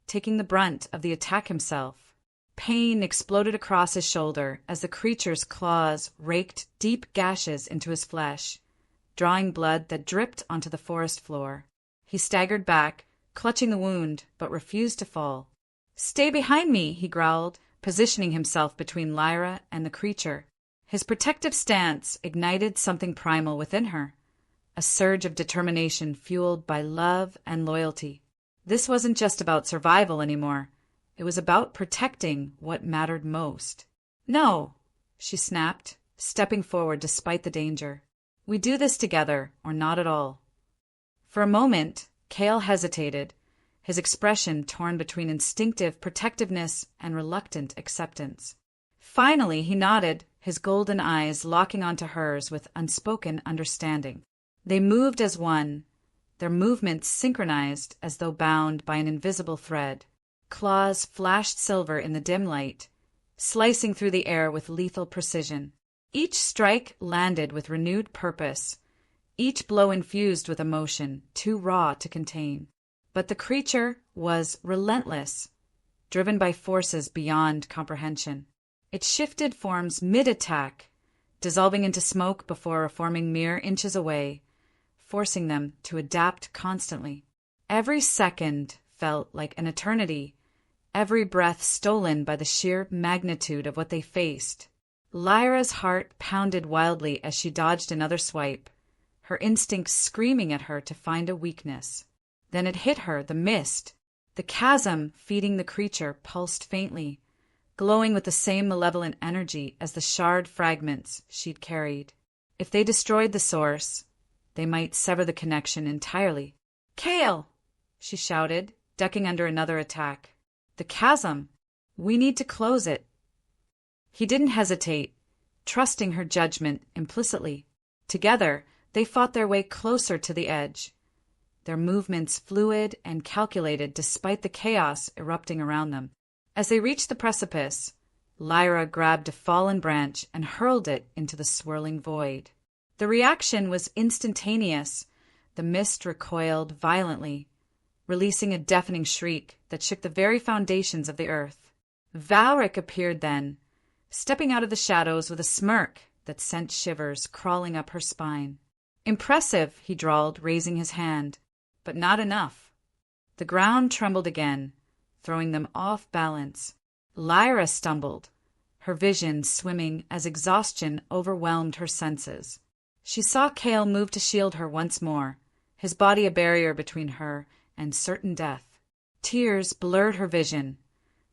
taking the brunt of the attack himself. Pain exploded across his shoulder as the creature's claws raked deep gashes into his flesh, drawing blood that dripped onto the forest floor. He staggered back, clutching the wound, but refused to fall. "Stay behind me," he growled, positioning himself between Lyra and the creature. His protective stance ignited something primal within her, a surge of determination fueled by love and loyalty. This wasn't just about survival anymore. It was about protecting what mattered most. "No," she snapped, stepping forward despite the danger. "We do this together, or not at all." For a moment, Kael hesitated, his expression torn between instinctive protectiveness and reluctant acceptance. Finally, he nodded, his golden eyes locking onto hers with unspoken understanding. They moved as one, their movements synchronized as though bound by an invisible thread. Claws flashed silver in the dim light, slicing through the air with lethal precision. Each strike landed with renewed purpose, each blow infused with emotion too raw to contain. But the creature was relentless, driven by forces beyond comprehension. It shifted forms mid-attack, dissolving into smoke before reforming mere inches away, forcing them to adapt constantly. Every second felt like an eternity, every breath stolen by the sheer magnitude of what they faced. Lyra's heart pounded wildly as she dodged another swipe, her instincts screaming at her to find a weakness. Then it hit her, the mist. The chasm feeding the creature pulsed faintly, glowing with the same malevolent energy as the shard fragments she'd carried. If they destroyed the source, they might sever the connection entirely. "Kael!" she shouted, ducking under another attack. "The chasm! We need to close it." He didn't hesitate, trusting her judgment implicitly. Together, they fought their way closer to the edge, their movements fluid and calculated despite the chaos erupting around them. As they reached the precipice, Lyra grabbed a fallen branch and hurled it into the swirling void. The reaction was instantaneous. The mist recoiled violently, releasing a deafening shriek that shook the very foundations of the earth. Valric appeared then, stepping out of the shadows with a smirk that sent shivers crawling up her spine. "Impressive," he drawled, raising his hand, "but not enough." The ground trembled again, throwing them off balance. Lyra stumbled, her vision swimming as exhaustion overwhelmed her senses. She saw Kael move to shield her once more, his body a barrier between her and certain death. Tears blurred her vision,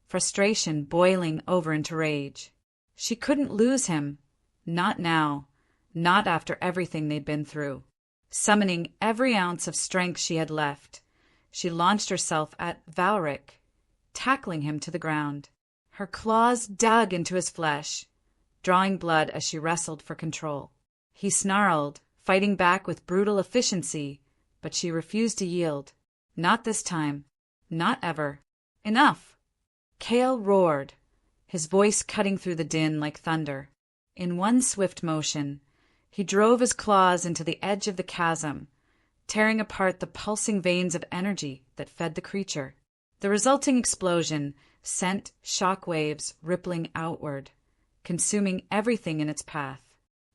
frustration boiling over into rage. She couldn't lose him, not now, not after everything they'd been through. Summoning every ounce of strength she had left, she launched herself at Valric, tackling him to the ground. Her claws dug into his flesh, drawing blood as she wrestled for control. He snarled, fighting back with brutal efficiency, but she refused to yield. Not this time. Not ever. "Enough!" Kael roared, his voice cutting through the din like thunder. In one swift motion, he drove his claws into the edge of the chasm, tearing apart the pulsing veins of energy that fed the creature. The resulting explosion sent shock waves rippling outward, consuming everything in its path.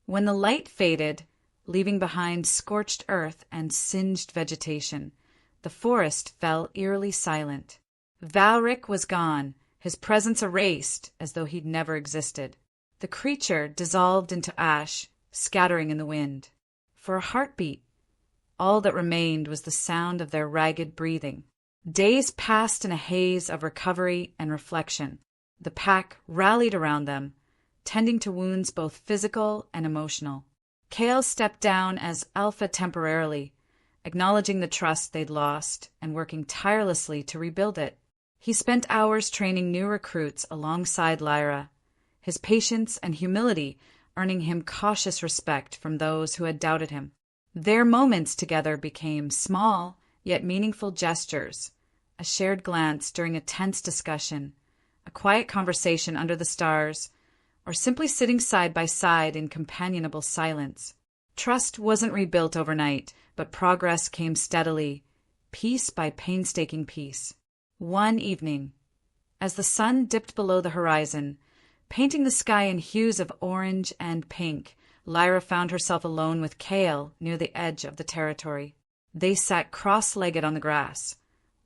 When the light faded, leaving behind scorched earth and singed vegetation, The forest fell eerily silent. Valric was gone, his presence erased as though he'd never existed. The creature dissolved into ash, scattering in the wind. For a heartbeat, all that remained was the sound of their ragged breathing. Days passed in a haze of recovery and reflection. The pack rallied around them, tending to wounds both physical and emotional. Kael stepped down as alpha temporarily, acknowledging the trust they'd lost and working tirelessly to rebuild it. He spent hours training new recruits alongside Lyra, his patience and humility earning him cautious respect from those who had doubted him. Their moments together became small, yet meaningful gestures, a shared glance during a tense discussion, a quiet conversation under the stars, or simply sitting side by side in companionable silence. Trust wasn't rebuilt overnight, but progress came steadily, piece by painstaking piece. One evening, as the sun dipped below the horizon, painting the sky in hues of orange and pink, Lyra found herself alone with Kael near the edge of the territory. They sat cross-legged on the grass,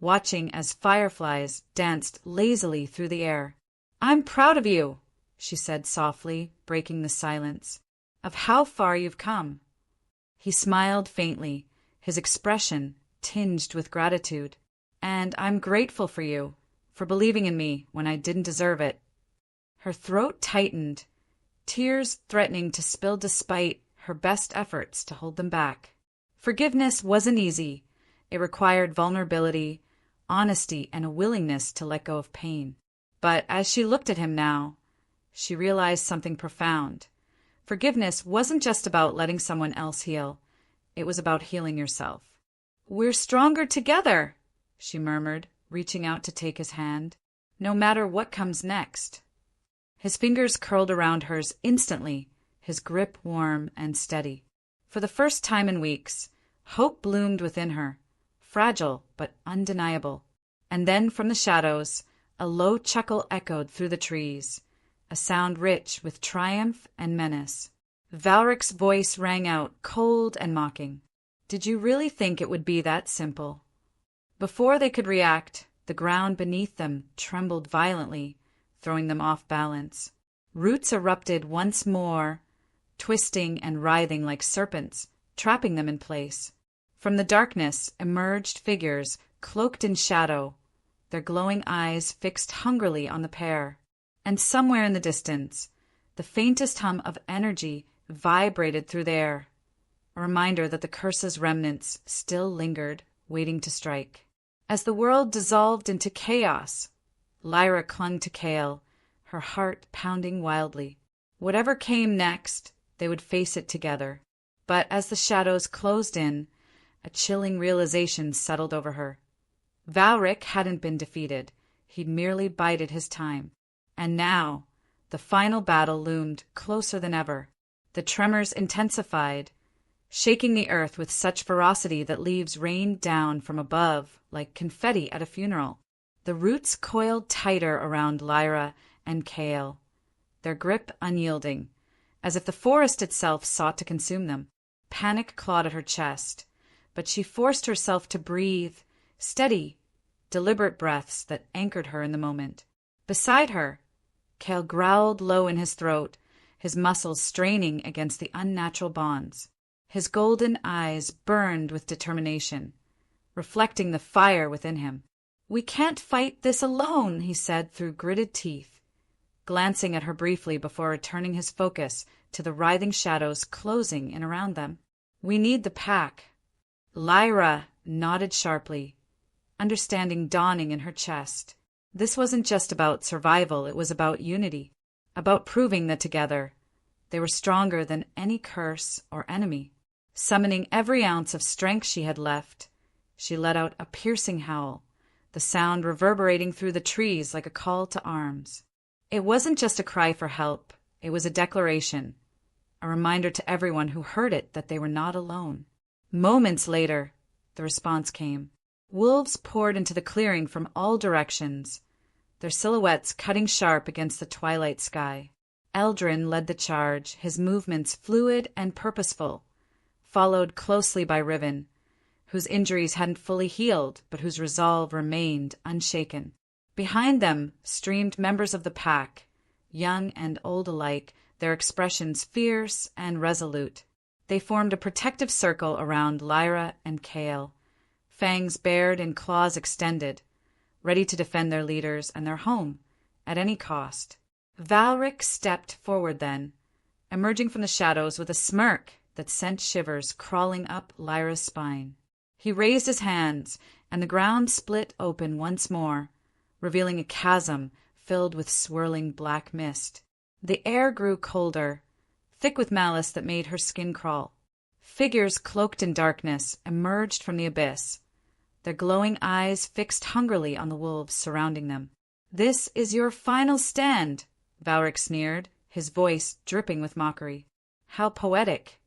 watching as fireflies danced lazily through the air. "I'm proud of you," she said softly, breaking the silence, "of how far you've come." He smiled faintly, his expression tinged with gratitude. "And I'm grateful for you, for believing in me when I didn't deserve it." Her throat tightened, tears threatening to spill despite her best efforts to hold them back. Forgiveness wasn't easy. It required vulnerability, honesty, and a willingness to let go of pain. But as she looked at him now, she realized something profound. Forgiveness wasn't just about letting someone else heal. It was about healing yourself. "We're stronger together," she murmured, reaching out to take his hand. "No matter what comes next." His fingers curled around hers instantly, his grip warm and steady. For the first time in weeks, hope bloomed within her, fragile but undeniable. And then from the shadows, a low chuckle echoed through the trees, a sound rich with triumph and menace. Valric's voice rang out, cold and mocking. "Did you really think it would be that simple?" Before they could react, the ground beneath them trembled violently, throwing them off balance. Roots erupted once more, twisting and writhing like serpents, trapping them in place. From the darkness emerged figures cloaked in shadow, their glowing eyes fixed hungrily on the pair. And somewhere in the distance, the faintest hum of energy vibrated through the air, a reminder that the curse's remnants still lingered, waiting to strike. As the world dissolved into chaos, Lyra clung to Kael, her heart pounding wildly. Whatever came next, they would face it together. But as the shadows closed in, a chilling realization settled over her. Valric hadn't been defeated. He'd merely bided his time. And now, the final battle loomed closer than ever. The tremors intensified, shaking the earth with such ferocity that leaves rained down from above like confetti at a funeral. The roots coiled tighter around Lyra and Kael, their grip unyielding, as if the forest itself sought to consume them. Panic clawed at her chest, but she forced herself to breathe, steady, deliberate breaths that anchored her in the moment. Beside her, Kael growled low in his throat, his muscles straining against the unnatural bonds. His golden eyes burned with determination, reflecting the fire within him. "We can't fight this alone," he said through gritted teeth, glancing at her briefly before returning his focus to the writhing shadows closing in around them. "We need the pack." Lyra nodded sharply, understanding dawning in her chest. This wasn't just about survival, it was about unity, about proving that together they were stronger than any curse or enemy. Summoning every ounce of strength she had left, she let out a piercing howl, the sound reverberating through the trees like a call to arms. It wasn't just a cry for help, it was a declaration, a reminder to everyone who heard it that they were not alone. Moments later, the response came. Wolves poured into the clearing from all directions, their silhouettes cutting sharp against the twilight sky. Eldrin led the charge, his movements fluid and purposeful, followed closely by Riven, whose injuries hadn't fully healed, but whose resolve remained unshaken. Behind them streamed members of the pack, young and old alike, their expressions fierce and resolute. They formed a protective circle around Lyra and Kael, fangs bared and claws extended, ready to defend their leaders and their home at any cost. Valric stepped forward then, emerging from the shadows with a smirk that sent shivers crawling up Lyra's spine. He raised his hands, and the ground split open once more, revealing a chasm filled with swirling black mist. The air grew colder, thick with malice that made her skin crawl. Figures cloaked in darkness emerged from the abyss, their glowing eyes fixed hungrily on the wolves surrounding them. "This is your final stand," Valric sneered, his voice dripping with mockery. "How poetic."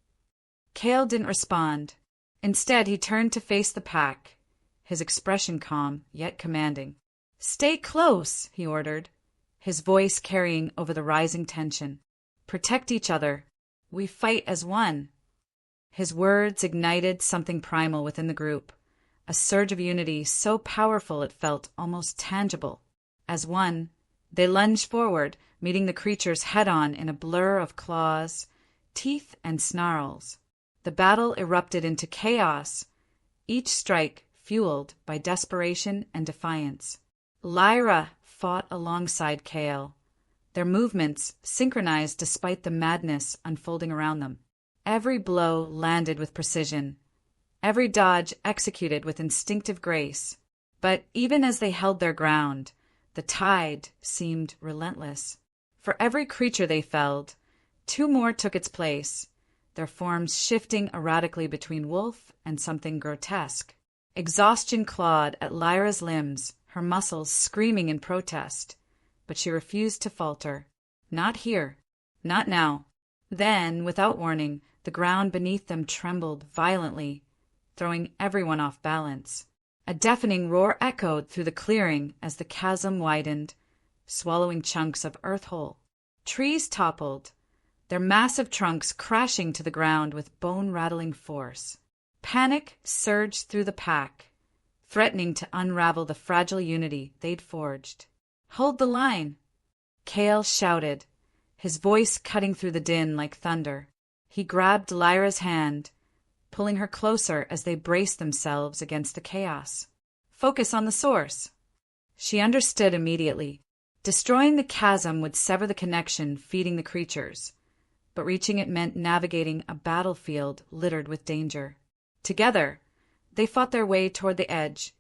Kael didn't respond. Instead, he turned to face the pack, his expression calm, yet commanding. "Stay close," he ordered, his voice carrying over the rising tension. "Protect each other. We fight as one." His words ignited something primal within the group, a surge of unity so powerful it felt almost tangible. As one, they lunged forward, meeting the creatures head-on in a blur of claws, teeth, and snarls. The battle erupted into chaos, each strike fueled by desperation and defiance. Lyra fought alongside Kael, their movements synchronized despite the madness unfolding around them. Every blow landed with precision, every dodge executed with instinctive grace. But even as they held their ground, the tide seemed relentless. For every creature they felled, two more took its place, their forms shifting erratically between wolf and something grotesque. Exhaustion clawed at Lyra's limbs, her muscles screaming in protest, but she refused to falter. Not here. Not now. Then, without warning, the ground beneath them trembled violently, throwing everyone off balance. A deafening roar echoed through the clearing as the chasm widened, swallowing chunks of earth whole. Trees toppled, their massive trunks crashing to the ground with bone-rattling force. Panic surged through the pack, threatening to unravel the fragile unity they'd forged. "Hold the line!" Kael shouted, his voice cutting through the din like thunder. He grabbed Lyra's hand, pulling her closer as they braced themselves against the chaos. "Focus on the source." She understood immediately. Destroying the chasm would sever the connection feeding the creatures, but reaching it meant navigating a battlefield littered with danger. Together, they fought their way toward the edge,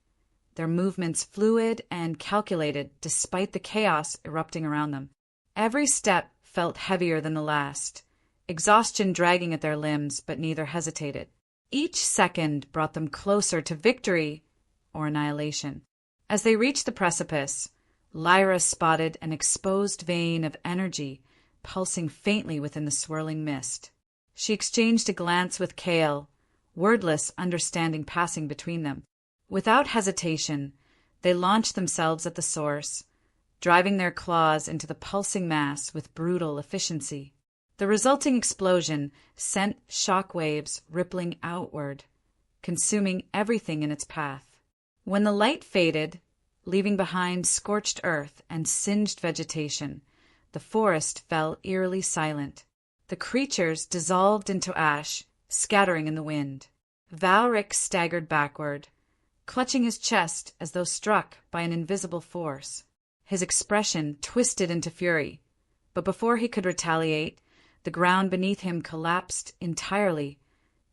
their movements fluid and calculated despite the chaos erupting around them. Every step felt heavier than the last, exhaustion dragging at their limbs, but neither hesitated. Each second brought them closer to victory or annihilation. As they reached the precipice, Lyra spotted an exposed vein of energy pulsing faintly within the swirling mist. She exchanged a glance with Kael, wordless understanding passing between them. Without hesitation, they launched themselves at the source, driving their claws into the pulsing mass with brutal efficiency. The resulting explosion sent shock waves rippling outward, consuming everything in its path. When the light faded, leaving behind scorched earth and singed vegetation, the forest fell eerily silent. The creatures dissolved into ash, scattering in the wind. Valric staggered backward, clutching his chest as though struck by an invisible force. His expression twisted into fury, but before he could retaliate, the ground beneath him collapsed entirely,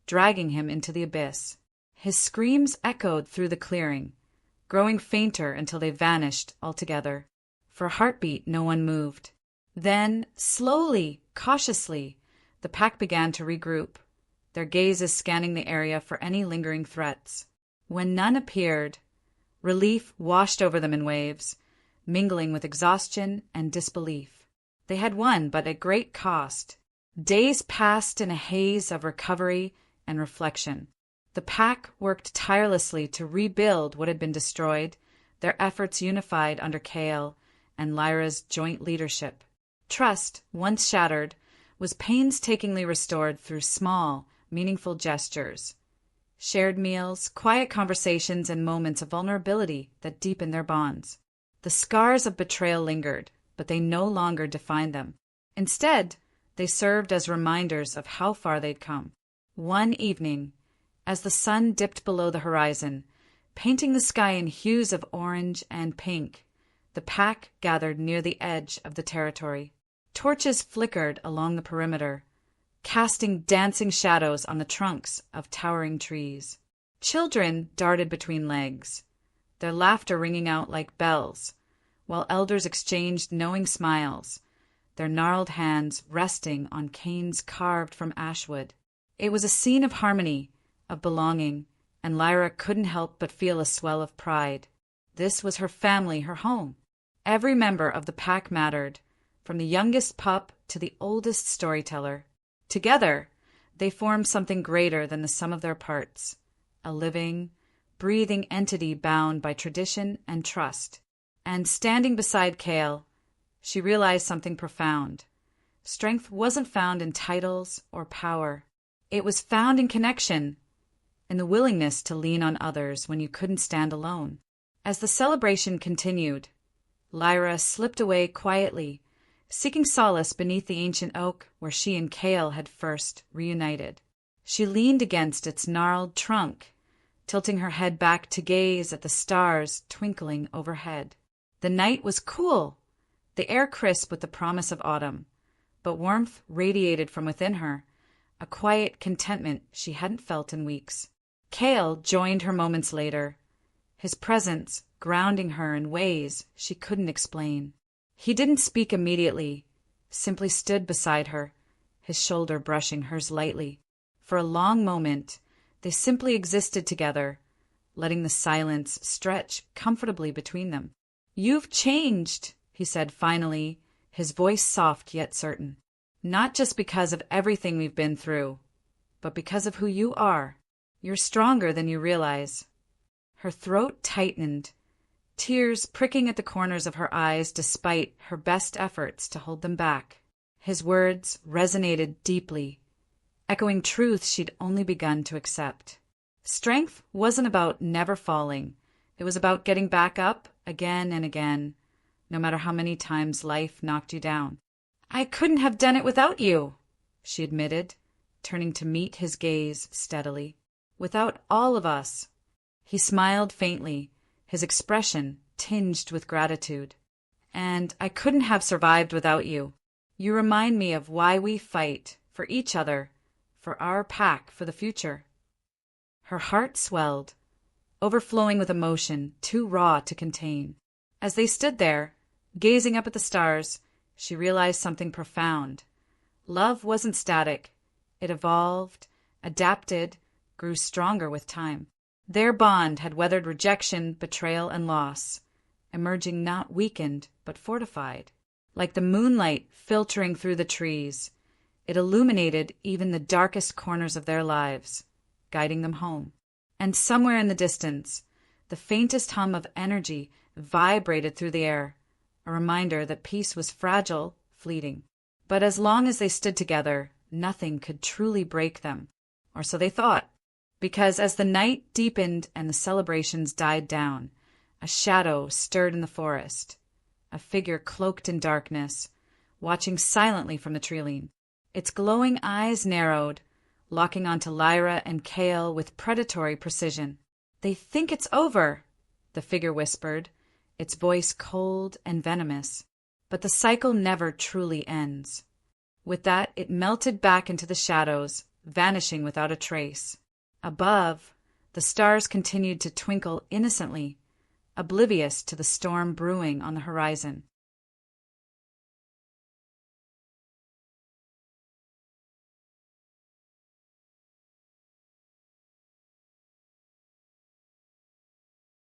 dragging him into the abyss. His screams echoed through the clearing, growing fainter until they vanished altogether. For a heartbeat, no one moved. Then, slowly, cautiously, the pack began to regroup, their gazes scanning the area for any lingering threats. When none appeared, relief washed over them in waves, mingling with exhaustion and disbelief. They had won, but at great cost. Days passed in a haze of recovery and reflection. The pack worked tirelessly to rebuild what had been destroyed, their efforts unified under Kael and Lyra's joint leadership. Trust, once shattered, was painstakingly restored through small, meaningful gestures, Shared meals, quiet conversations, and moments of vulnerability that deepened their bonds. The scars of betrayal lingered, but they no longer defined them. Instead, they served as reminders of how far they'd come. One evening, as the sun dipped below the horizon, painting the sky in hues of orange and pink, the pack gathered near the edge of the territory. Torches flickered along the perimeter, casting dancing shadows on the trunks of towering trees. Children darted between legs, their laughter ringing out like bells, while elders exchanged knowing smiles, their gnarled hands resting on canes carved from ashwood. It was a scene of harmony, of belonging, and Lyra couldn't help but feel a swell of pride. This was her family, her home. Every member of the pack mattered, from the youngest pup to the oldest storyteller. Together, they formed something greater than the sum of their parts, a living, breathing entity bound by tradition and trust. And standing beside Kael, she realized something profound. Strength wasn't found in titles or power. It was found in connection, in the willingness to lean on others when you couldn't stand alone. As the celebration continued, Lyra slipped away quietly, seeking solace beneath the ancient oak where she and Kael had first reunited. She leaned against its gnarled trunk, tilting her head back to gaze at the stars twinkling overhead. The night was cool, the air crisp with the promise of autumn, but warmth radiated from within her, a quiet contentment she hadn't felt in weeks. Kael joined her moments later, his presence grounding her in ways she couldn't explain. He didn't speak immediately, simply stood beside her, his shoulder brushing hers lightly. For a long moment, they simply existed together, letting the silence stretch comfortably between them. "You've changed," he said finally, his voice soft yet certain. "Not just because of everything we've been through, but because of who you are. You're stronger than you realize." Her throat tightened, tears pricking at the corners of her eyes despite her best efforts to hold them back. His words resonated deeply, echoing truths she'd only begun to accept. Strength wasn't about never falling. It was about getting back up again and again, no matter how many times life knocked you down. "I couldn't have done it without you," she admitted, turning to meet his gaze steadily. "Without all of us." He smiled faintly, his expression tinged with gratitude. "And I couldn't have survived without you. You remind me of why we fight, for each other, for our pack, for the future." Her heart swelled, overflowing with emotion too raw to contain. As they stood there, gazing up at the stars, she realized something profound. Love wasn't static. It evolved, adapted, grew stronger with time. Their bond had weathered rejection, betrayal, and loss, emerging not weakened, but fortified. Like the moonlight filtering through the trees, it illuminated even the darkest corners of their lives, guiding them home. And somewhere in the distance, the faintest hum of energy vibrated through the air, a reminder that peace was fragile, fleeting. But as long as they stood together, nothing could truly break them, or so they thought. Because as the night deepened and the celebrations died down, a shadow stirred in the forest, a figure cloaked in darkness, watching silently from the treeline. Its glowing eyes narrowed, locking onto Lyra and Kael with predatory precision. "They think it's over," the figure whispered, its voice cold and venomous. But the cycle never truly ends. With that, it melted back into the shadows, vanishing without a trace. Above, the stars continued to twinkle innocently, oblivious to the storm brewing on the horizon.